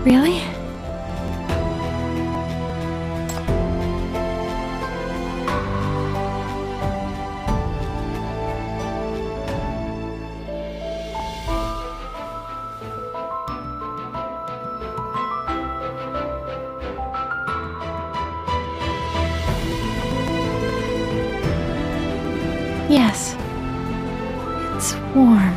Really? Yes. It's warm.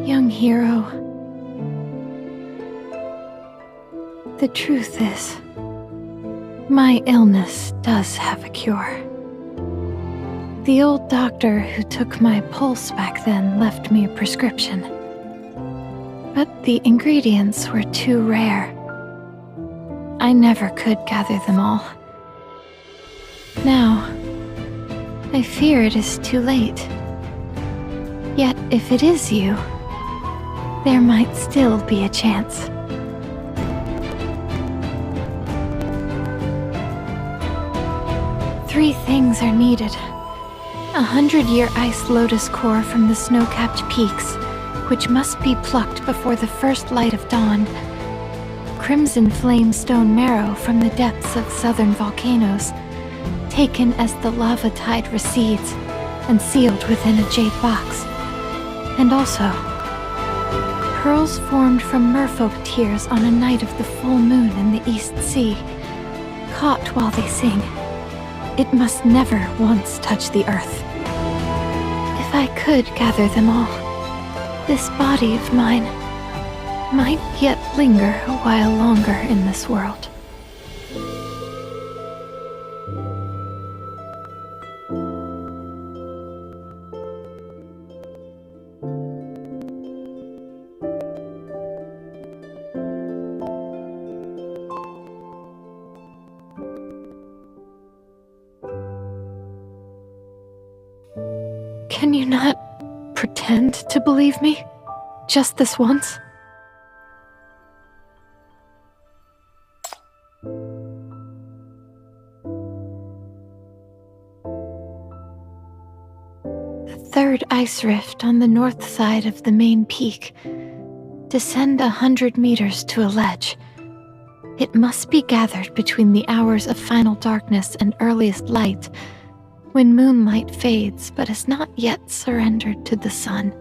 Young hero, the truth is, my illness does have a cure. The old doctor who took my pulse back then left me a prescription. But the ingredients were too rare. I never could gather them all. Now, I fear it is too late. Yet if it is you, there might still be a chance. Three things are needed. 100-year ice lotus core from the snow-capped peaks, which must be plucked before the first light of dawn. Crimson flame stone marrow from the depths of southern volcanoes, taken as the lava tide recedes and sealed within a jade box. And also, pearls formed from merfolk tears on a night of the full moon in the East Sea, caught while they sing. It must never once touch the earth. If I could gather them all, this body of mine might yet linger a while longer in this world. Can you not pretend to believe me? Just this once? The third ice rift on the north side of the main peak. Descend 100 meters to a ledge. It must be gathered between the hours of final darkness and earliest light, when moonlight fades but has not yet surrendered to the sun,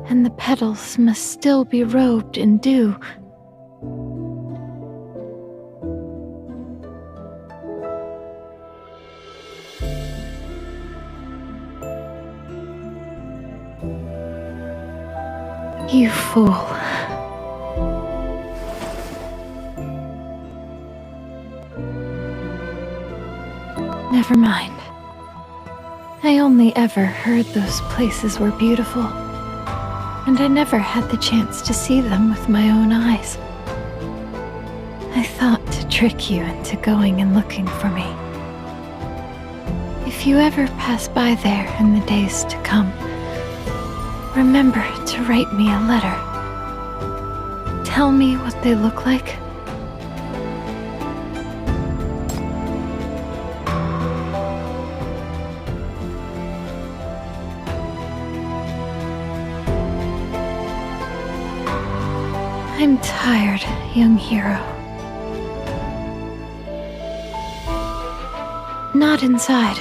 and the petals must still be robed in dew. You fool. Never mind. I only ever heard those places were beautiful, and I never had the chance to see them with my own eyes. I thought to trick you into going and looking for me. If you ever pass by there in the days to come, remember to write me a letter. Tell me what they look like. I'm tired, young hero. Not inside.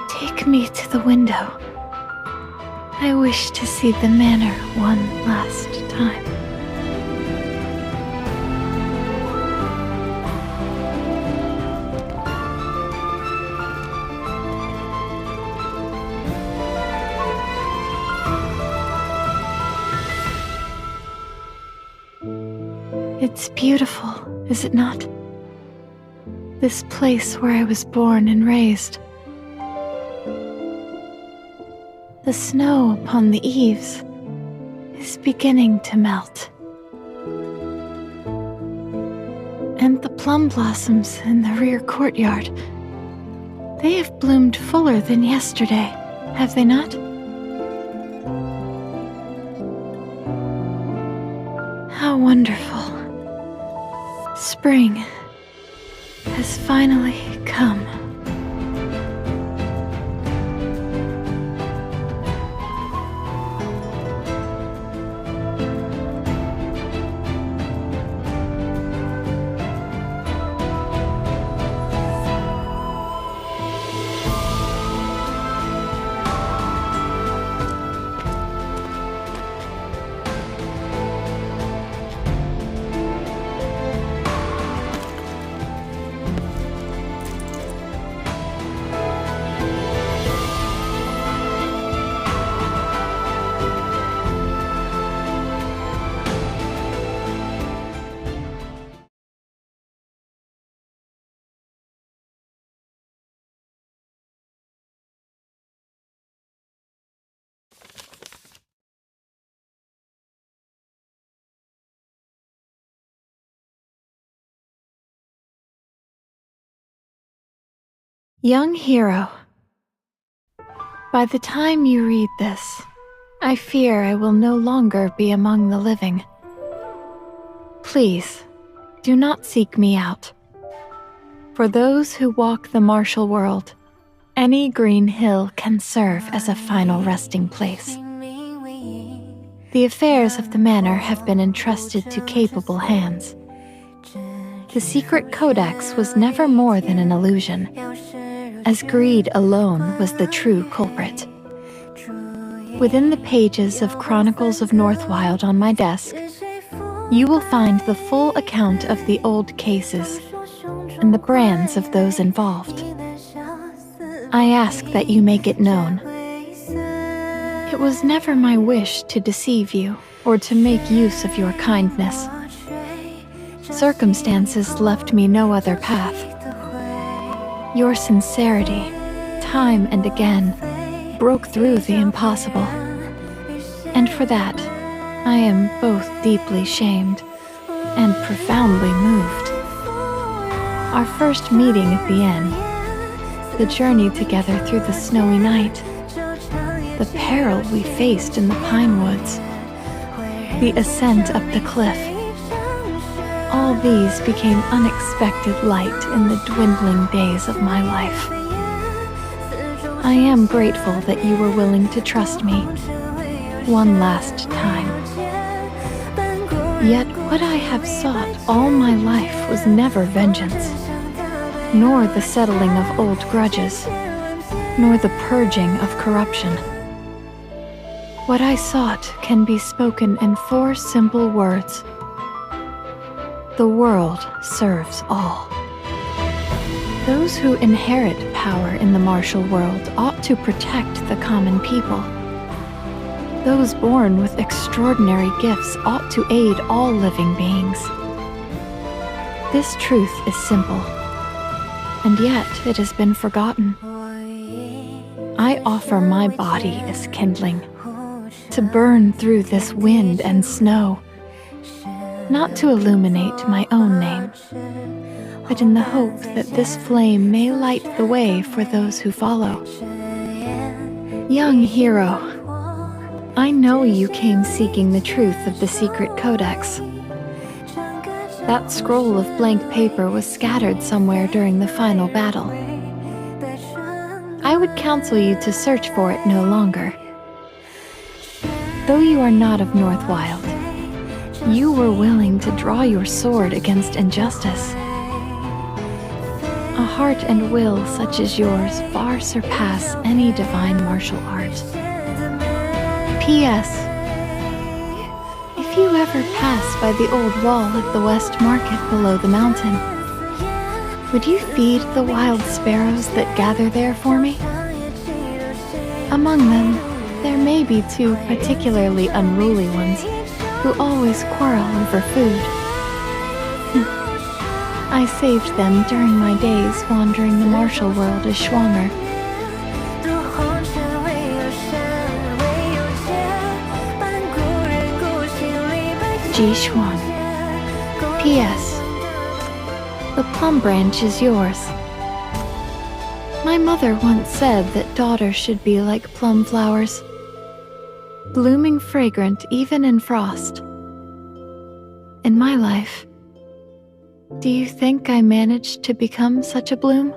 Take me to the window. I wish to see the manor one last time. It's beautiful, is it not? This place where I was born and raised. The snow upon the eaves is beginning to melt. And the plum blossoms in the rear courtyard, they have bloomed fuller than yesterday, have they not? How wonderful. Spring has finally come. Young hero, by the time you read this, I fear I will no longer be among the living. Please, do not seek me out. For those who walk the martial world, any green hill can serve as a final resting place. The affairs of the manor have been entrusted to capable hands. The secret codex was never more than an illusion, as greed alone was the true culprit. Within the pages of Chronicles of Northwild on my desk, you will find the full account of the old cases and the brands of those involved. I ask that you make it known. It was never my wish to deceive you or to make use of your kindness. Circumstances left me no other path. Your sincerity, time and again, broke through the impossible. And for that, I am both deeply shamed and profoundly moved. Our first meeting at the inn, the journey together through the snowy night, the peril we faced in the pine woods, the ascent up the cliff, all these became unexpected light in the dwindling days of my life. I am grateful that you were willing to trust me one last time. Yet what I have sought all my life was never vengeance, nor the settling of old grudges, nor the purging of corruption. What I sought can be spoken in 4 simple words. The world serves all. Those who inherit power in the martial world ought to protect the common people. Those born with extraordinary gifts ought to aid all living beings. This truth is simple, and yet it has been forgotten. I offer my body as kindling, to burn through this wind and snow, not to illuminate my own name, but in the hope that this flame may light the way for those who follow. Young hero, I know you came seeking the truth of the secret codex. That scroll of blank paper was scattered somewhere during the final battle. I would counsel you to search for it no longer. Though you are not of Northwild, you were willing to draw your sword against injustice. A heart and will such as yours far surpass any divine martial art. P.S. If you ever pass by the old wall at the West Market below the mountain, would you feed the wild sparrows that gather there for me? Among them, there may be 2 particularly unruly ones who always quarrel over food. I saved them during my days wandering the martial world as Schwanger. Ji Xuan. P.S. The Plum branch is yours. My mother once said that daughters should be like plum flowers, blooming fragrant even in frost. In my life, do you think I managed to become such a bloom?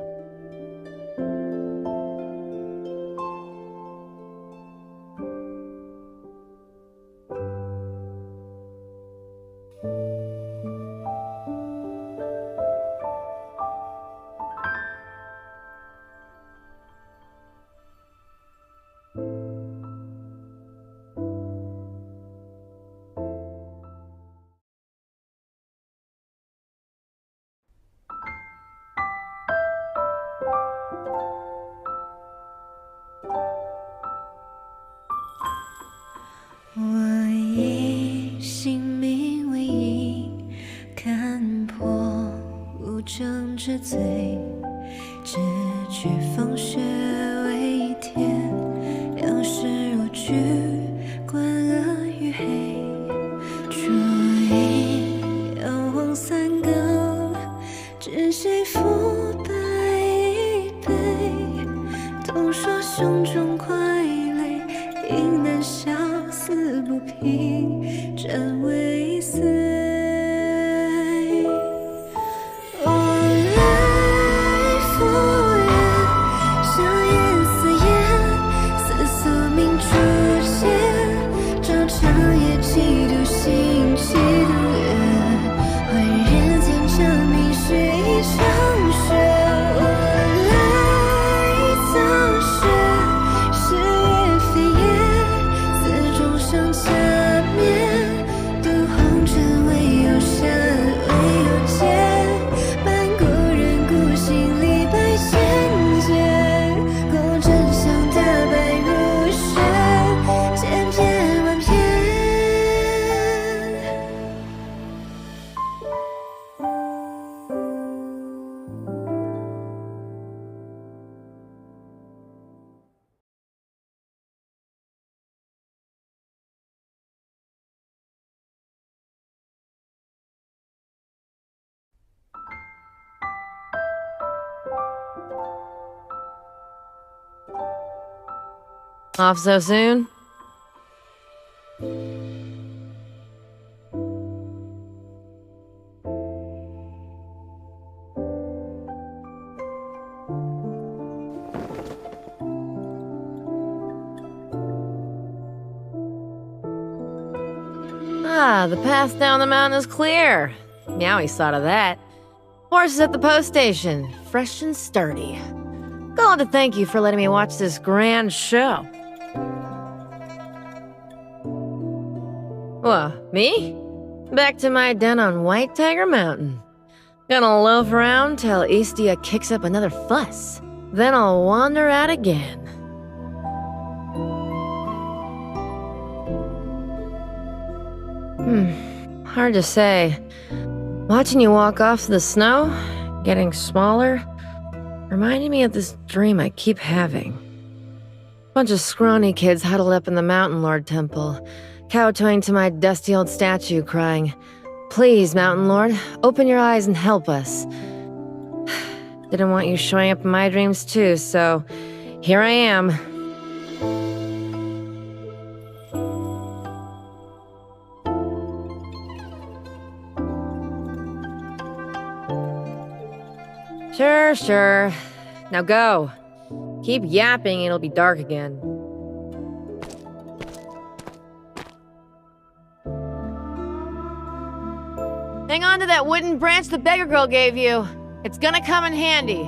是谁负败一杯？说胸中快累，应难消思不平，真未遂。我来赴约，相言似烟，似宿命出现，这长夜几度星几度月，换人间证明是一场雪。我来早雪，是月非夜，自众生加冕，渡红尘唯有山唯有劫，伴故人故心李白仙界，共真相大白如雪，千篇万篇。Off so soon? Ah, the path down the mountain is clear. Meowie saw to that. Horses at the post station, fresh and sturdy. Calling to thank you for letting me watch this grand show. What, me? Back to my den on White Tiger Mountain. Gonna loaf around till Eastia kicks up another fuss. Then I'll wander out again. Hard to say. Watching you walk off to the snow, getting smaller, reminded me of this dream I keep having. Bunch of scrawny kids huddled up in the Mountain Lord Temple, kowtowing to my dusty old statue, crying, "Please, Mountain Lord, open your eyes and help us." Didn't want you showing up in my dreams too, so here I am. Sure. Now go. Keep yapping, it'll be dark again. Hang on to that wooden branch the beggar girl gave you. It's gonna come in handy.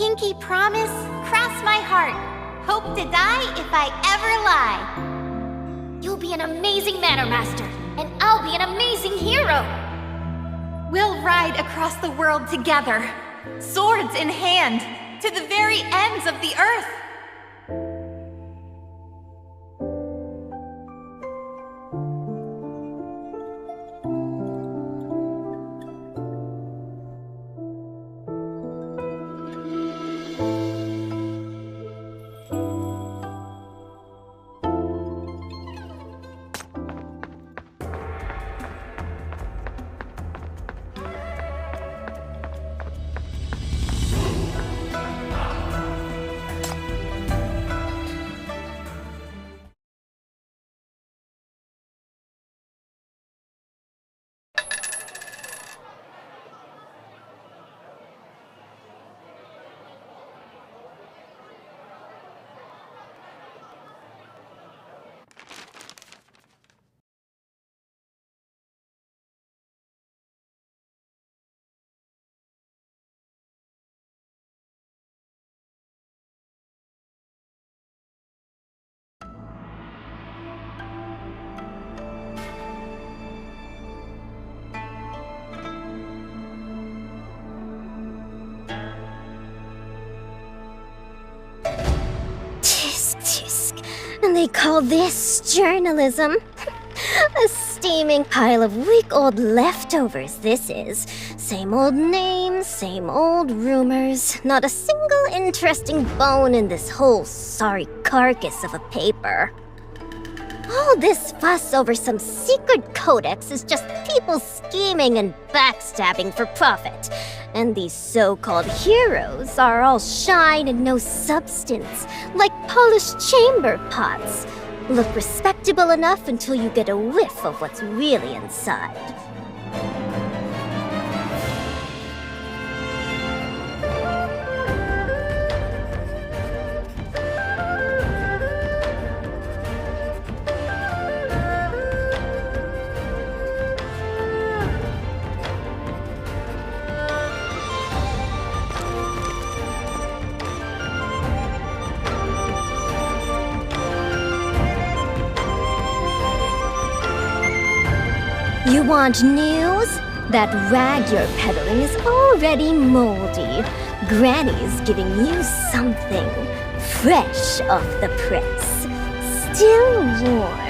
Pinky promise, cross my heart. Hope to die if I ever lie. You'll be an amazing Manor Master, and I'll be an amazing hero. We'll ride across the world together, swords in hand, to the very ends of the earth. And they call this journalism? A steaming pile of week-old leftovers, this is. Same old names, same old rumors. Not a single interesting bone in this whole sorry carcass of a paper. All this fuss over some secret codex is just people scheming and backstabbing for profit. And these so-called heroes are all shine and no substance, like polished chamber pots. Look respectable enough until you get a whiff of what's really inside. You want news? That rag you're peddling is already moldy. Granny's giving you something fresh off the press. Still warm.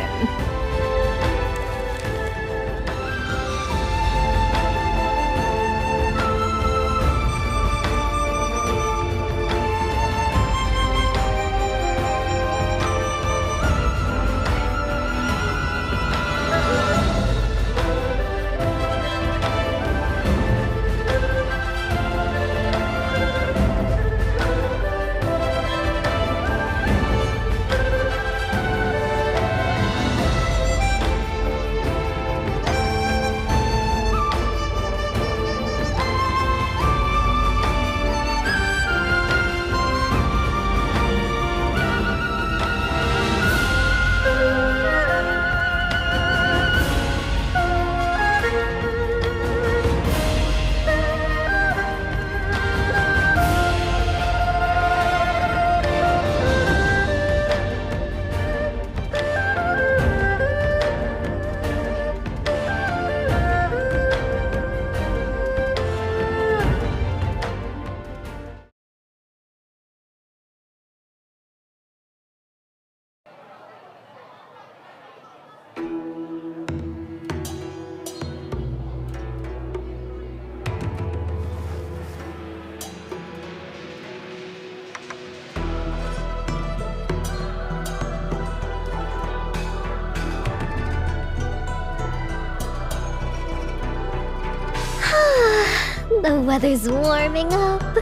The weather's warming up.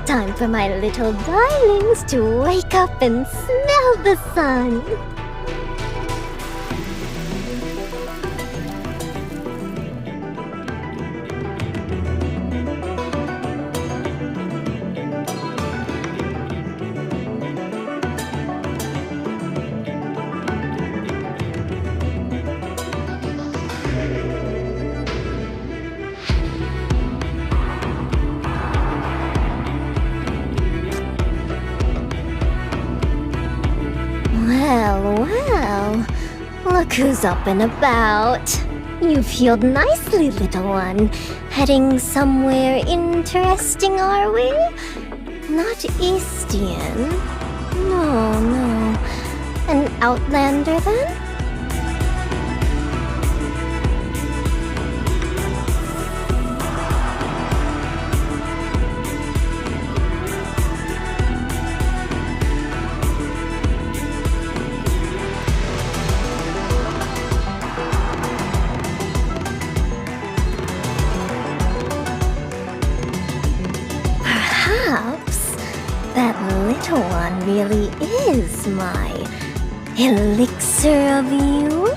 Time for my little darlings to wake up and smell the sun. Look who's up and about. You've healed nicely, little one. Heading somewhere interesting, are we? Not Eastian. No. An Outlander, then? Perhaps that little one really is my elixir of you?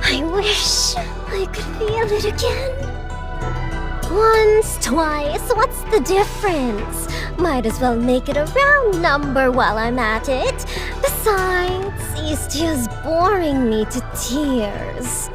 I wish I could feel it again. Once, twice, what's the difference? Might as well make it a round number while I'm at it. Besides, Eastia's boring me to tears.